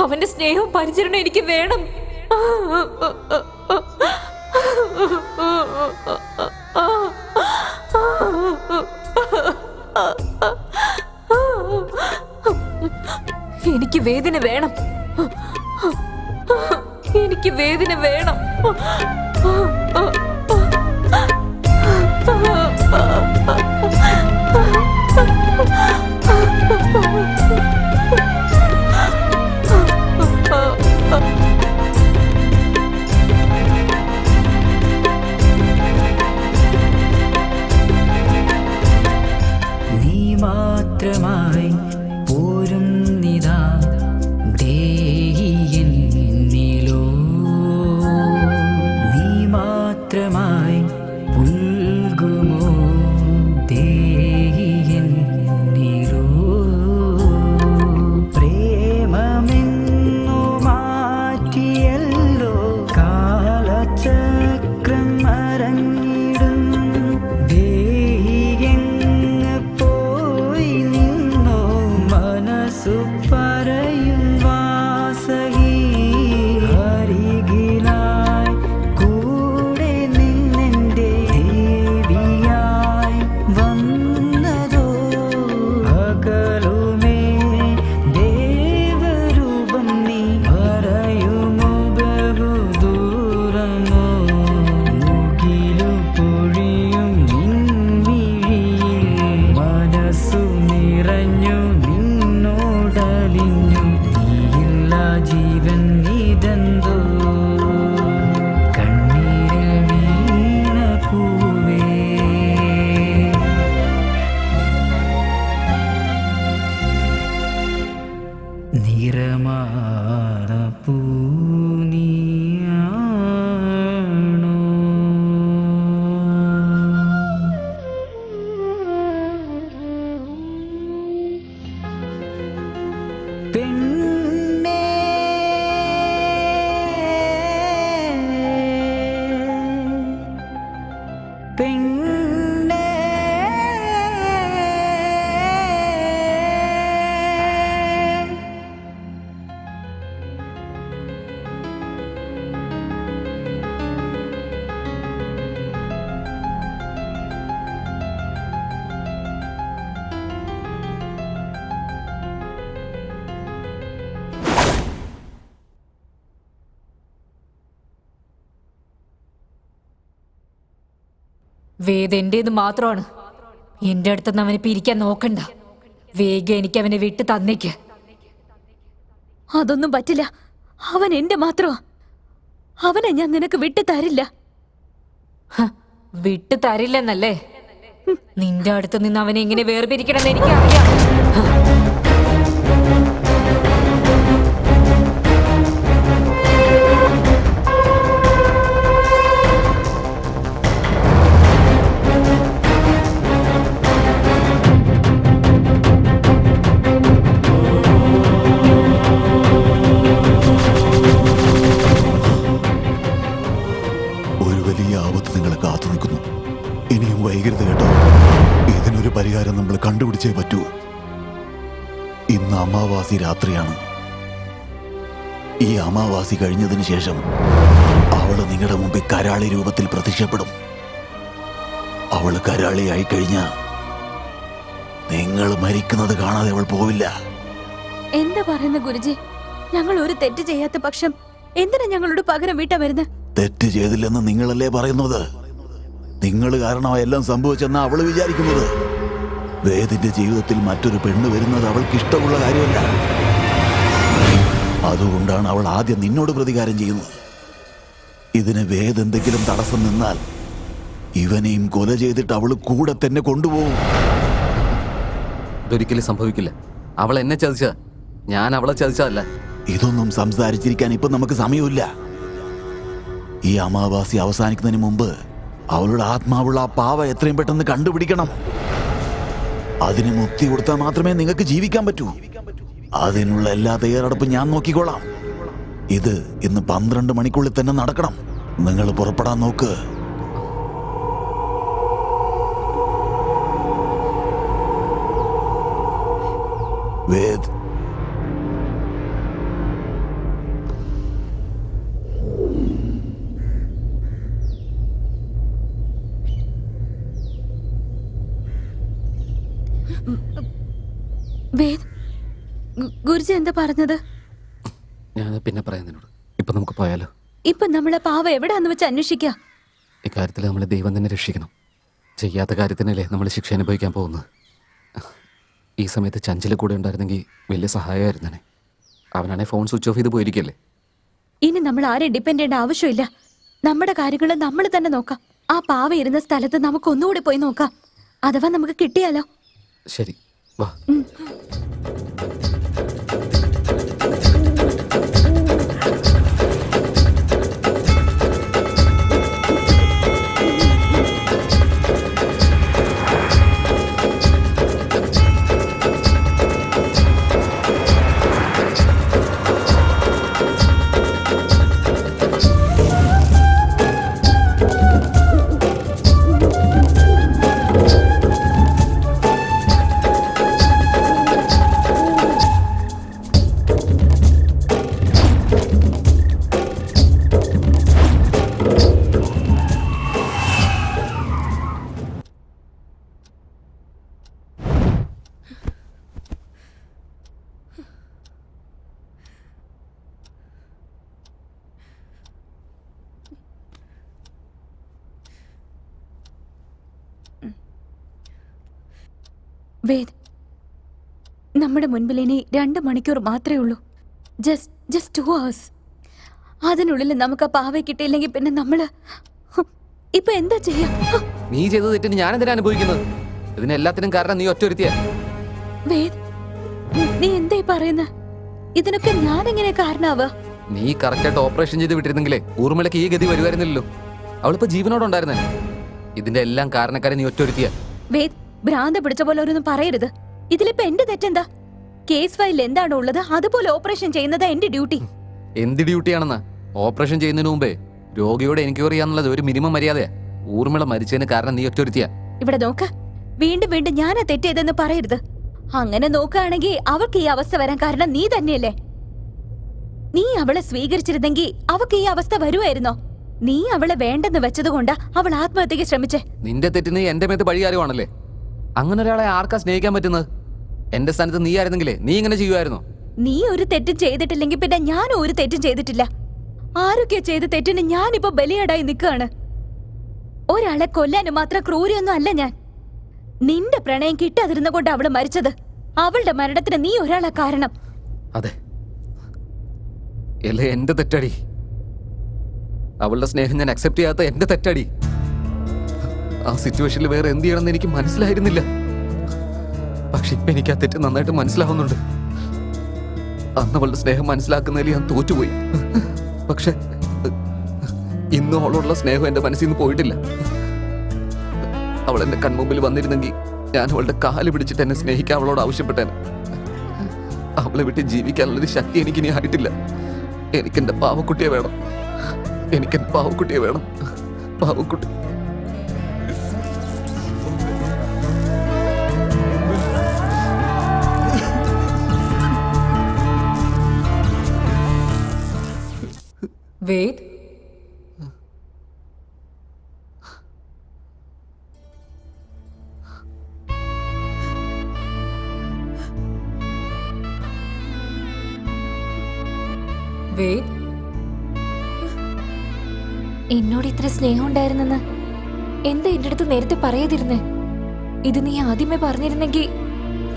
അവന്റെ സ്നേഹവും പരിചരണവും എനിക്ക് വേണം. എനിക്ക് വേദന വേണം. എനിക്ക് വേദന വേണം. നീ മാത്രമായി പോരും നിതാ ദേഹിയെന്നിലോ, നീ മാത്രമായി പുൽകുമോ ദേഹിയെന്നിലോ. പ്രേമമെന്നു മാറ്റിയല്ലോ കാലചക്രം മറഞ്ഞിടും ദേഹിയെങ്ങ് പോയി നിന്നോ മനസ്സു പറയും വാസകി. അരികിലായി കൂടെ നിന്നെന്റെ ദേവിയായി വന്നതോ അകലുമേ ദേവരൂപം. നീ പറയുമോ ബഹുദൂരമോ മുകിലു പൊഴിയും നിൻമിഴിയിൽ മനസ്സു നിറഞ്ഞു നിന്നോടലിഞ്ഞു. നീയില്ല ജീവൻ ഇതെന്തോ കണ്ണീരിൽ വീണ പൂവേ. നിറമാറ പൂനിയാണോ? പെണ്ണേ പെണ്ണേ വേദ എന്റേത് മാത്രമാണ്. എന്റെ അടുത്തുനിന്ന് അവനെ പിരിക്കാൻ നോക്കണ്ട. വേഗം എനിക്ക് അവനെ വിട്ട് തന്നേക്ക്. അതൊന്നും പറ്റില്ല. അവൻ എന്റെ മാത്രമാ. അവനെ ഞാൻ നിനക്ക് വിട്ടു തരില്ല. വിട്ടു തരില്ലെന്നല്ലേ? നിന്റെ അടുത്ത് നിന്ന് അവനെ എങ്ങനെ വേർപിരിക്കണമെന്ന് എനിക്കറിയാം. കണ്ടുപിടിച്ചേ പറ്റൂ. ഇന്ന് അമാവാസി രാത്രിയാണ്. ഈ അമാവാസി കഴിഞ്ഞതിന് ശേഷം അവള് നിങ്ങളുടെ മുമ്പിൽ കരാളി രൂപത്തിൽ പ്രത്യക്ഷപ്പെടും. അവള് കരാളിയായി കഴിഞ്ഞാൽ നിങ്ങൾ മരിക്കുന്നത് കാണാതെ അവൾ പോവില്ല. എന്താ പറയുന്ന ഗുരുജി? ഞങ്ങൾ ഒരു തെറ്റ് ചെയ്യാത്ത പക്ഷം എന്തിനാ ഞങ്ങളോട് പകരം വീട്ടാ വരുന്നത്? തെറ്റ് ചെയ്തില്ലെന്ന് നിങ്ങളല്ലേ പറയുന്നത്? നിങ്ങൾ കാരണം എല്ലാം സംഭവിച്ചെന്നാ അവള് വിചാരിക്കുന്നത്. വേദിന്റെ ജീവിതത്തിൽ മറ്റൊരു പെണ്ണ് വരുന്നത് അവൾക്ക് ഇഷ്ടമുള്ള കാര്യമല്ല. അതുകൊണ്ടാണ് അവൾ ആദ്യം നിന്നോട് പ്രതികാരം ചെയ്യുന്നത്. ഇതിന് വേദ് എന്തെങ്കിലും തടസ്സം നിന്നാൽ ഇവനെയും കൊല ചെയ്തിട്ട് അവള് കൂടെ തന്നെ കൊണ്ടുപോകും. ഇതൊരിക്കലും സംഭവിക്കില്ല. അവൾ എന്നെ ചതിച്ച, ഞാൻ അവളെ ചതിച്ചതല്ല. ഇതൊന്നും സംസാരിച്ചിരിക്കാൻ ഇപ്പൊ നമുക്ക് സമയമില്ല. ഈ അമാവാസി അവസാനിക്കുന്നതിന് മുമ്പ് അവളുടെ ആത്മാവുള്ള ആ പാവ എത്രയും പെട്ടെന്ന് കണ്ടുപിടിക്കണം. അതിന് മുക്തി കൊടുത്താൽ മാത്രമേ നിങ്ങൾക്ക് ജീവിക്കാൻ പറ്റൂ. അതിനുള്ള എല്ലാ തയ്യാറെടുപ്പും ഞാൻ നോക്കിക്കോളാം. ഇത് ഇന്ന് 12 മണിക്കുള്ളിൽ തന്നെ നടക്കണം. നിങ്ങൾ പുറപ്പെടാൻ നോക്ക്. വേദ്, വേദ്, ഗുരുജി എന്താ പറഞ്ഞത്? ഞാൻ പിന്നെ പറയാം നിന്നോട്. ഇപ്പൊ നമുക്ക് പോയാലോ? ഇപ്പൊ നമ്മളെ പാവ എവിടാന്ന് വെച്ച് അന്വേഷിക്കുക. ഇക്കാര്യത്തിൽ നമ്മളെ ദൈവം തന്നെ രക്ഷിക്കണം. ചെയ്യാത്ത കാര്യത്തിനല്ലേ നമ്മൾ ശിക്ഷ അനുഭവിക്കാൻ പോകുന്നത്. ഈ സമയത്ത് ചഞ്ചല് കൂടെ ഉണ്ടായിരുന്നെങ്കിൽ വലിയ സഹായമായിരുന്നേ. അവനാണെ ഫോൺ സ്വിച്ച് ഓഫ് ചെയ്ത് പോയിരിക്കല്ലേ. ഇനി നമ്മൾ ആരെയും ഡിപ്പെൻഡ് ചെയ്യേണ്ട ആവശ്യമില്ല. നമ്മുടെ കാര്യങ്ങൾ നമ്മൾ തന്നെ നോക്കാം. ആ പാവ ഇരുന്ന സ്ഥലത്ത് നമുക്ക് ഒന്നുകൂടി പോയി നോക്കാം. അഥവാ നമുക്ക് കിട്ടിയാലോ? ശരി, വാ. വേദ്, നമ്മുടെ മുൻപിൽ ഇനി 2 മണിക്കൂർ മാത്രമേ ഉള്ളൂ. Just 2 hours. അതിനുള്ളിൽ നമുക്ക് ആ പാവയെ കിട്ടിയില്ലെങ്കിൽ പിന്നെ നമ്മള് ഇപ്പൊ എന്താ ചെയ്യാ? നീ ചെയ്ത തെറ്റിന് ഞാൻ എന്തിനാ അനുഭവിക്കുന്നത്? ഇതിനെല്ലാത്തിനും കാരണം നീ ഒറ്റൊരുത്തിയാ. വേദ്, നീ എന്തായി പറയുന്ന? ഇതിനൊക്കെ ഞാൻ എങ്ങനെ കാരണാവുക? നീ കറക്റ്റായിട്ട് ഓപ്പറേഷൻ ചെയ്ത് വിട്ടിരുന്നെങ്കിലേ ഊർമിളക്ക് ഈ ഗതി വരുമായിരുന്നില്ലല്ലോ. അവളിപ്പോ ജീവനോടുണ്ടായിരുന്നേ. ഇതിന്റെ എല്ലാം കാരണക്കാരെ നീ ഒറ്റൊരുത്തിയാ. വേദ്, ഭ്രാന്ത് പിടിച്ച പോലെ ഒരൊന്നും പറയരുത്. ഇതിലിപ്പോ എന്റെ തെറ്റെന്താ? കേസ് ഫയലിൽ എന്താണോ ഉള്ളത് അതുപോലെ ഓപ്പറേഷൻ ചെയ്യുന്നത് എന്റെ ഡ്യൂട്ടി. എന്ത് ഡ്യൂട്ടിയാണെന്ന്? ഓപ്പറേഷൻ ചെയ്യുന്നതിന് മുമ്പേ രോഗിയോട് എൻക്വയറി ചെയ്യാന്നുള്ളത് ഒരു മിനിമം മര്യാദയാ. ഊർമിള മരിച്ചതിന് കാരണം നീ ഒറ്റൊരുത്തിയാ. ഇവിടെ നോക്ക്, വീണ്ടും വീണ്ടും ഞാനാ തെറ്റേതെന്ന് പറയരുത്. അങ്ങനെ നോക്കുകയാണെങ്കിൽ അവൾക്ക് ഈ അവസ്ഥ വരാൻ കാരണം നീ തന്നെയല്ലേ? നീ അവളെ സ്വീകരിച്ചിരുന്നെങ്കിൽ അവൾക്ക് ഈ അവസ്ഥ വരുമായിരുന്നോ? നീ അവളെ വേണ്ടെന്ന് വെച്ചതുകൊണ്ടാ അവൾ ആത്മഹത്യക്ക് ശ്രമിച്ചേ. നിന്റെ തെറ്റിന് എന്റെ മേത്ത് പഴികാരുവാണല്ലേ? അങ്ങനെ ഒരാളെ ആർക്കാ സ്നേഹിക്കാൻ പറ്റുന്നത്? എന്റെ സ്ഥാനത്ത് നീ ആയിരുന്നെങ്കിലേ നീ ഇങ്ങനെ ചെയ്യുമായിരുന്നോ? നീ ഒരു തെറ്റും ചെയ്തിട്ടില്ലെങ്കിൽ പിന്നെ ഞാനും ഒരു തെറ്റും ചെയ്തിട്ടില്ല. ആരൊക്കെ ചെയ്ത തെറ്റിന് ഞാനിപ്പോ ബലിയാടായി നിൽക്കുകയാണ്. ഒരാളെ കൊല്ലാനും മാത്രം ക്രൂരിയൊന്നും അല്ല ഞാൻ. നിന്റെ പ്രണയം കിട്ടാതിരുന്ന കൊണ്ട് അവള് മരിച്ചത്. അവളുടെ മരണത്തിന് നീ ഒരാളെ കാരണം. അതെ, അല്ലേ എന്റെ തെറ്റടി. അവളുടെ സ്നേഹം ഞാൻ അക്സെപ്റ്റ് ചെയ്യാത്ത എന്റെ തെറ്റടി. ആ സിറ്റുവേഷനിൽ വേറെ എന്ത് ചെയ്യണമെന്ന് എനിക്ക് മനസ്സിലായിരുന്നില്ല. പക്ഷെ ഇപ്പൊ എനിക്ക് ആ തെറ്റ് നന്നായിട്ട് മനസ്സിലാവുന്നുണ്ട്. അന്ന് അവളുടെ സ്നേഹം മനസ്സിലാക്കുന്നതിൽ ഞാൻ തോറ്റുപോയി. പക്ഷെ ഇന്നും അവളോടുള്ള സ്നേഹം എന്റെ മനസ്സിൽ നിന്ന് പോയിട്ടില്ല. അവൾ എന്റെ കൺമുമ്പിൽ വന്നിരുന്നെങ്കിൽ ഞാൻ അവളുടെ കാല് പിടിച്ചിട്ട് എന്നെ സ്നേഹിക്കാൻ അവളോട് ആവശ്യപ്പെട്ടേനെ. അവളെ വിട്ട് ജീവിക്കാനുള്ളൊരു ശക്തി എനിക്കിനി ആയിട്ടില്ല. എനിക്കെന്റെ പാവക്കുട്ടിയെ വേണം. എനിക്കെന്റെ പാവക്കുട്ടിയെ വേണം. പാവക്കുട്ടി. വേദ്, വേദ്, എന്നോട് ഇത്ര സ്നേഹം ഉണ്ടായിരുന്നെന്ന് എന്താ എന്റെ അടുത്ത് നേരത്തെ പറയാതിരുന്നേ? ഇത് നീ ആദ്യമേ പറഞ്ഞിരുന്നെങ്കിൽ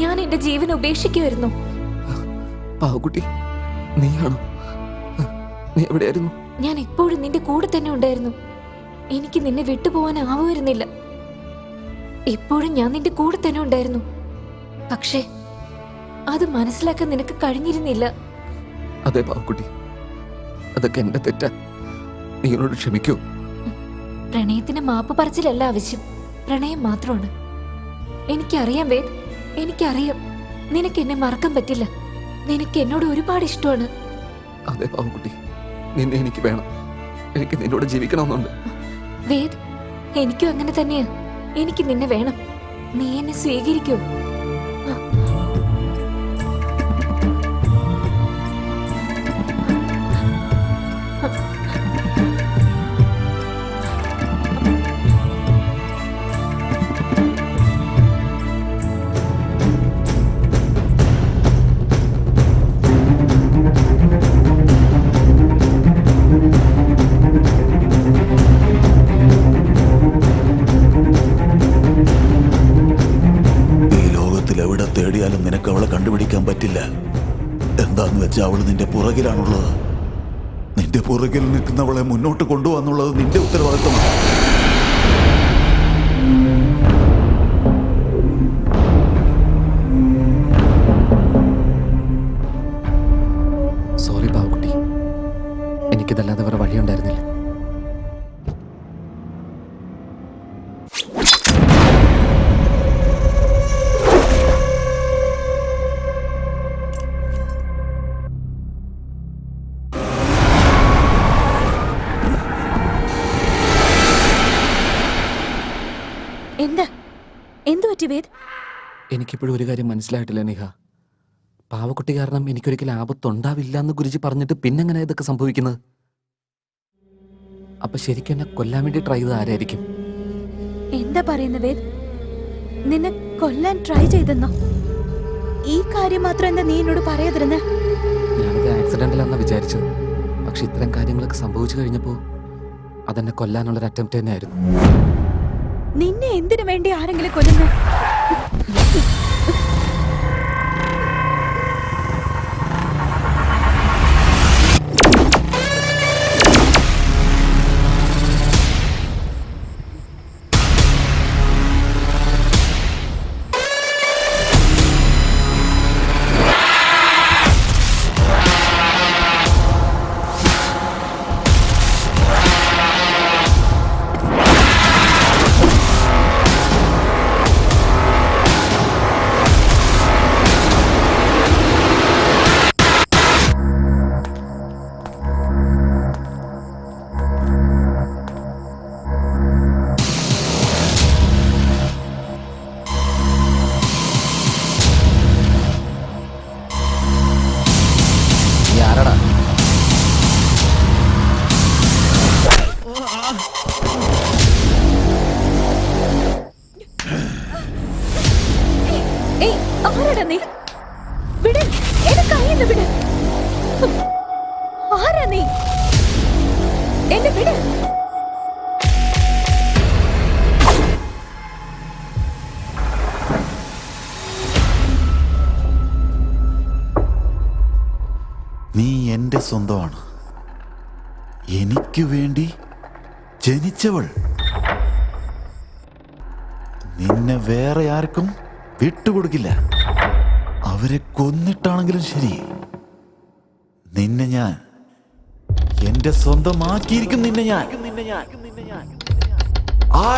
ഞാൻ എന്റെ ജീവൻ ഉപേക്ഷിക്കുമായിരുന്നു. പാവക്കുട്ടി, നീയാണോ? നീ എവിടെയായിരുന്നു? ഞാൻ എപ്പോഴും നിന്റെ കൂടെ തന്നെ ഉണ്ടായിരുന്നു. എനിക്ക് നിന്നെ വിട്ടുപോകാനാവുമായിരുന്നില്ല. എപ്പോഴും ഞാൻ നിന്റെ കൂടെ തന്നെ ഉണ്ടായിരുന്നു. പക്ഷേ അത് മനസ്സിലാക്കാൻ നിനക്ക് കഴിഞ്ഞിരുന്നില്ല. അതെ പാവക്കുട്ടി, അതൊക്കെ എന്റെ തെറ്റാ. നീ എന്നോട് ക്ഷമിക്കൂ. പ്രണയത്തിന് മാപ്പ് പറച്ചിലല്ല ആവശ്യം, പ്രണയം മാത്രമാണ്. എനിക്കറിയാം വേദ്, എനിക്കറിയാം നിനക്ക് എന്നെ മറക്കാൻ പറ്റില്ല. നിനക്ക് എന്നോട് ഒരുപാട് ഇഷ്ടമാണ്. അതെ പാവക്കുട്ടി, നിന്നെ എനിക്ക് വേണം. എനിക്ക് നിന്നോട് ജീവിക്കണമെന്നുണ്ട്. വേദ്, എനിക്കും അങ്ങനെ തന്നെയാ. എനിക്ക് നിന്നെ വേണം. നീ എന്നെ സ്വീകരിക്കൂ. തേടിയാലും നിനക്ക് അവളെ കണ്ടുപിടിക്കാൻ പറ്റില്ല. എന്താന്ന് വെച്ചാൽ അവള് നിന്റെ പുറകിലാണുള്ളത്. നിന്റെ പുറകിൽ നിൽക്കുന്നവളെ മുന്നോട്ട് കൊണ്ടുപോകാന്നുള്ളത് നിന്റെ ഉത്തരവാദിത്തമാണ്. സോറി പാവക്കുട്ടി, എനിക്കിതല്ലാതെ വേറെ വഴിയുണ്ടായിരുന്നില്ല. എന്തു പറ്റി വേദ്? എനിക്കിപ്പോഴും ഒരു കാര്യം മനസ്സിലായിട്ടില്ല നിഹ. പാവക്കുട്ടി കാരണം എനിക്കൊരിക്കലും ആപത്തുണ്ടാവില്ല എന്ന് ഗുരുജി പറഞ്ഞിട്ട് പിന്നെങ്ങനെ ഇതൊക്കെ സംഭവിക്കുന്നത്? അപ്പൊ ശരിക്കും എന്നെ കൊല്ലാൻ വേണ്ടി ട്രൈ ചെയ്ത് ആരായിരിക്കും? എന്താ പറയുന്ന വേദ്? നിന്നെ കൊല്ലാൻ ട്രൈ ചെയ്തെന്നോ? ഈ കാര്യം മാത്രം എന്താ നീ എന്നോട് പറയാതിരുന്നേ? ഞാനത് ആക്സിഡന്റിലാന്നാ വിചാരിച്ചത്. പക്ഷെ ഇത്തരം കാര്യങ്ങളൊക്കെ സംഭവിച്ചു കഴിഞ്ഞപ്പോ അതെന്നെ കൊല്ലാനുള്ളൊരു അറ്റംപ്റ്റ് തന്നെയായിരുന്നു. നിന്നെ എന്തിനു വേണ്ടി ആരെങ്കിലും കൊല്ലുന്നു? നീ എന്റെ സ്വന്തമാണ്. എനിക്ക് വേണ്ടി ജനിച്ചവൾ. നിന്നെ വേറെ ആർക്കും വിട്ടുകൊടുക്കില്ല. അവരെ കൊന്നിട്ടാണെങ്കിലും ശരി, നിന്നെ ഞാൻ എന്റെ സ്വന്തമാക്കിയിരിക്കും. നിന്നെ ഞാൻ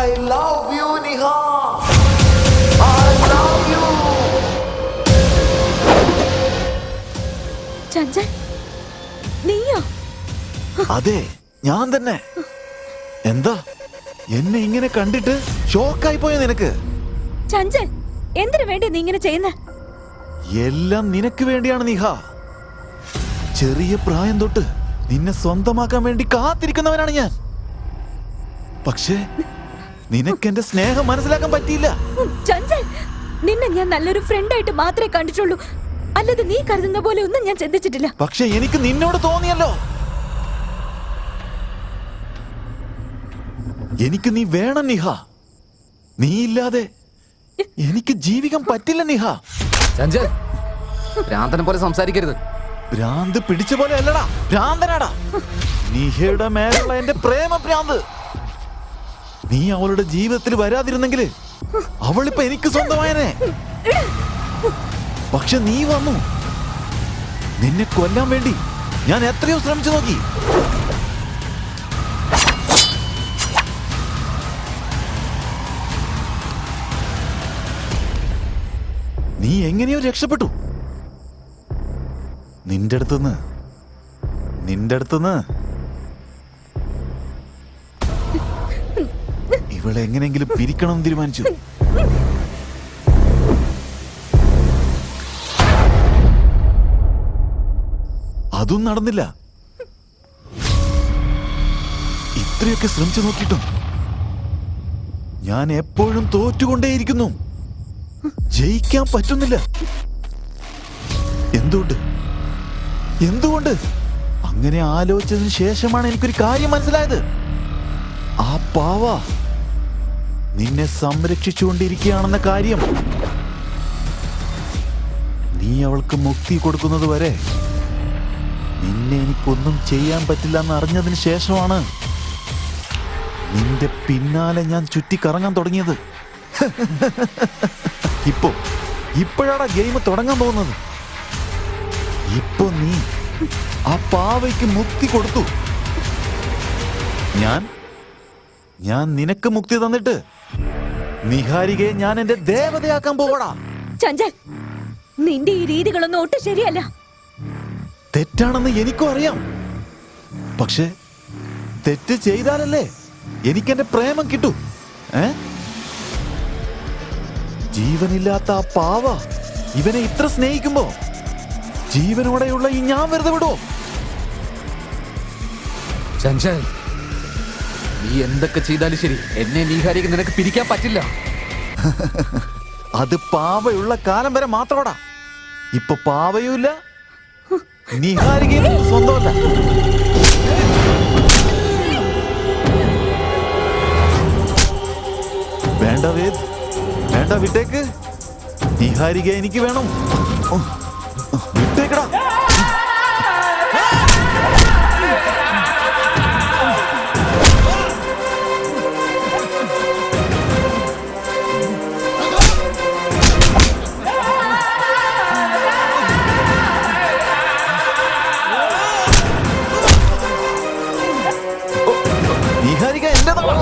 I love you, Niha. I love you. Chanchal, നീയോ? അതെ, ഞാൻ തന്നെ. എന്താ എന്നെ ഇങ്ങനെ കണ്ടിട്ട് ഷോക്കായി പോയ നിനക്ക്? ചഞ്ചൽ, എന്തിനു വേണ്ടി നീ ഇങ്ങനെ ചെയ്യുന്ന? എല്ലാം നിനക്ക് വേണ്ടിയാണ് നിഹ. ചെറിയ പ്രായം തൊട്ട് നിന്നെ സ്വന്തമാക്കാൻ വേണ്ടി കാത്തിരിക്കുന്നവനാണ് ഞാൻ. പക്ഷേ നിനക്ക് എന്റെ സ്നേഹം മനസ്സിലാക്കാൻ പറ്റിയില്ല. ചഞ്ചൽ, നിന്നെ ഞാൻ നല്ലൊരു ഫ്രണ്ടായിട്ട് മാത്രമേ കണ്ടിട്ടുള്ളൂ, അല്ലാതെ നീ കരുതുന്ന പോലെ ഒന്നും ഞാൻ ചിന്തിച്ചിട്ടില്ല. പക്ഷെ എനിക്ക് നിന്നോട് തോന്നിയല്ലോ. എനിക്ക് നീ വേണം നിഹ. നീ ഇല്ലാതെ എനിക്ക് ജീവിക്കാൻ പറ്റില്ല നിഹ. ചഞ്ചൽ, ഭ്രാന്തനെ പോലെ സംസാരിക്കരുത്. ഭ്രാന്ത് പിടിച്ച പോലെ അല്ലടാ, ഭ്രാന്തനാടാ. നിഹയുടെ മേലുള്ള എന്റെ പ്രേമ ഭ്രാന്ത്. നീ അവളുടെ ജീവിതത്തിൽ വരാതിരുന്നെങ്കിൽ അവളിപ്പോ എനിക്ക് സ്വന്തമായനെ. പക്ഷെ നീ വന്നു. നിന്നെ കൊല്ലാൻ വേണ്ടി ഞാൻ എത്രയോ ശ്രമിച്ചു നോക്കി. നീ എങ്ങനെയോ രക്ഷപ്പെട്ടു. നിന്റെ അടുത്തുനിന്ന് ഇവളെ എങ്ങനെയെങ്കിലും പിരിക്കണം തീരുമാനിച്ചു. അതും നടന്നില്ല. ഇത്രയൊക്കെ ശ്രമിച്ചു നോക്കിയിട്ടും ഞാൻ എപ്പോഴും തോറ്റുകൊണ്ടേയിരിക്കുന്നു. ജയിക്കാൻ പറ്റുന്നില്ല. എന്തുകൊണ്ട്? അങ്ങനെ ആലോചിച്ചതിന് ശേഷമാണ് എനിക്കൊരു കാര്യം മനസ്സിലായത്. ആ പാവ നിന്നെ സംരക്ഷിച്ചുകൊണ്ടിരിക്കുകയാണെന്ന കാര്യം. നീ അവൾക്ക് മുക്തി കൊടുക്കുന്നത് വരെ നിന്നെ എനിക്കൊന്നും ചെയ്യാൻ പറ്റില്ല എന്ന് അറിഞ്ഞതിന് ശേഷമാണ് നിന്റെ പിന്നാലെ ഞാൻ ചുറ്റിക്കറങ്ങാൻ തുടങ്ങിയത്. ഇപ്പോഴാണ് ഗെയിം തുടങ്ങാൻ പോകുന്നത്. ഇപ്പൊ നീ ആ പാവയ്ക്ക് മുക്തി കൊടുത്തു. ഞാൻ നിനക്ക് മുക്തി തന്നിട്ട് നിഹാരികയെ ഞാൻ എന്റെ ദേവതയാക്കാൻ പോവടാ. ചഞ്ചൽ, നിന്റെ ഈ രീതികളൊന്നും ഒട്ടും ശരിയല്ല. തെറ്റാണെന്ന് എനിക്കും അറിയാം. പക്ഷെ തെറ്റ് ചെയ്താലല്ലേ എനിക്കെന്റെ പ്രേമം കിട്ടൂ. ജീവനില്ലാത്ത ആ പാവ ഇവനെ ഇത്ര സ്നേഹിക്കുമ്പോ ജീവനോടെയുള്ള ഈ ഞാൻ വെറുതെ വിടുവോ? ചഞ്ചൽ, നീ എന്തൊക്കെ ചെയ്താലും ശരി, എന്നെ നീഹാരിക്ക് നിനക്ക് പിരിക്കാൻ പറ്റില്ല. അത് പാവയുള്ള കാലം വരെ മാത്രമാടാ. ഇപ്പൊ പാവയുമില്ല, നിഹാരികയും സ്വന്തമല്ല. വേണ്ട വേദ്, വേണ്ട, വിട്ടേക്ക്. നിഹാരിക എനിക്ക് വേണം. വിട്ടേക്കടാ. നിഹാരിക എന്റേതാണ്.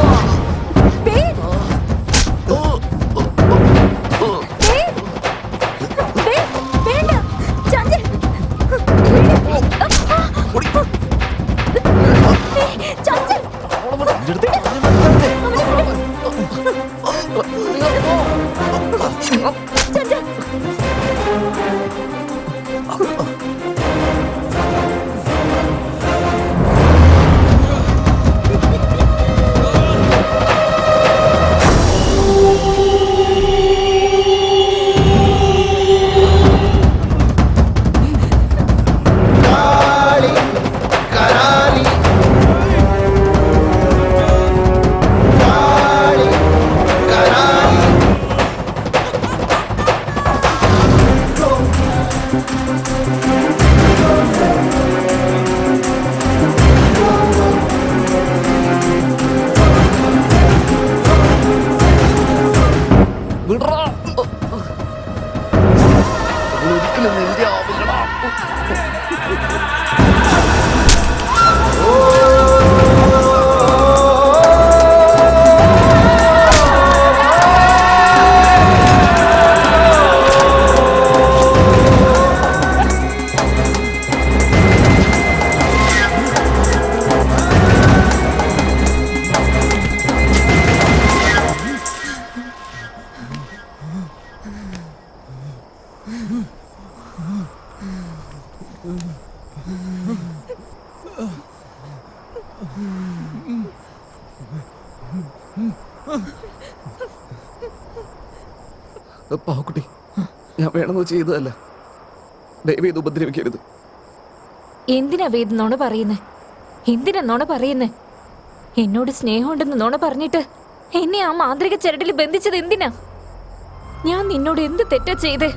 പാവക്കുട്ടി, ഞാൻ വേണമെന്ന് ചെയ്തതല്ല. ദയവ് ഇത് ഉപദ്രവിക്കരുത്. എന്തിനാ വേദ് നോണ പറയുന്നേ? എന്തിനാ നോണ പറയുന്നേ? എന്നോട് സ്നേഹമുണ്ടെന്ന് നോണ പറഞ്ഞിട്ട് എന്നെ ആ മാന്ത്രിക ചരടിൽ ബന്ധിച്ചത് എന്തിനാ? ഞാൻ നിന്നോട് എന്ത് തെറ്റാ ചെയ്തേ?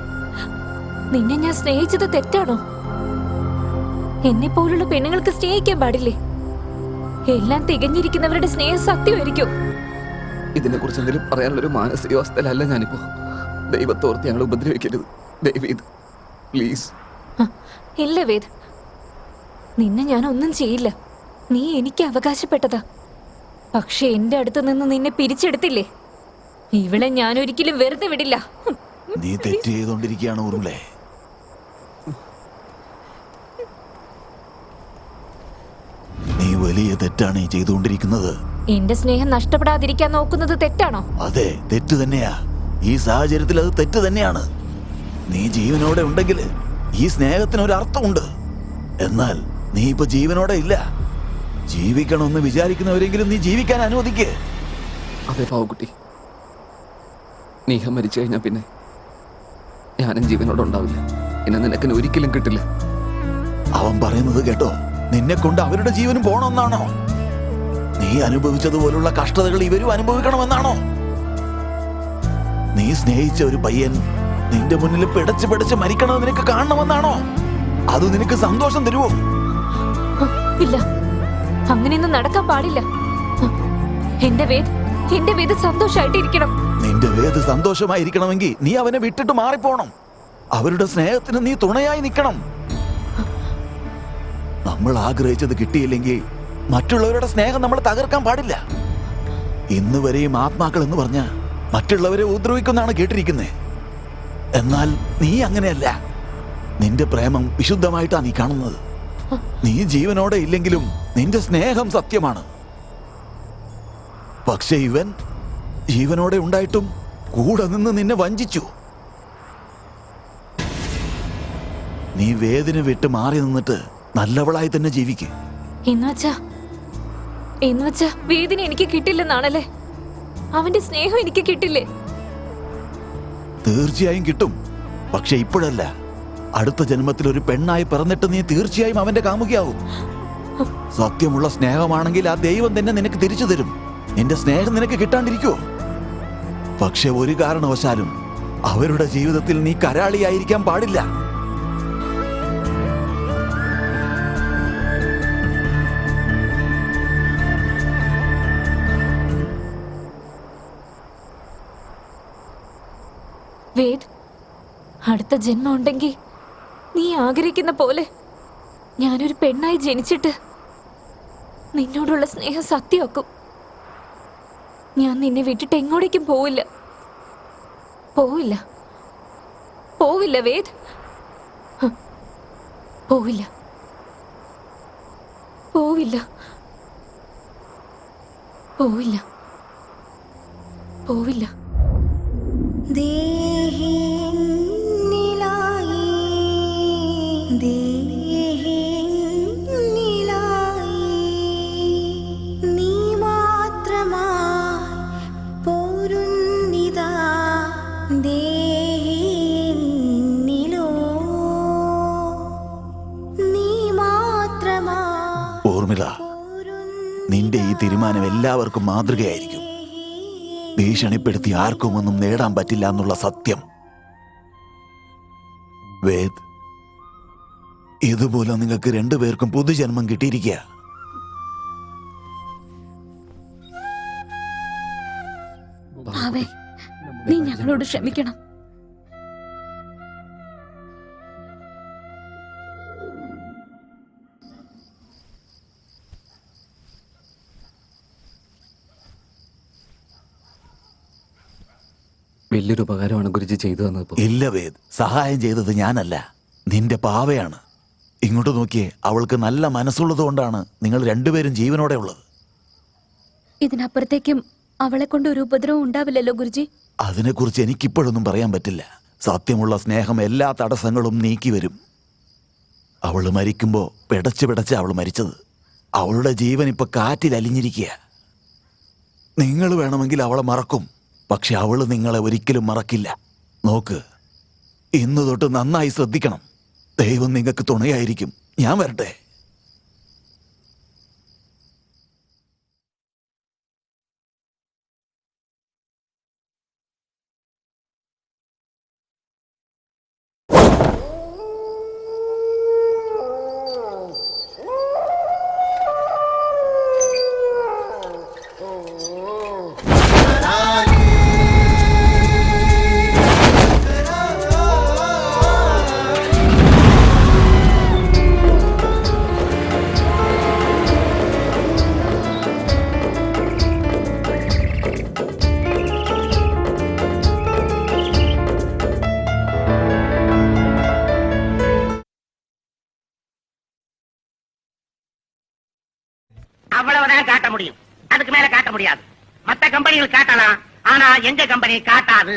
നിന്നെ ഞാൻ സ്നേഹിച്ചത് തെറ്റാണോ? എന്നെ പോലുള്ള പെണ്ണുങ്ങൾക്ക് സ്നേഹിക്കാൻ പാടില്ലേ? എല്ലാം തികഞ്ഞിരിക്കുന്നവരുടെ സ്നേഹം സത്യമായിരിക്കും. ഇതിനെക്കുറിച്ച് എന്തെങ്കിലും പറയാനുള്ളൊരു മാനസികാവസ്ഥയിലല്ല ഞാനിപ്പോ. ദൈവത്തോർത്ത് ഞങ്ങൾ ഉപദ്രവിക്കരുത് ദയവ് ഇത്, പ്ലീസ്. ഇല്ല വേദ്, നിന്നെ ഞാൻ ഒന്നും ചെയ്യില്ല. നീ എനിക്ക് അവകാശപ്പെട്ടതാ. പക്ഷെ എന്റെ അടുത്ത് നിന്ന് നിന്നെ പിരിച്ചെടുത്തില്ലേ? ഇവളെ ഞാൻ ഒരിക്കലും വെറുതെ വിടില്ല. നീ തെറ്റ് ചെയ്തോണ്ടിരിക്കുകയാണ് ഊർമിളെ. നീ വലിയ തെറ്റാണ് ഈ ചെയ്തുകൊണ്ടിരിക്കുന്നത്. എന്റെ സ്നേഹം നഷ്ടപ്പെടാതിരിക്കാൻ നോക്കുന്നത് തെറ്റാണോ? അതെ, തെറ്റ് തന്നെയാ. ഈ സാഹചര്യത്തിൽ അത് തെറ്റ് തന്നെയാണ്. നീ ജീവനോടെ ഉണ്ടെങ്കിൽ ഈ സ്നേഹത്തിന് ഒരു അർത്ഥമുണ്ട്. എന്നാൽ നീ ഇപ്പൊ ജീവനോടെ ഇല്ല. ജീവിക്കണമെന്ന് വിചാരിക്കുന്നവരെങ്കിലും നീ ജീവിക്കാൻ അനുവദിക്കേ. അതെ പാവക്കുട്ടി, നീഹ മരിച്ചു കഴിഞ്ഞാൽ പിന്നെ ഞാനും ജീവനോടെ ഉണ്ടാവില്ല. എന്നെ നിനക്കിന് ഒരിക്കലും കിട്ടില്ല. അവൻ പറയുന്നത് കേട്ടോ? നിന്നെ കൊണ്ട് അവരുടെ ജീവനും പോണമെന്നാണോ? നീ അനുഭവിച്ചതുപോലുള്ള കഷ്ടതകൾ ഇവരും അനുഭവിക്കണമെന്നാണോ? നീ സ്നേഹിച്ച ഒരു പയ്യൻ നിന്റെ മുന്നിൽ പിടച്ച് മരിക്കണമെന്ന് നിനക്ക് കാണണമെന്നാണോ? അത് നിനക്ക് സന്തോഷം തരുമോ? ഇല്ല, അങ്ങനെയൊന്നും നടക്കാൻ പാടില്ല. എന്റെ വേദ് സന്തോഷമായിട്ടിരിക്കണം. നിന്റെ വേദ് സന്തോഷമായിരിക്കണമെങ്കിൽ നീ അവനെ വിട്ടിട്ട് മാറിപ്പോണം. അവരുടെ സ്നേഹത്തിന് നീ തുണയായി നിൽക്കണം. നമ്മൾ ആഗ്രഹിച്ചത് കിട്ടിയില്ലെങ്കിൽ മറ്റുള്ളവരുടെ സ്നേഹം നമ്മൾ തകർക്കാൻ പാടില്ല. ഇന്ന് വരെയും ആത്മാക്കൾ എന്ന് പറഞ്ഞ മറ്റുള്ളവരെ ഉപദ്രവിക്കുന്നാണ് കേട്ടിരിക്കുന്നത്. എന്നാൽ നീ അങ്ങനെയല്ല. നിന്റെ പ്രേമം വിശുദ്ധമായിട്ടാണ് നീ കാണുന്നത്. നീ ജീവനോടെ ഇല്ലെങ്കിലും നിന്റെ സ്നേഹം സത്യമാണ്. പക്ഷെ ഇവൻ ജീവനോടെ ഉണ്ടായിട്ടും കൂടെ നിന്ന് നിന്നെ വഞ്ചിച്ചു. നീ വേദന വിട്ട് മാറി നിന്നിട്ട് നല്ലവളായി തന്നെ ജീവിക്കും. എന്നുവച്ചാ വേദന എനിക്ക് കിട്ടില്ലെന്നാണല്ലേ? അവന്റെ സ്നേഹം എനിക്ക് കിട്ടില്ലേ? തീർച്ചയായും കിട്ടും. പക്ഷെ ഇപ്പോഴല്ല. അടുത്ത ജന്മത്തിൽ ഒരു പെണ്ണായി പിറന്നിട്ട് നീ തീർച്ചയായും അവന്റെ കാമുകിയാവും. സത്യമുള്ള സ്നേഹമാണെങ്കിൽ ആ ദൈവം തന്നെ നിനക്ക് തിരിച്ചു തരും. നിന്റെ സ്നേഹം നിനക്ക് കിട്ടാണ്ടിരിക്കുവോ? പക്ഷെ ഒരു കാരണവശാലും അവരുടെ ജീവിതത്തിൽ നീ കരാളിയായിരിക്കാൻ പാടില്ല. വേദ്, അടുത്ത ജന്മം ഉണ്ടെങ്കിൽ നീ ആഗ്രഹിക്കുന്ന പോലെ ഞാനൊരു പെണ്ണായി ജനിച്ചിട്ട് നിന്നോടുള്ള സ്നേഹം സത്യമാക്കും. ഞാൻ നിന്നെ വിട്ടിട്ട് എങ്ങോട്ടേക്കും പോവില്ല. വേദ്, പോവില്ല. ഊർമിള, നിന്റെ ഈ തീരുമാനം എല്ലാവർക്കും മാതൃകയായിരിക്കും. ഭീഷണിപ്പെടുത്തി ആർക്കും ഒന്നും നേടാൻ പറ്റില്ല എന്നുള്ള സത്യം. വേദ്, ഇതുപോലെ നിങ്ങൾക്ക് രണ്ടുപേർക്കും പുതുജന്മം കിട്ടിയിരിക്കുക. നീ ഞങ്ങളോട് ക്ഷമിക്കണം. വലിയൊരു ഉപകാരമാണ് ഗുരുജി ചെയ്തു തന്നത്. ഇല്ല വേദ്, സഹായം ചെയ്തത് ഞാനല്ല, നിന്റെ പാവയാണ്. ഇങ്ങോട്ട് നോക്കിയേ. അവൾക്ക് നല്ല മനസ്സുള്ളത് കൊണ്ടാണ് നിങ്ങൾ രണ്ടുപേരും ജീവനോടെ ഉള്ളത്. ഇതിനപ്പുറത്തേക്കും അവളെ കൊണ്ട് ഒരു ഉപദ്രവം ഉണ്ടാവില്ലല്ലോ ഗുരുജി? അതിനെക്കുറിച്ച് എനിക്കിപ്പോഴൊന്നും പറയാൻ പറ്റില്ല. സത്യമുള്ള സ്നേഹം എല്ലാ തടസ്സങ്ങളും നീക്കി വരും. അവള് മരിക്കുമ്പോ പിടച്ച് അവൾ മരിച്ചത്. അവളുടെ ജീവൻ ഇപ്പൊ കാറ്റിൽ അലിഞ്ഞിരിക്കുക. നിങ്ങൾ വേണമെങ്കിൽ അവളെ മറക്കും, പക്ഷെ അവള് നിങ്ങളെ ഒരിക്കലും മറക്കില്ല. നോക്ക്, ഇന്നു തൊട്ട് നന്നായി ശ്രദ്ധിക്കണം. ദൈവം നിങ്ങൾക്ക് തുണയായിരിക്കും. ഞാൻ വരട്ടെ. அவ்வளவுதான் காட்ட முடியும். அதுக்கு மேல காட்ட முடியாது. மத்த கம்பெனிகள் காட்டலாம், ஆனா எங்க கம்பெனி காட்டாது.